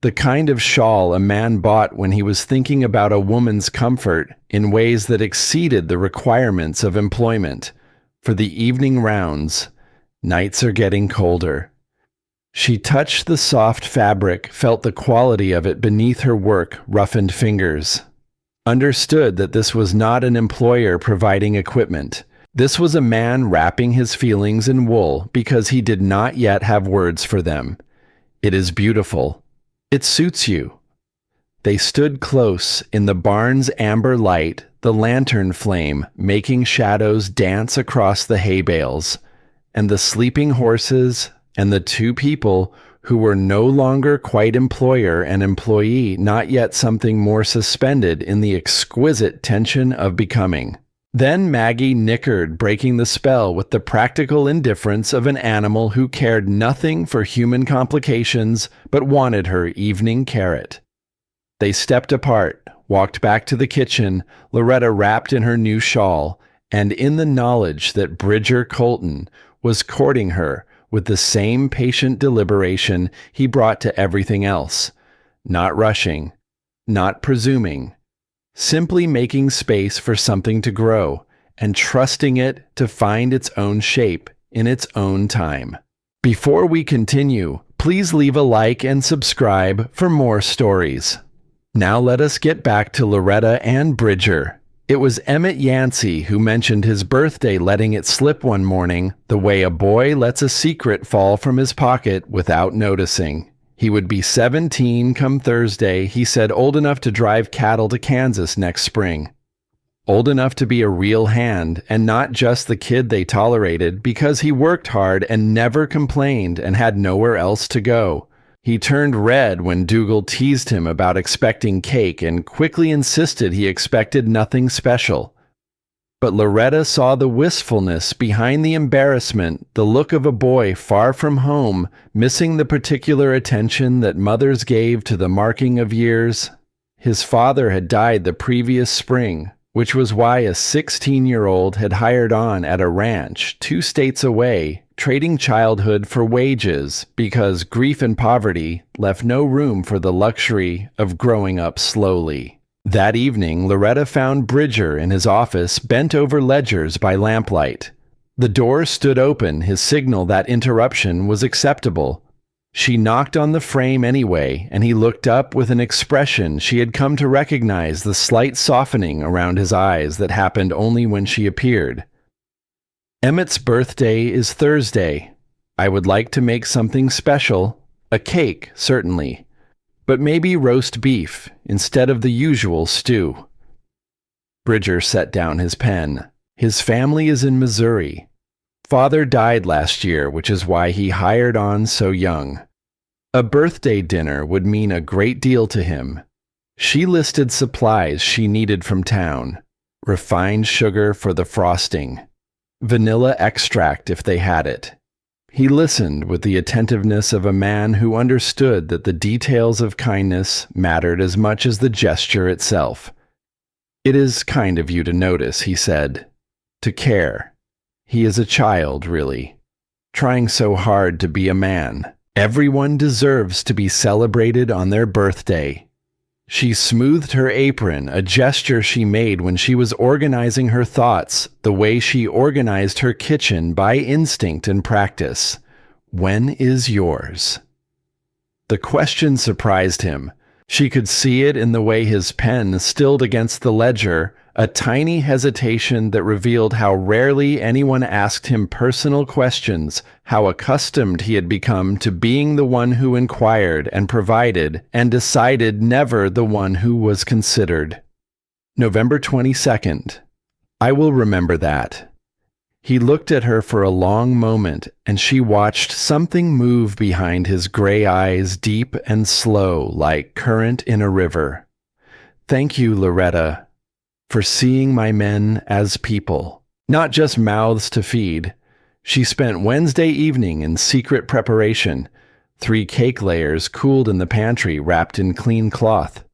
The kind of shawl a man bought when he was thinking about a woman's comfort in ways that exceeded the requirements of employment. For the evening rounds, nights are getting colder. She touched the soft fabric, felt the quality of it beneath her roughened fingers. Understood that this was not an employer providing equipment. This was a man wrapping his feelings in wool because he did not yet have words for them. It is beautiful. It suits you. They stood close in the barn's amber light, the lantern flame making shadows dance across the hay bales, and the sleeping horses and the two people who were no longer quite employer and employee, not yet something more suspended in the exquisite tension of becoming. Then Maggie nickered, breaking the spell with the practical indifference of an animal who cared nothing for human complications but wanted her evening carrot. They stepped apart, walked back to the kitchen, Loretta wrapped in her new shawl, and in the knowledge that Bridger Colton was courting her with the same patient deliberation he brought to everything else, not rushing, not presuming, simply making space for something to grow and trusting it to find its own shape in its own time. Before we continue, please leave a like and subscribe for more stories. Now let us get back to Loretta and Bridger. It was Emmett Yancey who mentioned his birthday letting it slip one morning, the way a boy lets a secret fall from his pocket without noticing. He would be 17 come Thursday, he said, old enough to drive cattle to Kansas next spring. Old enough to be a real hand, and not just the kid they tolerated, because he worked hard and never complained and had nowhere else to go. He turned red when Dougal teased him about expecting cake and quickly insisted he expected nothing special. But Loretta saw the wistfulness behind the embarrassment, the look of a boy far from home, missing the particular attention that mothers gave to the marking of years. His father had died the previous spring, which was why a 16-year-old had hired on at a ranch 2 states away, trading childhood for wages because grief and poverty left no room for the luxury of growing up slowly. That evening, Loretta found Bridger in his office bent over ledgers by lamplight. The door stood open, his signal that interruption was acceptable. She knocked on the frame anyway, and he looked up with an expression she had come to recognize, the slight softening around his eyes that happened only when she appeared. Emmett's birthday is Thursday. I would like to make something special. A cake, certainly. But maybe roast beef instead of the usual stew. Bridger set down his pen. His family is in Missouri. Father died last year, which is why he hired on so young. A birthday dinner would mean a great deal to him. She listed supplies she needed from town: refined sugar for the frosting, vanilla extract if they had it. He listened with the attentiveness of a man who understood that the details of kindness mattered as much as the gesture itself. "It is kind of you to notice," he said, "to care. He is a child, really, trying so hard to be a man. Everyone deserves to be celebrated on their birthday." She smoothed her apron, a gesture she made when she was organizing her thoughts, the way she organized her kitchen by instinct and practice. "When is yours?" The question surprised him. She could see it in the way his pen stilled against the ledger, a tiny hesitation that revealed how rarely anyone asked him personal questions, how accustomed he had become to being the one who inquired and provided and decided, never the one who was considered. November 22nd. I will remember that. He looked at her for a long moment, and she watched something move behind his gray eyes, deep and slow, like current in a river. Thank you, Loretta, for seeing my men as people, not just mouths to feed. She spent Wednesday evening in secret preparation, 3 cake layers cooled in the pantry wrapped in clean cloth.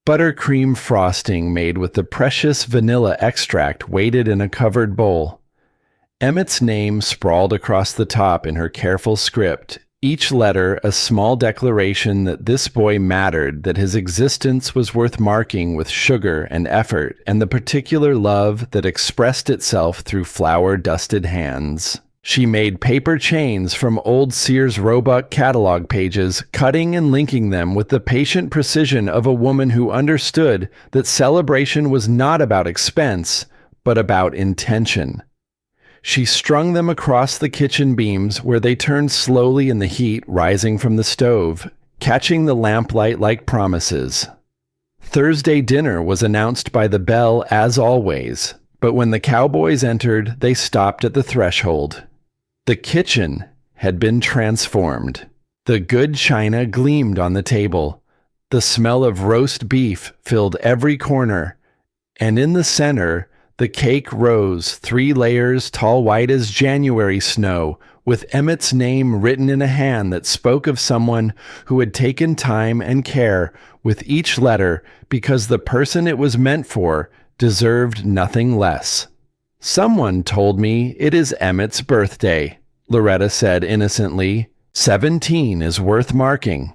Buttercream frosting made with the precious vanilla extract waited in a covered bowl. Emmett's name sprawled across the top in her careful script, each letter a small declaration that this boy mattered, that his existence was worth marking with sugar and effort and the particular love that expressed itself through flour-dusted hands. She made paper chains from old Sears Roebuck catalog pages, cutting and linking them with the patient precision of a woman who understood that celebration was not about expense, but about intention. She strung them across the kitchen beams where they turned slowly in the heat rising from the stove, catching the lamplight like promises. Thursday dinner was announced by the bell as always, but when the Cowboys entered, they stopped at the threshold. The kitchen had been transformed. The good china gleamed on the table. The smell of roast beef filled every corner, and in the center, the cake rose 3 layers tall white as January snow, with Emmett's name written in a hand that spoke of someone who had taken time and care with each letter because the person it was meant for deserved nothing less. "Someone told me it is Emmett's birthday," Loretta said innocently. 17 is worth marking.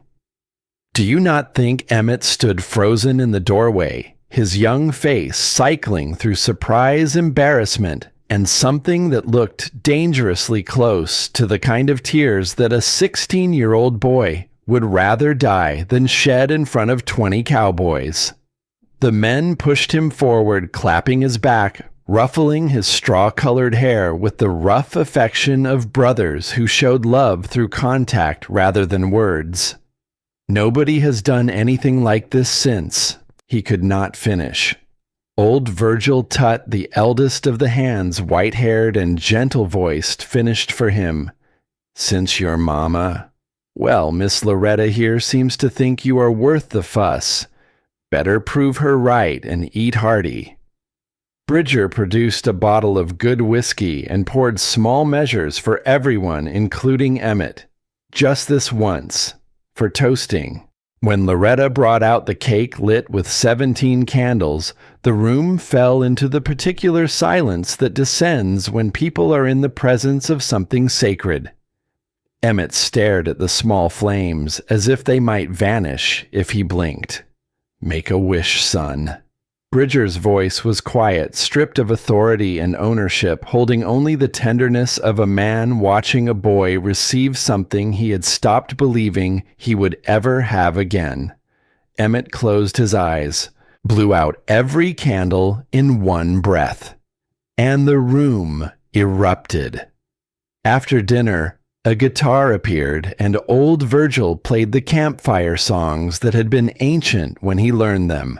Do you not think Emmett stood frozen in the doorway, his young face cycling through surprise, embarrassment, and something that looked dangerously close to the kind of tears that a 16-year-old boy would rather die than shed in front of 20 cowboys? The men pushed him forward, clapping his back, ruffling his straw-colored hair with the rough affection of brothers who showed love through contact rather than words. "Nobody has done anything like this since." He could not finish. Old Virgil Tutt, the eldest of the hands, white-haired and gentle-voiced, finished for him. "Since your mama? Well, Miss Loretta here seems to think you are worth the fuss. Better prove her right and eat hearty." Bridger produced a bottle of good whiskey and poured small measures for everyone, including Emmett. Just this once, for toasting. When Loretta brought out the cake lit with 17 candles, the room fell into the particular silence that descends when people are in the presence of something sacred. Emmett stared at the small flames as if they might vanish if he blinked. "Make a wish, son." Bridger's voice was quiet, stripped of authority and ownership, holding only the tenderness of a man watching a boy receive something he had stopped believing he would ever have again. Emmett closed his eyes, blew out every candle in one breath, and the room erupted. After dinner, a guitar appeared, and old Virgil played the campfire songs that had been ancient when he learned them.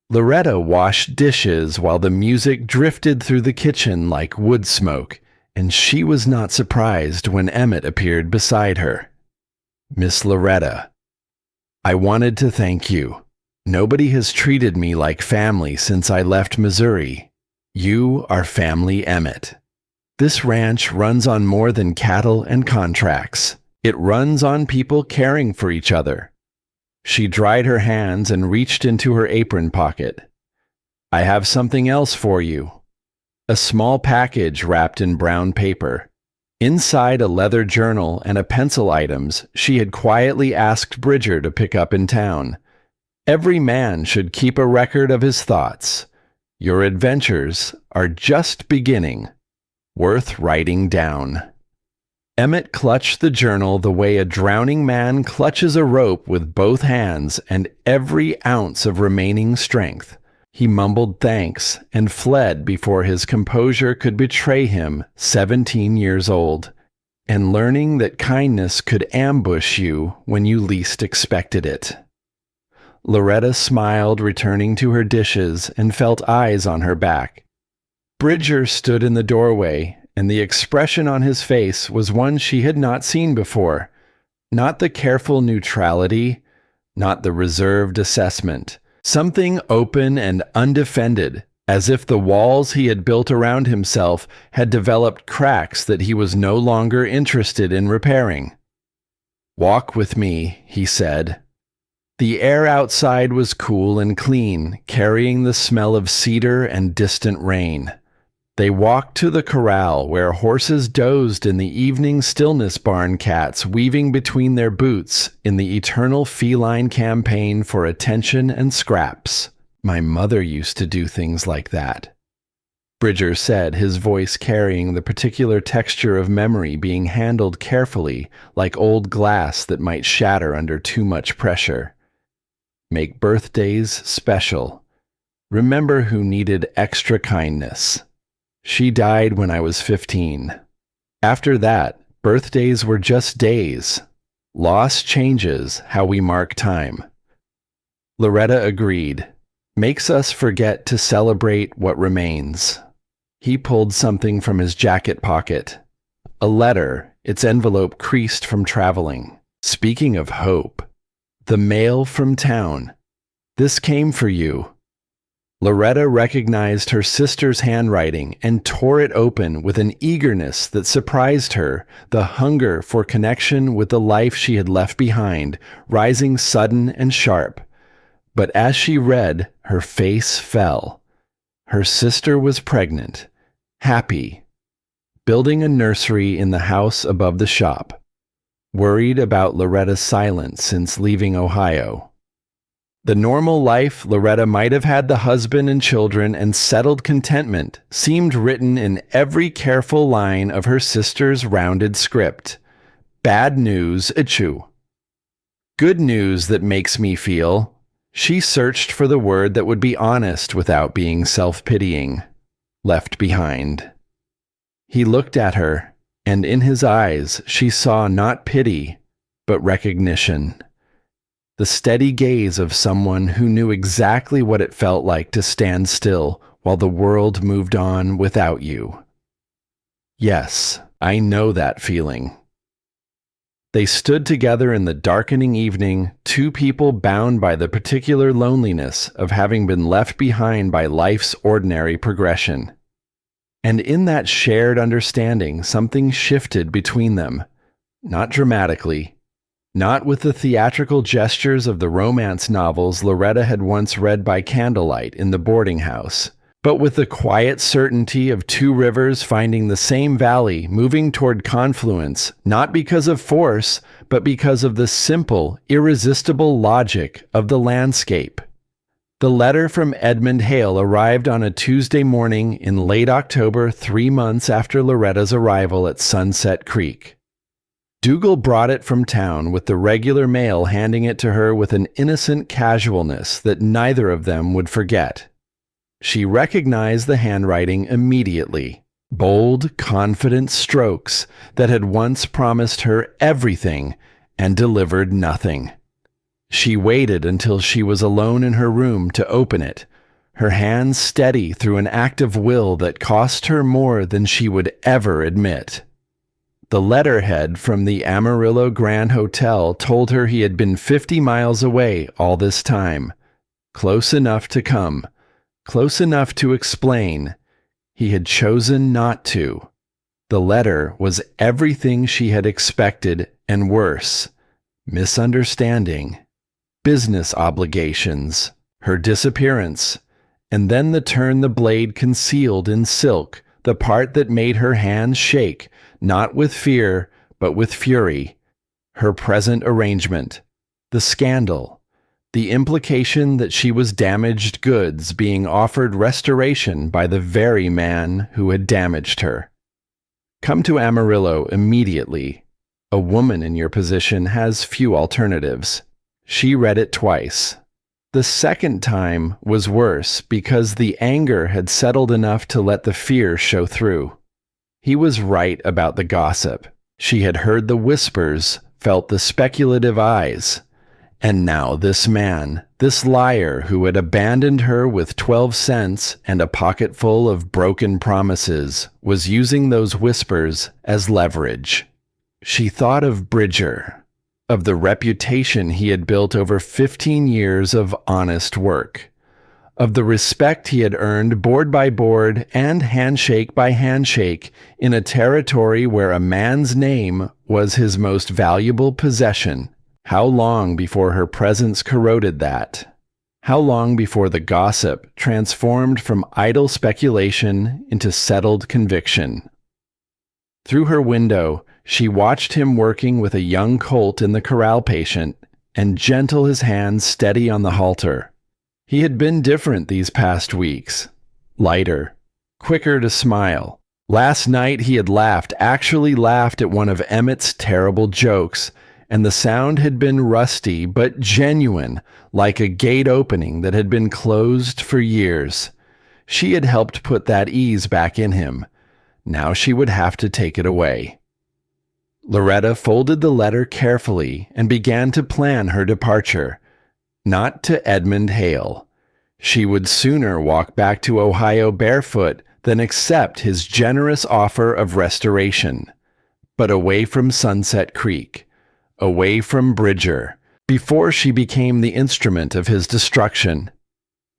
Loretta washed dishes while the music drifted through the kitchen like wood smoke, and she was not surprised when Emmett appeared beside her. Miss Loretta, I wanted to thank you. Nobody has treated me like family since I left Missouri. You are Family Emmett. This ranch runs on more than cattle and contracts. It runs on people caring for each other. She dried her hands and reached into her apron pocket. I have something else for you. A small package wrapped in brown paper. Inside a leather journal and a pencil items she had quietly asked Bridger to pick up in town. Every man should keep a record of his thoughts. Your adventures are just beginning. Worth writing down. Emmett clutched the journal the way a drowning man clutches a rope with both hands and every ounce of remaining strength. He mumbled thanks and fled before his composure could betray him, 17 years old, and learning that kindness could ambush you when you least expected it. Loretta smiled, returning to her dishes, and felt eyes on her back. Bridger stood in the doorway, and the expression on his face was one she had not seen before. Not the careful neutrality, not the reserved assessment. Something open and undefended, as if the walls he had built around himself had developed cracks that he was no longer interested in repairing. "Walk with me," he said. The air outside was cool and clean, carrying the smell of cedar and distant rain. They walked to the corral where horses dozed in the evening stillness, barn cats weaving between their boots in the eternal feline campaign for attention and scraps. My mother used to do things like that, Bridger said, his voice carrying the particular texture of memory being handled carefully like old glass that might shatter under too much pressure. Make birthdays special. Remember who needed extra kindness. She died when I was 15. After that, birthdays were just days. Loss changes how we mark time. Loretta agreed. Makes us forget to celebrate what remains. He pulled something from his jacket pocket. A letter, its envelope creased from traveling. Speaking of hope, the mail from town. This came for you. Loretta recognized her sister's handwriting and tore it open with an eagerness that surprised her, the hunger for connection with the life she had left behind, rising sudden and sharp. But as she read, her face fell. Her sister was pregnant, happy, building a nursery in the house above the shop, worried about Loretta's silence since leaving Ohio. The normal life Loretta might have had, the husband and children and settled contentment, seemed written in every careful line of her sister's rounded script. Bad news, achoo. Good news that makes me feel. She searched for the word that would be honest without being self-pitying. Left behind. He looked at her, and in his eyes she saw not pity, but recognition. The steady gaze of someone who knew exactly what it felt like to stand still while the world moved on without you. Yes, I know that feeling. They stood together in the darkening evening, two people bound by the particular loneliness of having been left behind by life's ordinary progression. And in that shared understanding, something shifted between them, not dramatically, not with the theatrical gestures of the romance novels Loretta had once read by candlelight in the boarding house, but with the quiet certainty of two rivers finding the same valley, moving toward confluence, not because of force, but because of the simple, irresistible logic of the landscape. The letter from Edmund Hale arrived on a Tuesday morning in late October, 3 months after Loretta's arrival at Sunset Creek. Dougal brought it from town with the regular mail, handing it to her with an innocent casualness that neither of them would forget. She recognized the handwriting immediately. Bold, confident strokes that had once promised her everything and delivered nothing. She waited until she was alone in her room to open it, her hands steady through an act of will that cost her more than she would ever admit. The letterhead from the Amarillo Grand Hotel told her he had been 50 miles away all this time. Close enough to come. Close enough to explain. He had chosen not to. The letter was everything she had expected and worse. Misunderstanding. Business obligations. Her disappearance. And then the turn the blade concealed in silk, the part that made her hands shake, not with fear, but with fury. Her present arrangement. The scandal. The implication that she was damaged goods being offered restoration by the very man who had damaged her. Come to Amarillo immediately. A woman in your position has few alternatives. She read it twice. The second time was worse because the anger had settled enough to let the fear show through. He was right about the gossip. She had heard the whispers, felt the speculative eyes. And now this man, this liar who had abandoned her with 12 cents and a pocket full of broken promises, was using those whispers as leverage. She thought of Bridger, of the reputation he had built over 15 years of honest work, of the respect he had earned board by board and handshake by handshake in a territory where a man's name was his most valuable possession. How long before her presence corroded that? How long before the gossip transformed from idle speculation into settled conviction? Through her window, she watched him working with a young colt in the corral patient, and gentle his hands steady on the halter. He had been different these past weeks. Lighter, quicker to smile. Last night he had actually laughed at one of Emmett's terrible jokes, and the sound had been rusty but genuine, like a gate opening that had been closed for years. She had helped put that ease back in him. Now she would have to take it away. Loretta folded the letter carefully and began to plan her departure. Not to Edmund Hale. She would sooner walk back to Ohio barefoot than accept his generous offer of restoration. But away from Sunset Creek. Away from Bridger, before she became the instrument of his destruction.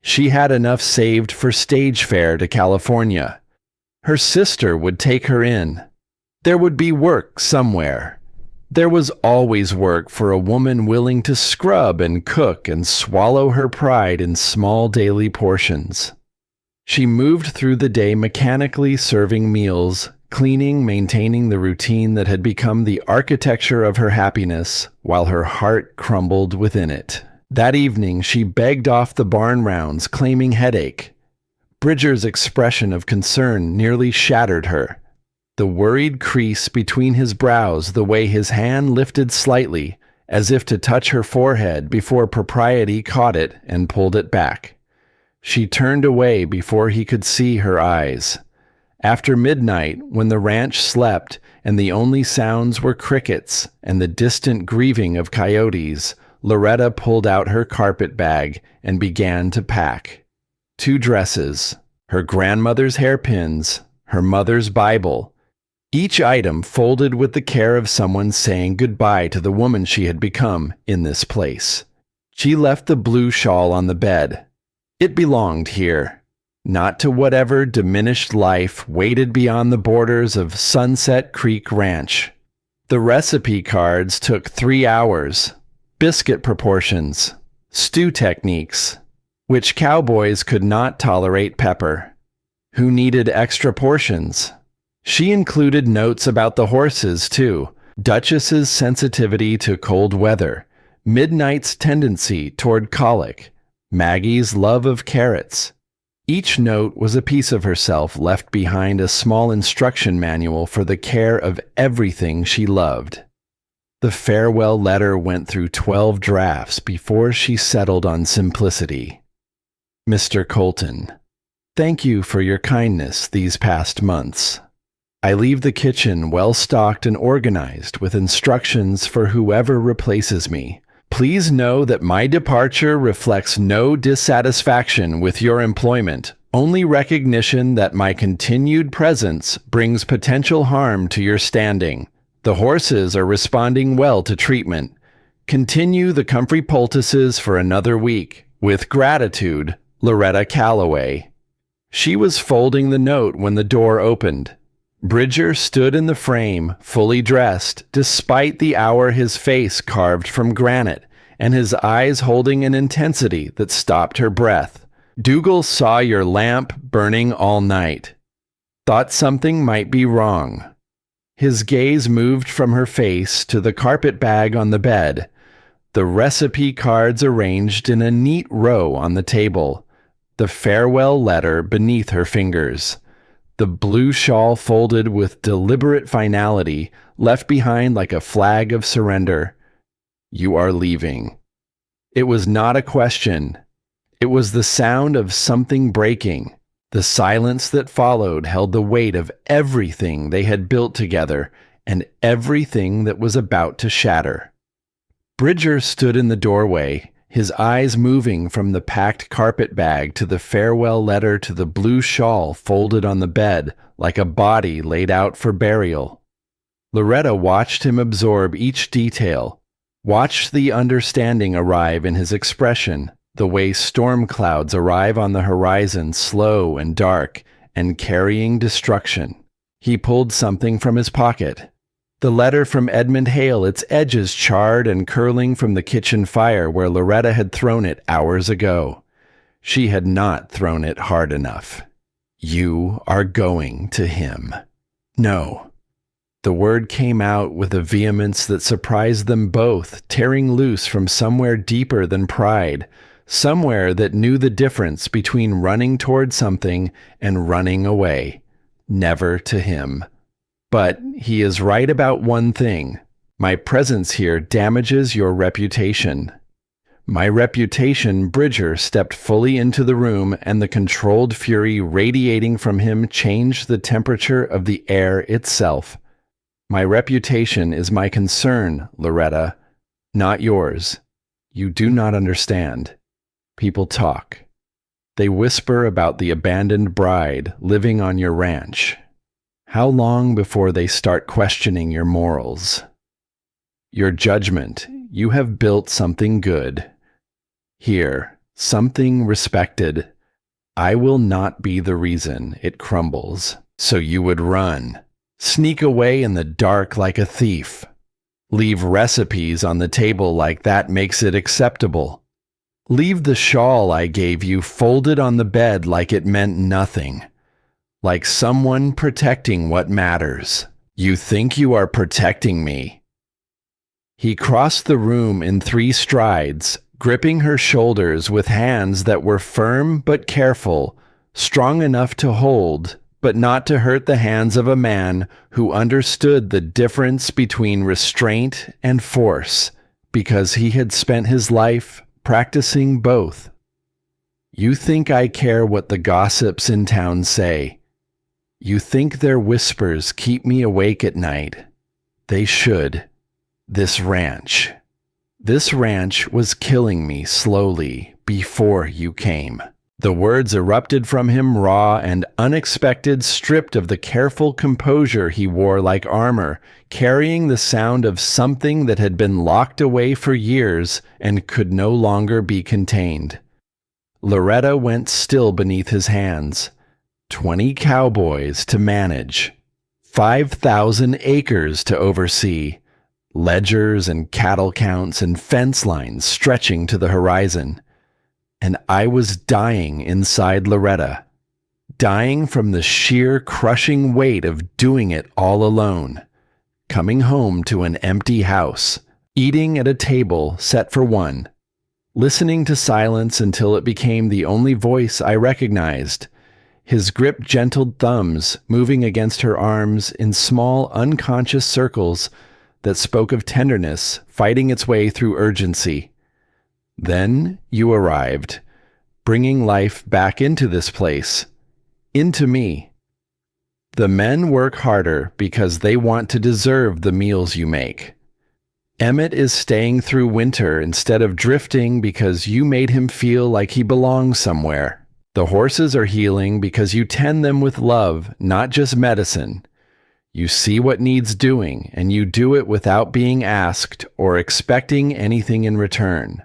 She had enough saved for stage fare to California. Her sister would take her in. There would be work somewhere. There was always work for a woman willing to scrub and cook and swallow her pride in small daily portions. She moved through the day mechanically serving meals, cleaning, maintaining the routine that had become the architecture of her happiness, while her heart crumbled within it. That evening she begged off the barn rounds, claiming headache. Bridger's expression of concern nearly shattered her. The worried crease between his brows, the way his hand lifted slightly, as if to touch her forehead before propriety caught it and pulled it back. She turned away before he could see her eyes. After midnight, when the ranch slept and the only sounds were crickets and the distant grieving of coyotes, Loretta pulled out her carpet bag and began to pack. 2 dresses, her grandmother's hairpins, her mother's Bible, each item folded with the care of someone saying goodbye to the woman she had become in this place. She left the blue shawl on the bed. It belonged here. Not to whatever diminished life waited beyond the borders of Sunset Creek Ranch. The recipe cards took 3 hours. Biscuit proportions, stew techniques, which cowboys could not tolerate pepper. Who needed extra portions? She included notes about the horses, too. Duchess's sensitivity to cold weather, Midnight's tendency toward colic, Maggie's love of carrots. Each note was a piece of herself left behind a small instruction manual for the care of everything she loved. The farewell letter went through 12 drafts before she settled on simplicity. Mr. Colton, thank you for your kindness these past months. I leave the kitchen well stocked and organized with instructions for whoever replaces me. Please know that my departure reflects no dissatisfaction with your employment, only recognition that my continued presence brings potential harm to your standing. The horses are responding well to treatment. Continue the comfrey poultices for another week. With gratitude, Loretta Calloway. She was folding the note when the door opened. Bridger stood in the frame, fully dressed, despite the hour his face carved from granite, and his eyes holding an intensity that stopped her breath. Dougal saw your lamp burning all night. Thought something might be wrong. His gaze moved from her face to the carpet bag on the bed, the recipe cards arranged in a neat row on the table, the farewell letter beneath her fingers, the blue shawl folded with deliberate finality, left behind like a flag of surrender. You are leaving. It was not a question. It was the sound of something breaking. The silence that followed held the weight of everything they had built together and everything that was about to shatter. Bridger stood in the doorway, his eyes moving from the packed carpet bag to the farewell letter to the blue shawl folded on the bed like a body laid out for burial. Loretta watched him absorb each detail, watched the understanding arrive in his expression, the way storm clouds arrive on the horizon slow and dark and carrying destruction. He pulled something from his pocket. The letter from Edmund Hale, its edges charred and curling from the kitchen fire where Loretta had thrown it hours ago. She had not thrown it hard enough. You are going to him. No. The word came out with a vehemence that surprised them both, tearing loose from somewhere deeper than pride, somewhere that knew the difference between running toward something and running away. Never to him. But he is right about one thing. My presence here damages your reputation. My reputation. Bridger stepped fully into the room, and the controlled fury radiating from him changed the temperature of the air itself. My reputation is my concern, Loretta, not yours. You do not understand. People talk. They whisper about the abandoned bride living on your ranch. How long before they start questioning your morals? Your judgment. You have built something good. Here, something respected. I will not be the reason it crumbles. So you would run. Sneak away in the dark like a thief. Leave recipes on the table like that makes it acceptable. Leave the shawl I gave you folded on the bed like it meant nothing. Like someone protecting what matters. You think you are protecting me. He crossed the room in 3 strides, gripping her shoulders with hands that were firm but careful, strong enough to hold, but not to hurt the hands of a man who understood the difference between restraint and force, because he had spent his life practicing both. You think I care what the gossips in town say. You think their whispers keep me awake at night. They should. This ranch was killing me slowly before you came. The words erupted from him raw and unexpected, stripped of the careful composure he wore like armor, carrying the sound of something that had been locked away for years and could no longer be contained. Loretta went still beneath his hands. 20 cowboys to manage, 5,000 acres to oversee, ledgers and cattle counts and fence lines stretching to the horizon. And I was dying inside Loretta, dying from the sheer crushing weight of doing it all alone, coming home to an empty house, eating at a table set for one, listening to silence until it became the only voice I recognized. His grip gentled thumbs moving against her arms in small, unconscious circles that spoke of tenderness fighting its way through urgency. Then you arrived, bringing life back into this place, into me. The men work harder because they want to deserve the meals you make. Emmett is staying through winter instead of drifting because you made him feel like he belongs somewhere. The horses are healing because you tend them with love, not just medicine. You see what needs doing, and you do it without being asked or expecting anything in return.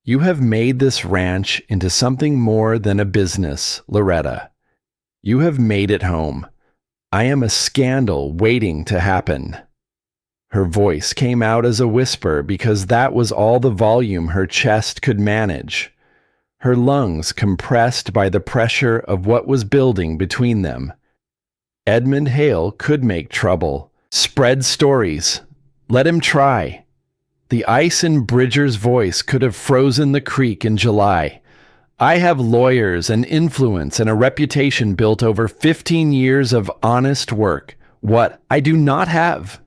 You have made this ranch into something more than a business, Loretta. You have made it home. I am a scandal waiting to happen." Her voice came out as a whisper because that was all the volume her chest could manage. Her lungs compressed by the pressure of what was building between them. Edmund Hale could make trouble, spread stories. Let him try. The ice in Bridger's voice could have frozen the creek in July. I have lawyers and influence and a reputation built over 15 years of honest work. What I do not have,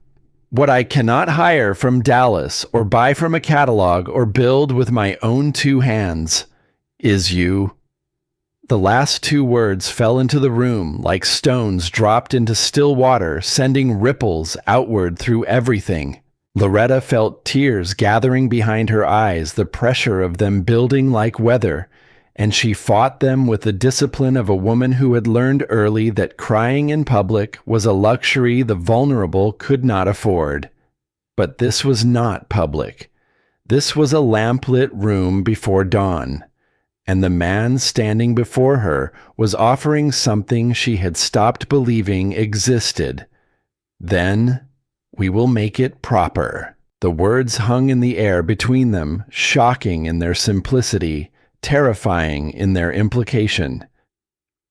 what I cannot hire from Dallas or buy from a catalog or build with my own two hands, is you. The last two words fell into the room like stones dropped into still water, sending ripples outward through everything. Loretta felt tears gathering behind her eyes, the pressure of them building like weather, and she fought them with the discipline of a woman who had learned early that crying in public was a luxury the vulnerable could not afford. But this was not public. This was a lamplit room before dawn, and the man standing before her was offering something she had stopped believing existed. Then, we will make it proper. The words hung in the air between them, shocking in their simplicity, terrifying in their implication.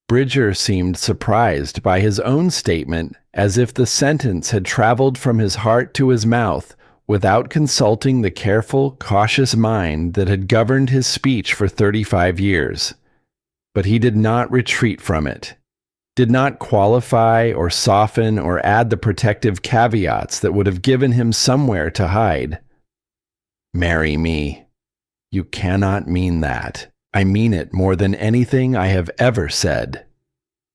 Bridger seemed surprised by his own statement, as if the sentence had traveled from his heart to his mouth without consulting the careful, cautious mind that had governed his speech for 35 years. But he did not retreat from it, did not qualify or soften or add the protective caveats that would have given him somewhere to hide. "Marry me. You cannot mean that. I mean it more than anything I have ever said."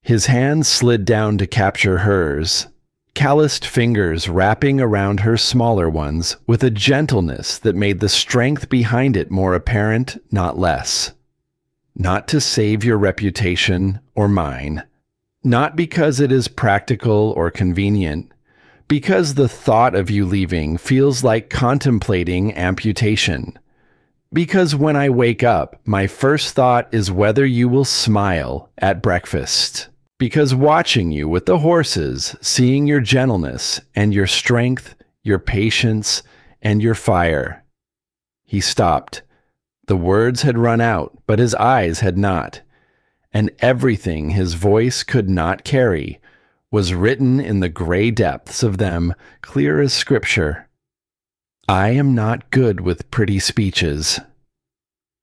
His hand slid down to capture hers, calloused fingers wrapping around her smaller ones with a gentleness that made the strength behind it more apparent, not less. Not to save your reputation or mine. Not because it is practical or convenient. Because the thought of you leaving feels like contemplating amputation. Because when I wake up, my first thought is whether you will smile at breakfast. Because watching you with the horses, seeing your gentleness and your strength, your patience, and your fire. He stopped. The words had run out, but his eyes had not. And everything his voice could not carry was written in the gray depths of them, clear as scripture. I am not good with pretty speeches.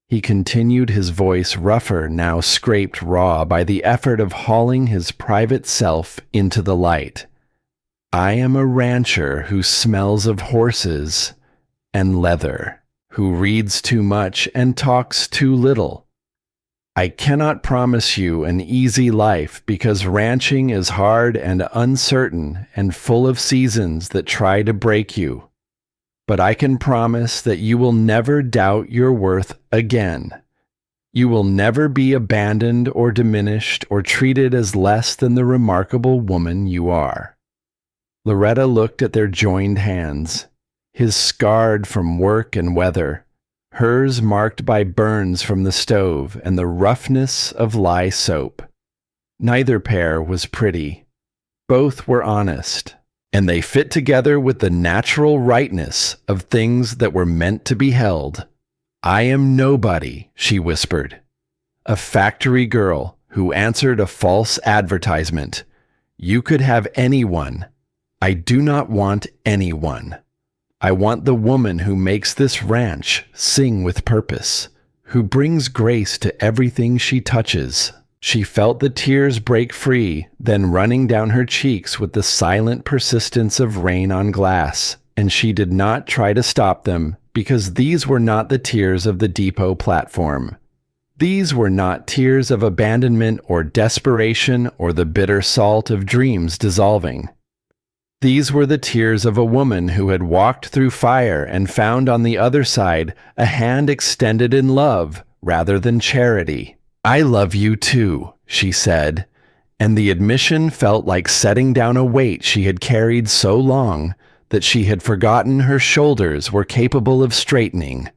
He continued, his voice rougher, now scraped raw by the effort of hauling his private self into the light. I am a rancher who smells of horses and leather, who reads too much and talks too little. I cannot promise you an easy life because ranching is hard and uncertain and full of seasons that try to break you. But I can promise that you will never doubt your worth again. You will never be abandoned or diminished or treated as less than the remarkable woman you are. Loretta looked at their joined hands, his scarred from work and weather, hers marked by burns from the stove and the roughness of lye soap. Neither pair was pretty. Both were honest. And they fit together with the natural rightness of things that were meant to be held. I am nobody, she whispered. A factory girl who answered a false advertisement. You could have anyone. I do not want anyone. I want the woman who makes this ranch sing with purpose, who brings grace to everything she touches. She felt the tears break free, then running down her cheeks with the silent persistence of rain on glass, and she did not try to stop them because these were not the tears of the depot platform. These were not tears of abandonment or desperation or the bitter salt of dreams dissolving. These were the tears of a woman who had walked through fire and found on the other side a hand extended in love rather than charity. I love you too, she said, and the admission felt like setting down a weight she had carried so long that she had forgotten her shoulders were capable of straightening.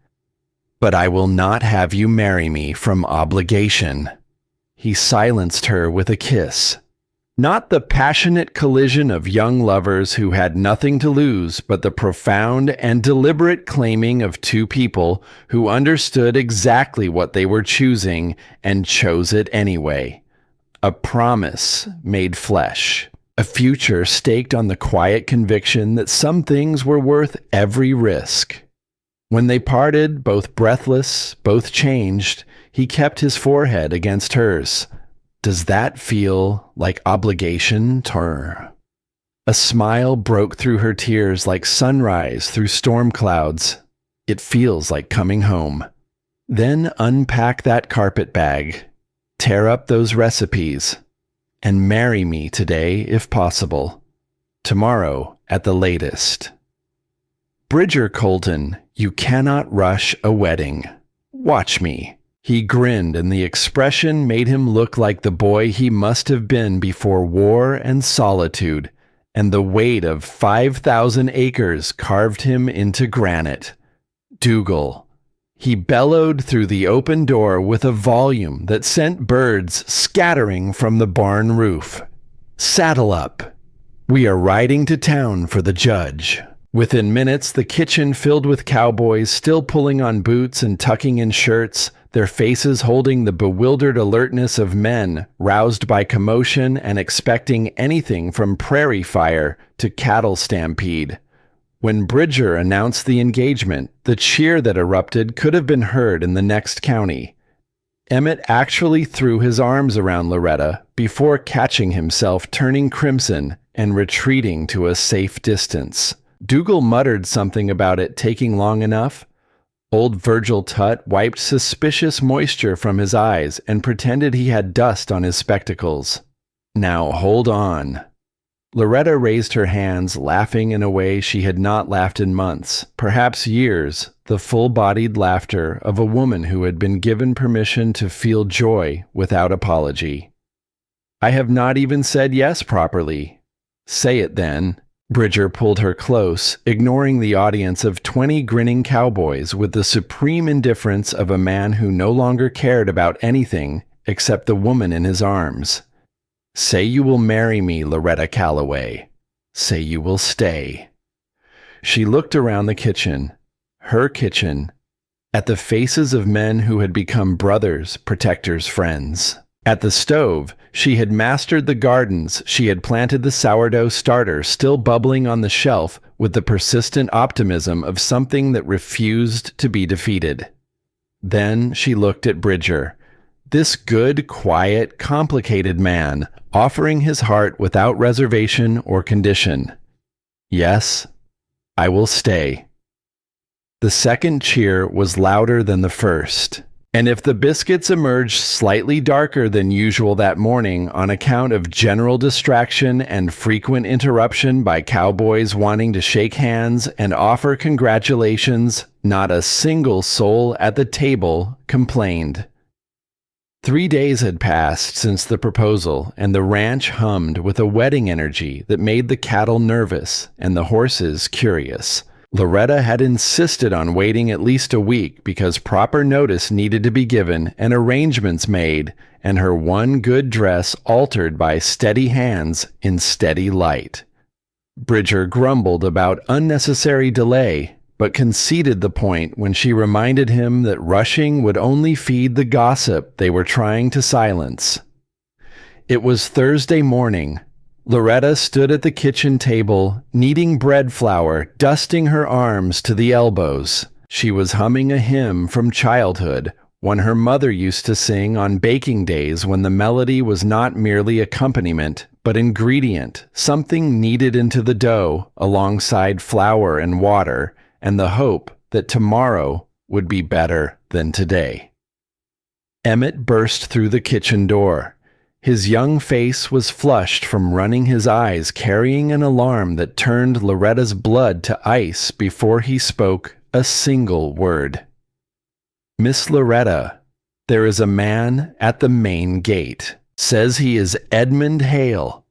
"But I will not have you marry me from obligation." He silenced her with a kiss. Not the passionate collision of young lovers who had nothing to lose, but the profound and deliberate claiming of two people who understood exactly what they were choosing and chose it anyway. A promise made flesh. A future staked on the quiet conviction that some things were worth every risk. When they parted, both breathless, both changed, he kept his forehead against hers. "Does that feel like obligation to her?" A smile broke through her tears like sunrise through storm clouds. "It feels like coming home." Then unpack that carpet bag, tear up those recipes, and marry me today if possible. Tomorrow at the latest. Bridger Colton, you cannot rush a wedding. Watch me. He grinned, and the expression made him look like the boy he must have been before war and solitude, and the weight of 5,000 acres carved him into granite. Dougal. He bellowed through the open door with a volume that sent birds scattering from the barn roof. "Saddle up. We are riding to town for the judge." Within minutes, the kitchen filled with cowboys still pulling on boots and tucking in shirts, their faces holding the bewildered alertness of men roused by commotion and expecting anything from prairie fire to cattle stampede. When Bridger announced the engagement, the cheer that erupted could have been heard in the next county. Emmett actually threw his arms around Loretta before catching himself turning crimson and retreating to a safe distance. Dougal muttered something about it taking long enough. Old Virgil Tutt wiped suspicious moisture from his eyes and pretended he had dust on his spectacles. "Now hold on." Loretta raised her hands, laughing in a way she had not laughed in months, perhaps years, the full-bodied laughter of a woman who had been given permission to feel joy without apology. "I have not even said yes properly." "Say it then." Bridger pulled her close, ignoring the audience of 20 grinning cowboys with the supreme indifference of a man who no longer cared about anything except the woman in his arms. "Say you will marry me, Loretta Calloway. Say you will stay." She looked around the kitchen, her kitchen, at the faces of men who had become brothers, protectors, friends. At the stove, she had mastered the gardens, she had planted the sourdough starter still bubbling on the shelf with the persistent optimism of something that refused to be defeated. Then she looked at Bridger, this good, quiet, complicated man, offering his heart without reservation or condition. "Yes, I will stay." The second cheer was louder than the first. And if the biscuits emerged slightly darker than usual that morning on account of general distraction and frequent interruption by cowboys wanting to shake hands and offer congratulations, not a single soul at the table complained. 3 days had passed since the proposal, and the ranch hummed with a wedding energy that made the cattle nervous and the horses curious. Loretta had insisted on waiting at least a week because proper notice needed to be given and arrangements made, and her one good dress altered by steady hands in steady light. Bridger grumbled about unnecessary delay, but conceded the point when she reminded him that rushing would only feed the gossip they were trying to silence. It was Thursday morning. Loretta stood at the kitchen table, kneading bread flour, dusting her arms to the elbows. She was humming a hymn from childhood, one her mother used to sing on baking days when the melody was not merely accompaniment, but ingredient, something kneaded into the dough alongside flour and water, and the hope that tomorrow would be better than today. Emmett burst through the kitchen door. His young face was flushed from running his eyes, carrying an alarm that turned Loretta's blood to ice before he spoke a single word. "Miss Loretta, there is a man at the main gate." Says he is Edmund Hale.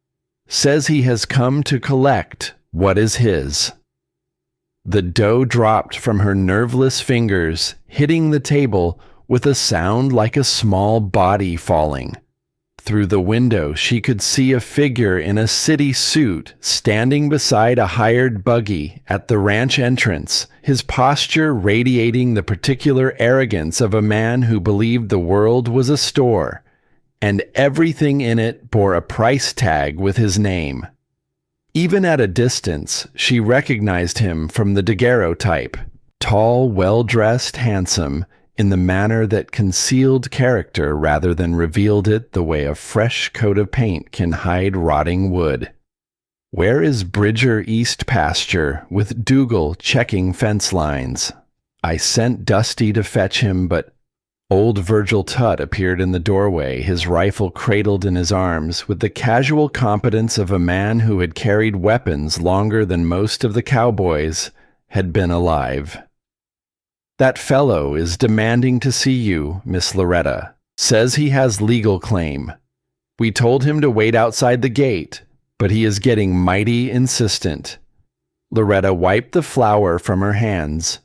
Says he has come to collect what is his. The dough dropped from her nerveless fingers, hitting the table with a sound like a small body falling. Through the window, she could see a figure in a city suit standing beside a hired buggy at the ranch entrance, his posture radiating the particular arrogance of a man who believed the world was a store, and everything in it bore a price tag with his name. Even at a distance, she recognized him from the daguerreotype, tall, well-dressed, handsome, in the manner that concealed character rather than revealed it the way a fresh coat of paint can hide rotting wood. Where is Bridger East pasture with Dougal checking fence lines? I sent Dusty to fetch him, but old Virgil Tutt appeared in the doorway, his rifle cradled in his arms, with the casual competence of a man who had carried weapons longer than most of the cowboys had been alive. That fellow is demanding to see you, Miss Loretta. Says he has legal claim. We told him to wait outside the gate, but he is getting mighty insistent. Loretta wiped the flour from her hands.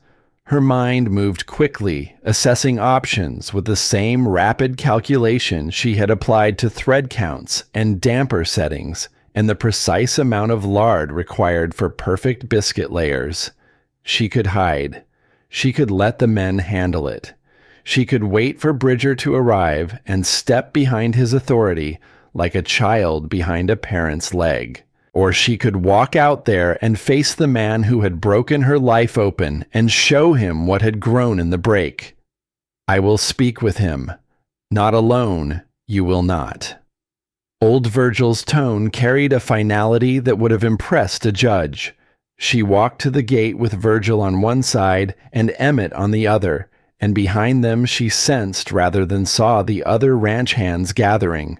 Her mind moved quickly, assessing options with the same rapid calculation she had applied to thread counts and damper settings and the precise amount of lard required for perfect biscuit layers. She could hide. She could let the men handle it. She could wait for Bridger to arrive and step behind his authority like a child behind a parent's leg. Or she could walk out there and face the man who had broken her life open and show him what had grown in the break. I will speak with him. Not alone, you will not. Old Virgil's tone carried a finality that would have impressed a judge. She walked to the gate with Virgil on one side and Emmett on the other, and behind them she sensed rather than saw the other ranch hands gathering,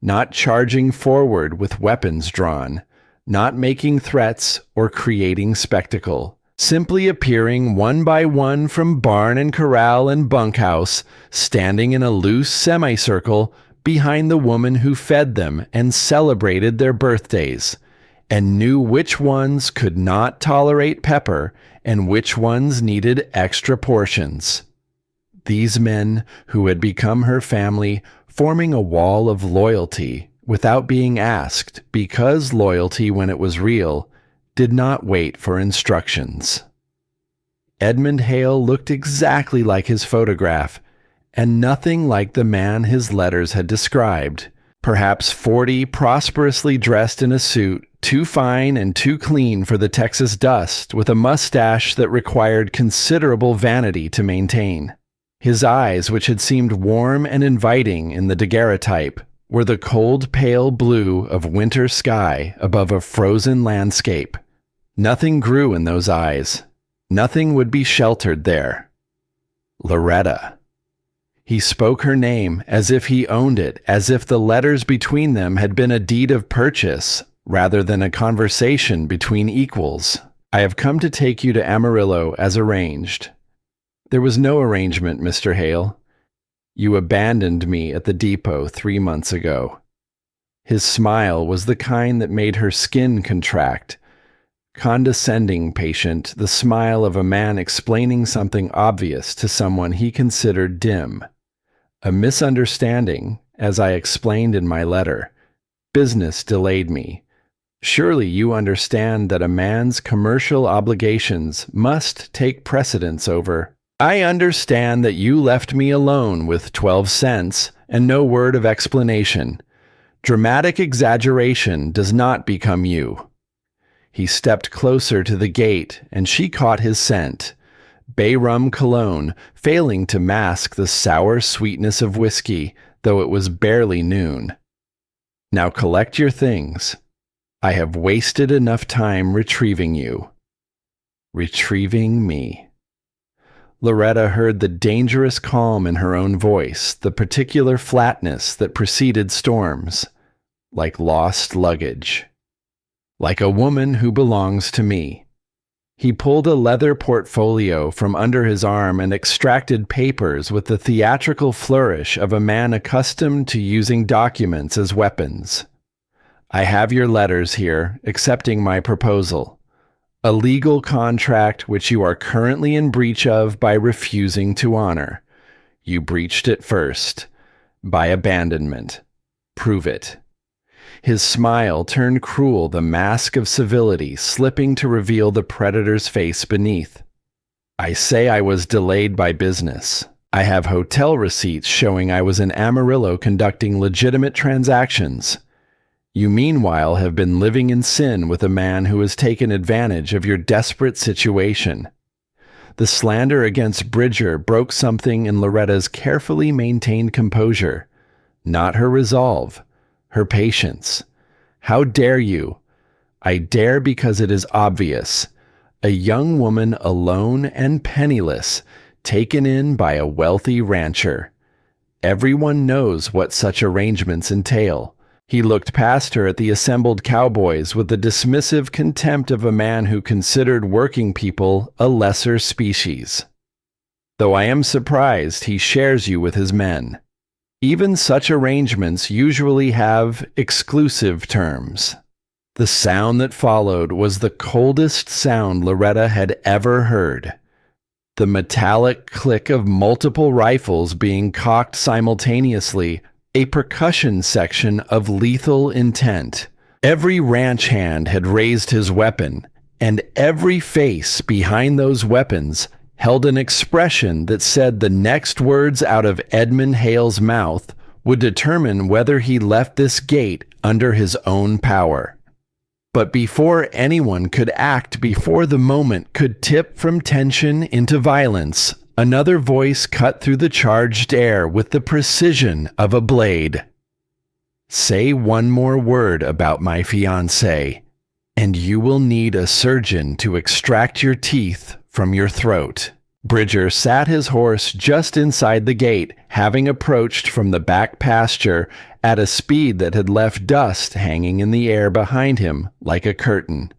not charging forward with weapons drawn, not making threats or creating spectacle, simply appearing one by one from barn and corral and bunkhouse, standing in a loose semicircle behind the woman who fed them and celebrated their birthdays, and knew which ones could not tolerate pepper and which ones needed extra portions. These men, who had become her family, forming a wall of loyalty without being asked, because loyalty, when it was real, did not wait for instructions. Edmund Hale looked exactly like his photograph, and nothing like the man his letters had described. Perhaps 40, prosperously dressed in a suit, too fine and too clean for the Texas dust, with a mustache that required considerable vanity to maintain. His eyes, which had seemed warm and inviting in the daguerreotype, were the cold pale blue of winter sky above a frozen landscape. Nothing grew in those eyes. Nothing would be sheltered there. Loretta. He spoke her name as if he owned it, as if the letters between them had been a deed of purchase, rather than a conversation between equals. I have come to take you to Amarillo as arranged. There was no arrangement, Mr. Hale. You abandoned me at the depot 3 months ago. His smile was the kind that made her skin contract. Condescending, patient, the smile of a man explaining something obvious to someone he considered dim. A misunderstanding, as I explained in my letter. Business delayed me. Surely you understand that a man's commercial obligations must take precedence over. I understand that you left me alone with 12 cents and no word of explanation. Dramatic exaggeration does not become you. He stepped closer to the gate, and she caught his scent. Bay rum cologne, failing to mask the sour sweetness of whiskey, though it was barely noon. Now collect your things. I have wasted enough time retrieving you. Retrieving me. Loretta heard the dangerous calm in her own voice, the particular flatness that preceded storms, like lost luggage. Like a woman who belongs to me. He pulled a leather portfolio from under his arm and extracted papers with the theatrical flourish of a man accustomed to using documents as weapons. I have your letters here, accepting my proposal. A legal contract which you are currently in breach of by refusing to honor. You breached it first. By abandonment. Prove it. His smile turned cruel, the mask of civility slipping to reveal the predator's face beneath. I say I was delayed by business. I have hotel receipts showing I was in Amarillo conducting legitimate transactions. You meanwhile have been living in sin with a man who has taken advantage of your desperate situation. The slander against Bridger broke something in Loretta's carefully maintained composure. Not her resolve, her patience. How dare you? I dare because it is obvious. A young woman alone and penniless, taken in by a wealthy rancher. Everyone knows what such arrangements entail. He looked past her at the assembled cowboys with the dismissive contempt of a man who considered working people a lesser species. Though I am surprised he shares you with his men. Even such arrangements usually have exclusive terms. The sound that followed was the coldest sound Loretta had ever heard. The metallic click of multiple rifles being cocked simultaneously, a percussion section of lethal intent. Every ranch hand had raised his weapon, and every face behind those weapons held an expression that said the next words out of Edmund Hale's mouth would determine whether he left this gate under his own power. But before anyone could act, before the moment could tip from tension into violence, another voice cut through the charged air with the precision of a blade. Say one more word about my fiancé, and you will need a surgeon to extract your teeth from your throat. Bridger sat his horse just inside the gate, having approached from the back pasture at a speed that had left dust hanging in the air behind him like a curtain.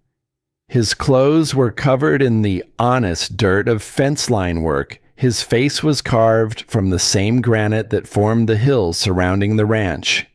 His clothes were covered in the honest dirt of fence line work. His face was carved from the same granite that formed the hills surrounding the ranch,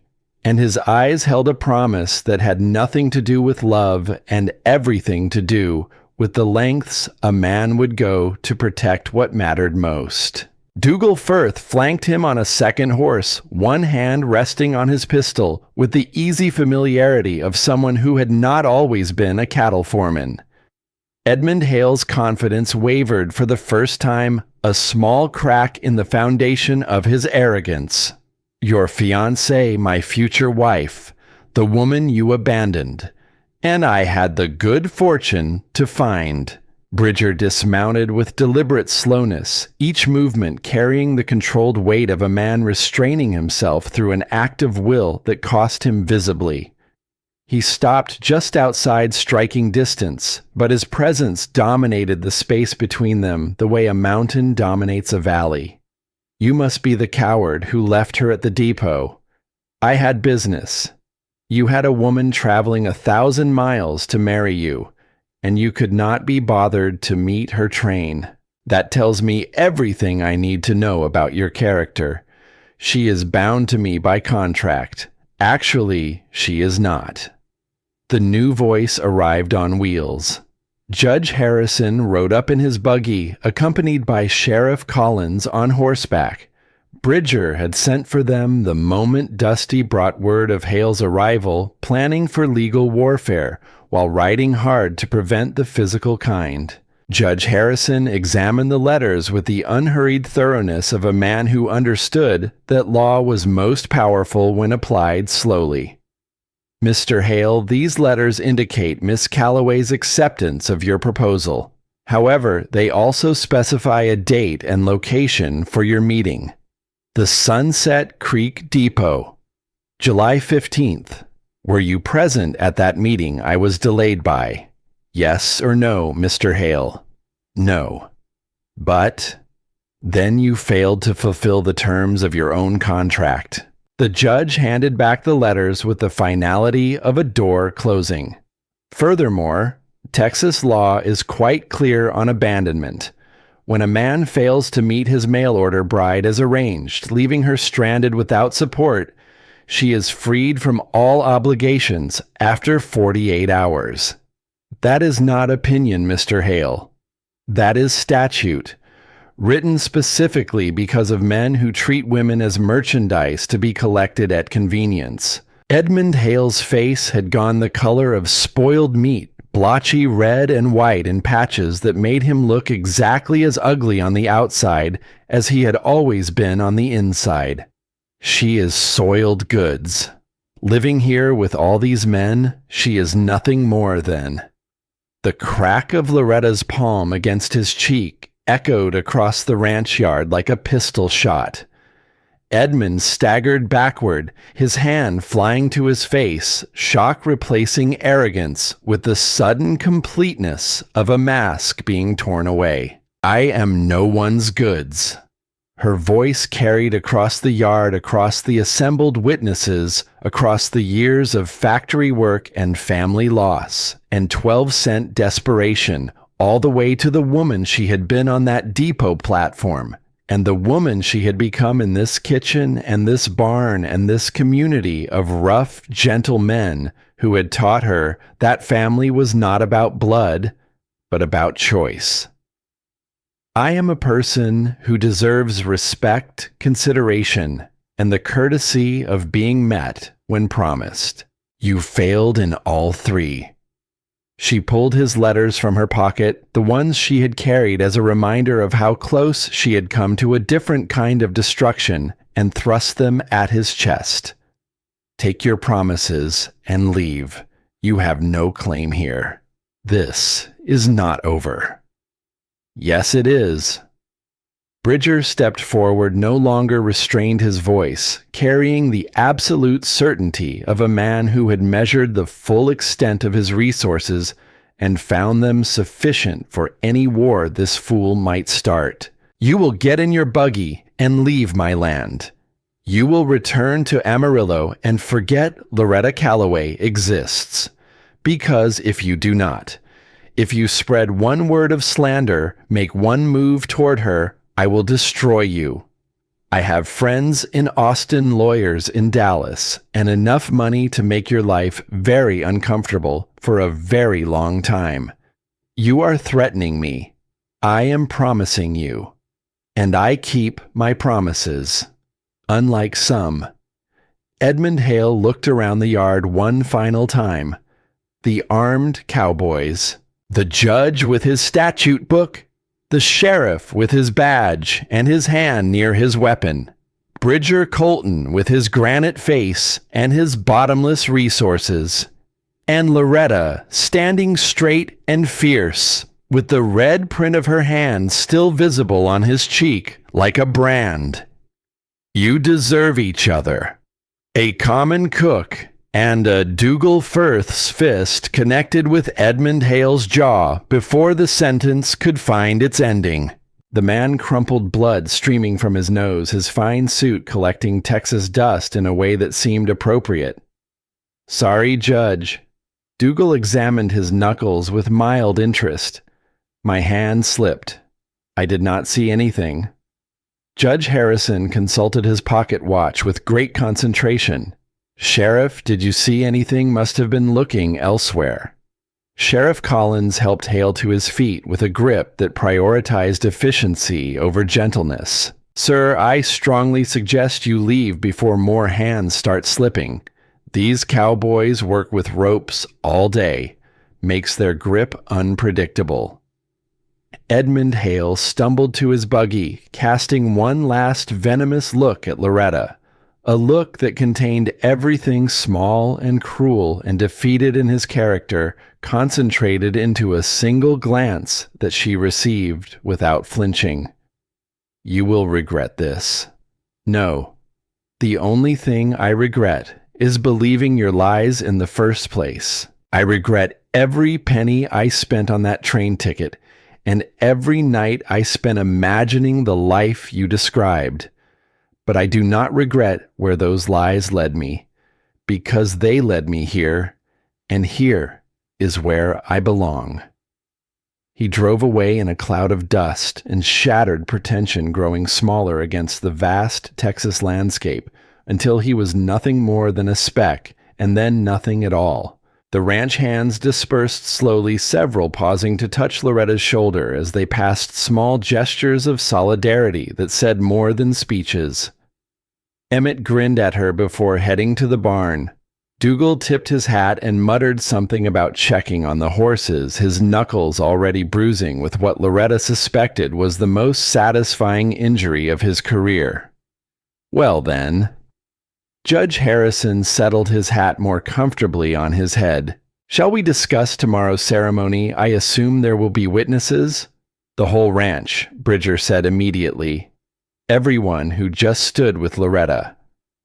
and his eyes held a promise that had nothing to do with love and everything to do with the lengths a man would go to protect what mattered most. Dougal Firth flanked him on a second horse, one hand resting on his pistol, with the easy familiarity of someone who had not always been a cattle foreman. Edmund Hale's confidence wavered for the first time, a small crack in the foundation of his arrogance. Your fiancée, my future wife, the woman you abandoned, and I had the good fortune to find. Bridger dismounted with deliberate slowness, each movement carrying the controlled weight of a man restraining himself through an act of will that cost him visibly. He stopped just outside striking distance, but his presence dominated the space between them the way a mountain dominates a valley. You must be the coward who left her at the depot. I had business. You had a woman traveling 1,000 miles to marry you, and you could not be bothered to meet her train. That tells me everything I need to know about your character. She is bound to me by contract. Actually, she is not. The new voice arrived on wheels. Judge Harrison rode up in his buggy, accompanied by Sheriff Collins on horseback. Bridger had sent for them the moment Dusty brought word of Hale's arrival, planning for legal warfare, while riding hard to prevent the physical kind. Judge Harrison examined the letters with the unhurried thoroughness of a man who understood that law was most powerful when applied slowly. Mr. Hale, these letters indicate Miss Calloway's acceptance of your proposal. However, they also specify a date and location for your meeting. The Sunset Creek Depot, July 15th. Were you present at that meeting I was delayed by? Yes or no, Mr. Hale? No. But then you failed to fulfill the terms of your own contract. The judge handed back the letters with the finality of a door closing. Furthermore, Texas law is quite clear on abandonment. When a man fails to meet his mail order bride as arranged, leaving her stranded without support, she is freed from all obligations after 48 hours. That is not opinion, Mr. Hale. That is statute, written specifically because of men who treat women as merchandise to be collected at convenience. Edmund Hale's face had gone the color of spoiled meat, blotchy red and white in patches that made him look exactly as ugly on the outside as he had always been on the inside. She is soiled goods. Living here with all these men, she is nothing more than. The crack of Loretta's palm against his cheek echoed across the ranch yard like a pistol shot. Edmund staggered backward, his hand flying to his face, shock replacing arrogance with the sudden completeness of a mask being torn away. I am no one's goods. Her voice carried across the yard, across the assembled witnesses, across the years of factory work and family loss, and 12-cent desperation, all the way to the woman she had been on that depot platform, and the woman she had become in this kitchen and this barn and this community of rough, gentle men who had taught her that family was not about blood, but about choice. I am a person who deserves respect, consideration, and the courtesy of being met when promised. You failed in all three. She pulled his letters from her pocket, the ones she had carried as a reminder of how close she had come to a different kind of destruction, and thrust them at his chest. Take your promises and leave. You have no claim here. This is not over. Yes, it is. Bridger stepped forward, no longer restrained his voice, carrying the absolute certainty of a man who had measured the full extent of his resources and found them sufficient for any war this fool might start. You will get in your buggy and leave my land. You will return to Amarillo and forget Loretta Calloway exists. Because if you do not, if you spread one word of slander, make one move toward her, I will destroy you. I have friends in Austin, lawyers in Dallas, and enough money to make your life very uncomfortable for a very long time. You are threatening me. I am promising you. And I keep my promises. Unlike some. Edmund Hale looked around the yard one final time. The armed cowboys. The judge with his statute book, the sheriff with his badge and his hand near his weapon, Bridger Colton with his granite face and his bottomless resources, and Loretta standing straight and fierce, with the red print of her hand still visible on his cheek like a brand. You deserve each other. A common cook and a Dougal Firth's fist connected with Edmund Hale's jaw before the sentence could find its ending. The man crumpled blood streaming from his nose, his fine suit collecting Texas dust in a way that seemed appropriate. Sorry, Judge. Dougal examined his knuckles with mild interest. My hand slipped. I did not see anything. Judge Harrison consulted his pocket watch with great concentration. Sheriff, did you see anything? Must have been looking elsewhere. Sheriff Collins helped Hale to his feet with a grip that prioritized efficiency over gentleness. Sir, I strongly suggest you leave before more hands start slipping. These cowboys work with ropes all day. Makes their grip unpredictable. Edmund Hale stumbled to his buggy, casting one last venomous look at Loretta. A look that contained everything small and cruel and defeated in his character, concentrated into a single glance that she received without flinching. You will regret this. No. The only thing I regret is believing your lies in the first place. I regret every penny I spent on that train ticket, and every night I spent imagining the life you described. But I do not regret where those lies led me, because they led me here, and here is where I belong." He drove away in a cloud of dust and shattered pretension growing smaller against the vast Texas landscape until he was nothing more than a speck and then nothing at all. The ranch hands dispersed slowly, several pausing to touch Loretta's shoulder as they passed small gestures of solidarity that said more than speeches. Emmett grinned at her before heading to the barn. Dougal tipped his hat and muttered something about checking on the horses, his knuckles already bruising with what Loretta suspected was the most satisfying injury of his career. Well then. Judge Harrison settled his hat more comfortably on his head. "Shall we discuss tomorrow's ceremony? I assume there will be witnesses?" "The whole ranch," Bridger said immediately. "Everyone who just stood with Loretta.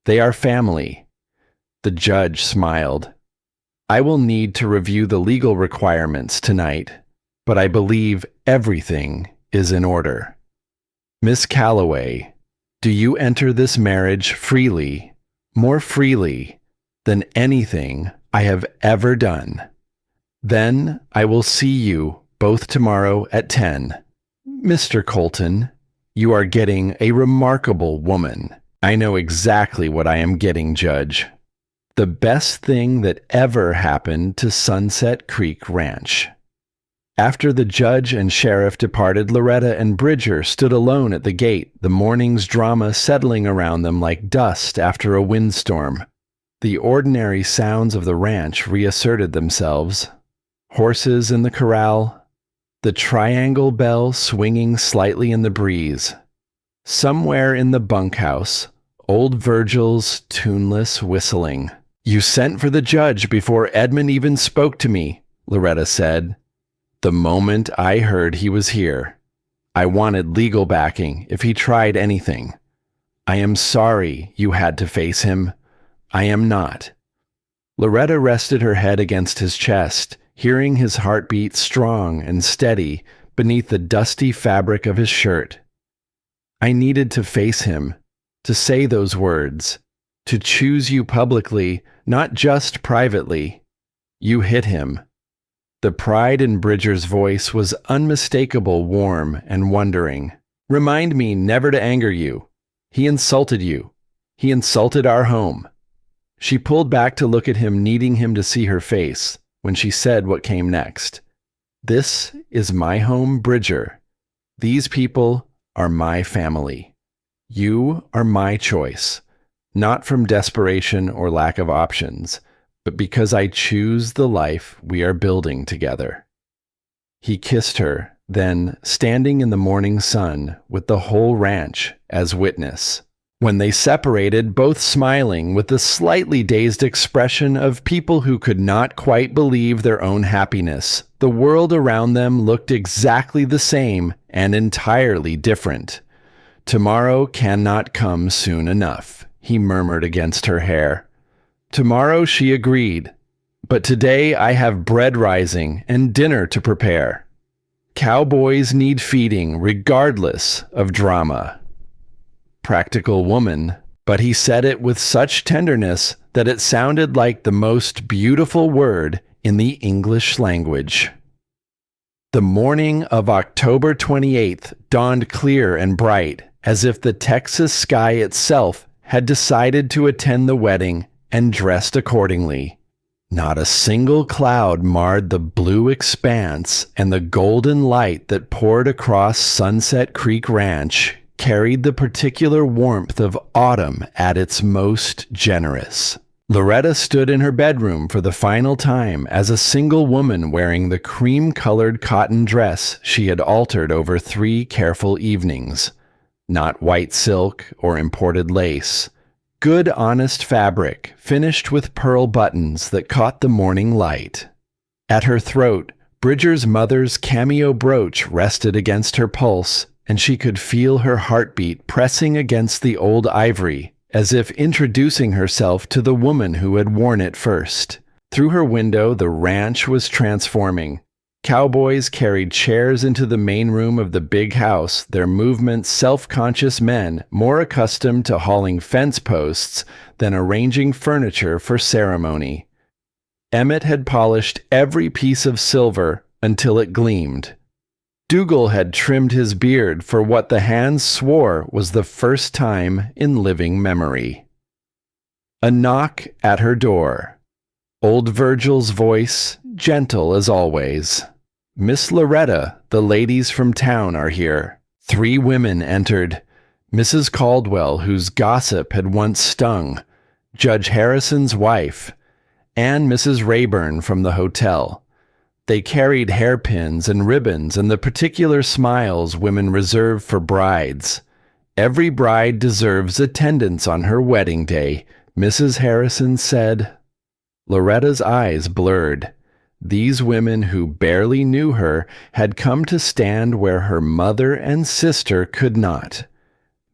They are family." The judge smiled. "I will need to review the legal requirements tonight, but I believe everything is in order. Miss Calloway, do you enter this marriage freely, more freely than anything I have ever done? Then I will see you both tomorrow at 10. Mr. Colton, you are getting a remarkable woman." "I know exactly what I am getting, Judge. The best thing that ever happened to Sunset Creek Ranch." After the judge and sheriff departed, Loretta and Bridger stood alone at the gate, the morning's drama settling around them like dust after a windstorm. The ordinary sounds of the ranch reasserted themselves. Horses in the corral, the triangle bell swinging slightly in the breeze. Somewhere in the bunkhouse, old Virgil's tuneless whistling. "You sent for the judge before Edmund even spoke to me," Loretta said. "The moment I heard he was here, I wanted legal backing if he tried anything. I am sorry you had to face him. I am not." Loretta rested her head against his chest, hearing his heartbeat strong and steady beneath the dusty fabric of his shirt. "I needed to face him, to say those words, to choose you publicly, not just privately. You hit him." The pride in Bridger's voice was unmistakable, warm and wondering. "Remind me never to anger you. He insulted you. He insulted our home." She pulled back to look at him, needing him to see her face, when she said what came next. "This is my home, Bridger. These people are my family. You are my choice, not from desperation or lack of options, but because I choose the life we are building together." He kissed her, then, standing in the morning sun with the whole ranch as witness. When they separated, both smiling with the slightly dazed expression of people who could not quite believe their own happiness, the world around them looked exactly the same and entirely different. "Tomorrow cannot come soon enough," he murmured against her hair. "Tomorrow," she agreed, "but today I have bread rising and dinner to prepare. Cowboys need feeding regardless of drama." Practical woman, but he said it with such tenderness that it sounded like the most beautiful word in the English language. The morning of October 28th dawned clear and bright, as if the Texas sky itself had decided to attend the wedding and dressed accordingly. Not a single cloud marred the blue expanse, and the golden light that poured across Sunset Creek Ranch carried the particular warmth of autumn at its most generous. Loretta stood in her bedroom for the final time as a single woman wearing the cream-colored cotton dress she had altered over 3 careful evenings. Not white silk or imported lace. Good, honest fabric, finished with pearl buttons that caught the morning light. At her throat, Bridger's mother's cameo brooch rested against her pulse, and she could feel her heartbeat pressing against the old ivory, as if introducing herself to the woman who had worn it first. Through her window, the ranch was transforming. Cowboys carried chairs into the main room of the big house, their movement self-conscious men more accustomed to hauling fence posts than arranging furniture for ceremony. Emmett had polished every piece of silver until it gleamed. Dougal had trimmed his beard for what the hands swore was the first time in living memory. A knock at her door. Old Virgil's voice, gentle as always. "Miss Loretta, the ladies from town are here." 3 women entered. Mrs. Caldwell, whose gossip had once stung, Judge Harrison's wife, and Mrs. Rayburn from the hotel. They carried hairpins and ribbons and the particular smiles women reserve for brides. Every bride deserves attendance on her wedding day, Mrs. Harrison said. Loretta's eyes blurred. These women who barely knew her had come to stand where her mother and sister could not.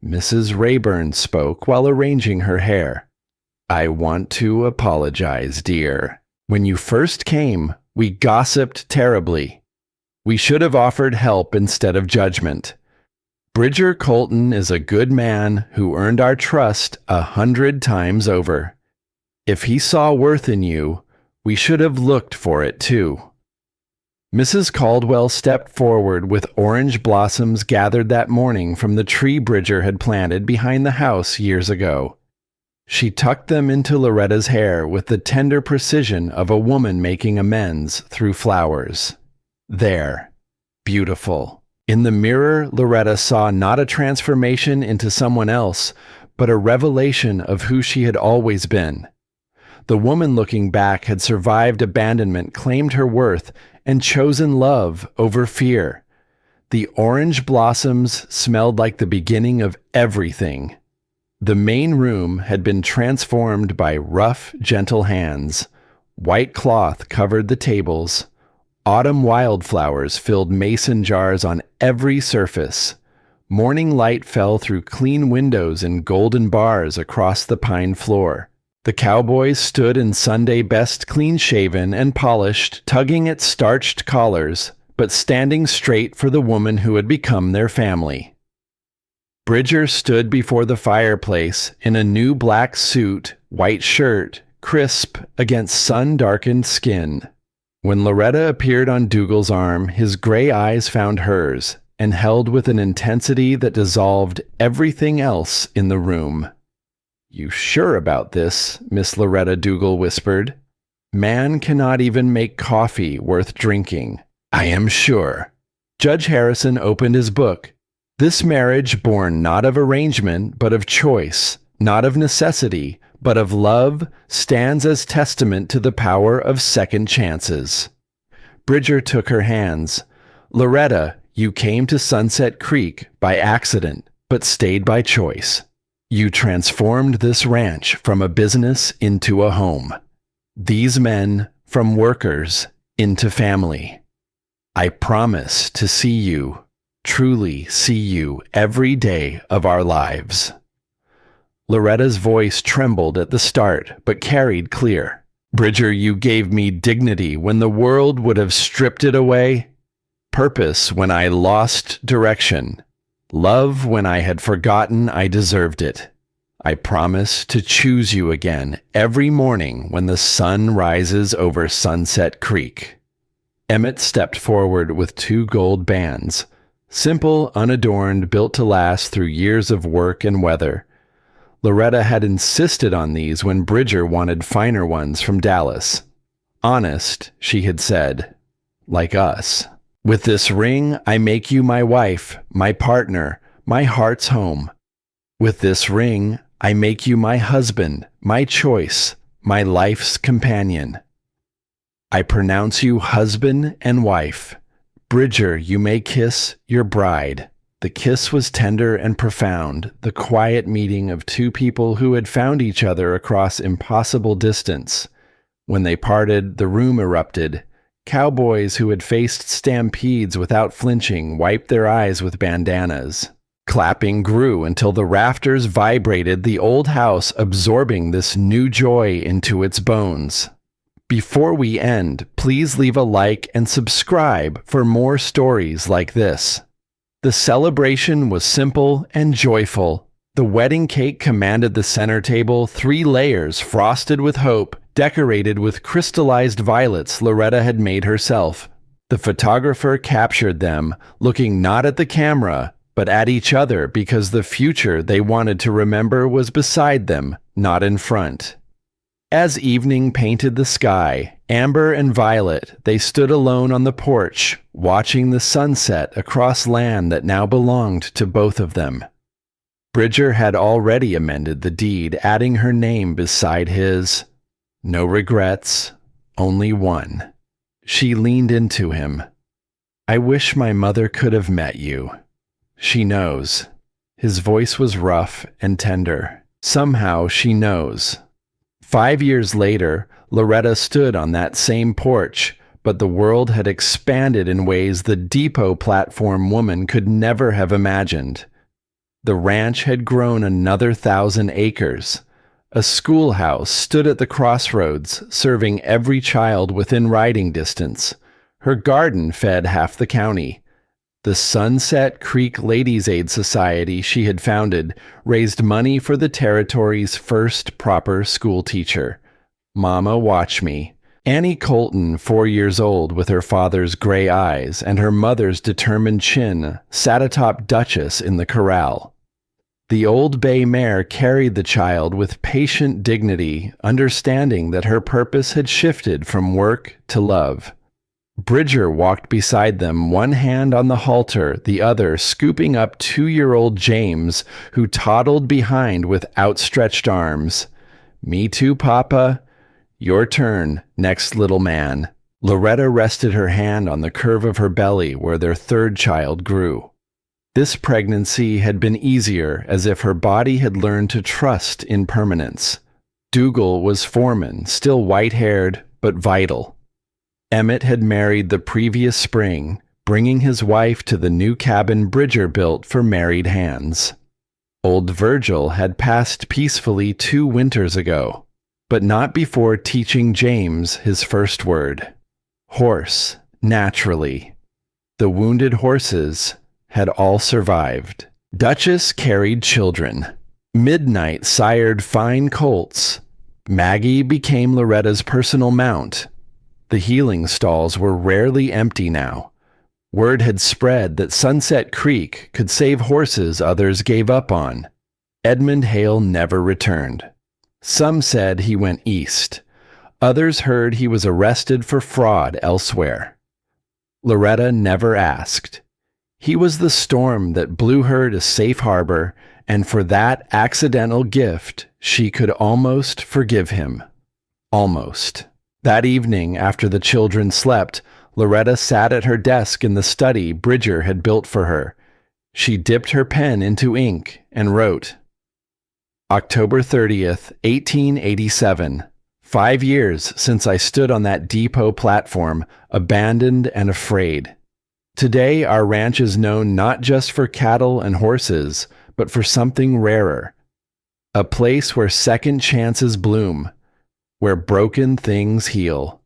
Mrs. Rayburn spoke while arranging her hair. "I want to apologize, dear. When you first came, we gossiped terribly. We should have offered help instead of judgment. Bridger Colton is a good man who earned our trust 100 times over. If he saw worth in you, we should have looked for it too." Mrs. Caldwell stepped forward with orange blossoms gathered that morning from the tree Bridger had planted behind the house years ago. She tucked them into Loretta's hair with the tender precision of a woman making amends through flowers. There. Beautiful. In the mirror, Loretta saw not a transformation into someone else, but a revelation of who she had always been. The woman looking back had survived abandonment, claimed her worth, and chosen love over fear. The orange blossoms smelled like the beginning of everything. The main room had been transformed by rough, gentle hands. White cloth covered the tables. Autumn wildflowers filled mason jars on every surface. Morning light fell through clean windows and golden bars across the pine floor. The cowboys stood in Sunday best, clean-shaven and polished, tugging at starched collars, but standing straight for the woman who had become their family. Bridger stood before the fireplace in a new black suit, white shirt, crisp against sun-darkened skin. When Loretta appeared on Dougal's arm, his gray eyes found hers, and held with an intensity that dissolved everything else in the room. "You sure about this?" Miss Loretta Dougal whispered. "Man cannot even make coffee worth drinking." "I am sure." Judge Harrison opened his book. "This marriage born not of arrangement, but of choice, not of necessity, but of love, stands as testament to the power of second chances." Bridger took her hands. "Loretta, you came to Sunset Creek by accident, but stayed by choice. You transformed this ranch from a business into a home. These men from workers into family. I promise to see you, truly see you every day of our lives." Loretta's voice trembled at the start, but carried clear. "Bridger, you gave me dignity when the world would have stripped it away. Purpose when I lost direction. Love when I had forgotten I deserved it. I promise to choose you again every morning when the sun rises over Sunset Creek." Emmett stepped forward with 2 gold bands. Simple, unadorned, built to last through years of work and weather. Loretta had insisted on these when Bridger wanted finer ones from Dallas. "Honest," she had said, "like us. With this ring, I make you my wife, my partner, my heart's home. With this ring, I make you my husband, my choice, my life's companion. I pronounce you husband and wife. Bridger, you may kiss your bride." The kiss was tender and profound, the quiet meeting of 2 people who had found each other across impossible distance. When they parted, the room erupted. Cowboys who had faced stampedes without flinching wiped their eyes with bandanas. Clapping grew until the rafters vibrated, the old house absorbing this new joy into its bones. Before we end, please leave a like and subscribe for more stories like this. The celebration was simple and joyful. The wedding cake commanded the center table, 3 layers frosted with hope, decorated with crystallized violets Loretta had made herself. The photographer captured them, looking not at the camera, but at each other because the future they wanted to remember was beside them, not in front. As evening painted the sky, amber and violet, they stood alone on the porch, watching the sunset across land that now belonged to both of them. Bridger had already amended the deed, adding her name beside his. No regrets, only one. She leaned into him. I wish my mother could have met you. She knows. His voice was rough and tender. Somehow she knows. 5 years later, Loretta stood on that same porch, but the world had expanded in ways the depot platform woman could never have imagined. The ranch had grown another 1,000 acres. A schoolhouse stood at the crossroads, serving every child within riding distance. Her garden fed half the county. The Sunset Creek Ladies' Aid Society she had founded raised money for the territory's first proper school teacher. Mama, watch me. Annie Colton, 4 years old with her father's gray eyes and her mother's determined chin, sat atop Duchess in the corral. The old bay mare carried the child with patient dignity, understanding that her purpose had shifted from work to love. Bridger walked beside them, one hand on the halter, the other scooping up 2-year-old James, who toddled behind with outstretched arms. Me too, Papa. Your turn, next little man. Loretta rested her hand on the curve of her belly where their third child grew. This pregnancy had been easier, as if her body had learned to trust in permanence. Dougal was foreman, still white-haired, but vital. Emmett had married the previous spring, bringing his wife to the new cabin Bridger built for married hands. Old Virgil had passed peacefully 2 winters ago, but not before teaching James his first word. Horse, naturally. The wounded horses had all survived. Duchess carried children. Midnight sired fine colts. Maggie became Loretta's personal mount. The healing stalls were rarely empty now. Word had spread that Sunset Creek could save horses others gave up on. Edmund Hale never returned. Some said he went east. Others heard he was arrested for fraud elsewhere. Loretta never asked. He was the storm that blew her to safe harbor, and for that accidental gift, she could almost forgive him. Almost. That evening, after the children slept, Loretta sat at her desk in the study Bridger had built for her. She dipped her pen into ink and wrote, October 30th, 1887. 5 years since I stood on that depot platform, abandoned and afraid. Today, our ranch is known not just for cattle and horses, but for something rarer. A place where second chances bloom, where broken things heal,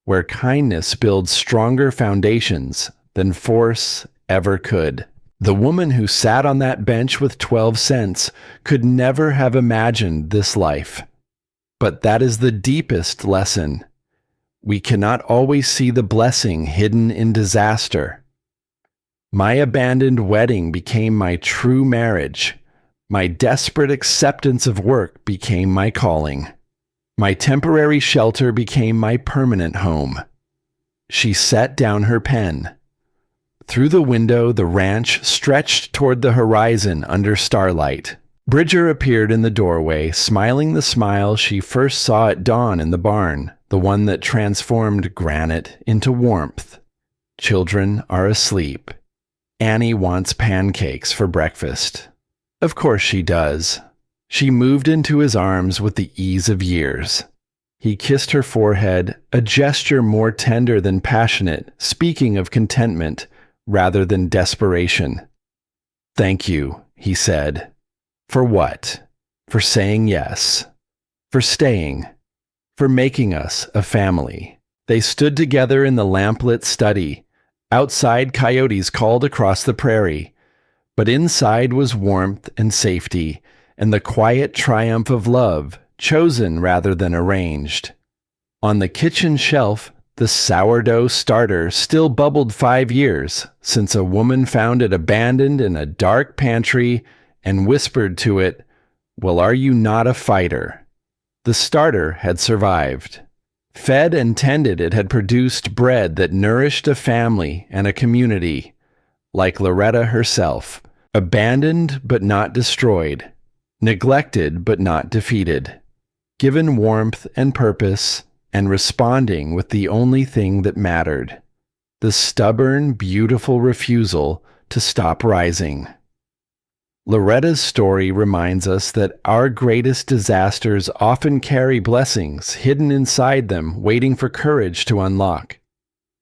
where kindness builds stronger foundations than force ever could. The woman who sat on that bench with 12 cents could never have imagined this life. But that is the deepest lesson. We cannot always see the blessing hidden in disaster. My abandoned wedding became my true marriage. My desperate acceptance of work became my calling. My temporary shelter became my permanent home. She set down her pen. Through the window, the ranch stretched toward the horizon under starlight. Bridger appeared in the doorway, smiling the smile she first saw at dawn in the barn, the one that transformed granite into warmth. Children are asleep. Annie wants pancakes for breakfast. Of course she does. She moved into his arms with the ease of years. He kissed her forehead, a gesture more tender than passionate, speaking of contentment rather than desperation. Thank you, he said. For what? For saying yes. For staying. For making us a family. They stood together in the lamplit study. Outside, coyotes called across the prairie. But inside was warmth and safety, and the quiet triumph of love, chosen rather than arranged. On the kitchen shelf, the sourdough starter still bubbled 5 years since a woman found it abandoned in a dark pantry and whispered to it, "Well, are you not a fighter?" The starter had survived. Fed and tended, it had produced bread that nourished a family and a community, like Loretta herself, abandoned but not destroyed, neglected but not defeated, given warmth and purpose, and responding with the only thing that mattered: the stubborn, beautiful refusal to stop rising. Loretta's story reminds us that our greatest disasters often carry blessings hidden inside them, waiting for courage to unlock.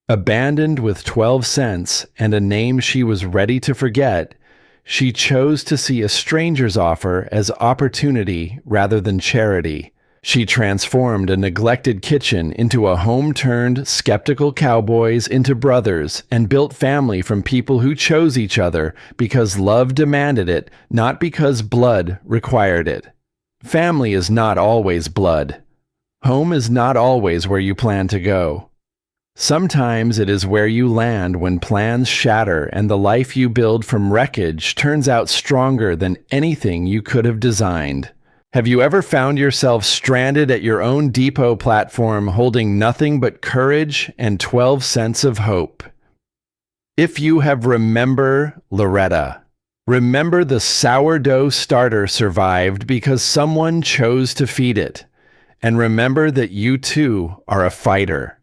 Abandoned with 12 cents and a name she was ready to forget, she chose to see a stranger's offer as opportunity rather than charity. She transformed a neglected kitchen into a home-turned, skeptical cowboys into brothers, and built family from people who chose each other because love demanded it, not because blood required it. Family is not always blood. Home is not always where you plan to go. Sometimes it is where you land when plans shatter and the life you build from wreckage turns out stronger than anything you could have designed. Have you ever found yourself stranded at your own depot platform holding nothing but courage and 12 cents of hope? If you have, remember Loretta. Remember the sourdough starter survived because someone chose to feed it. And remember that you too are a fighter.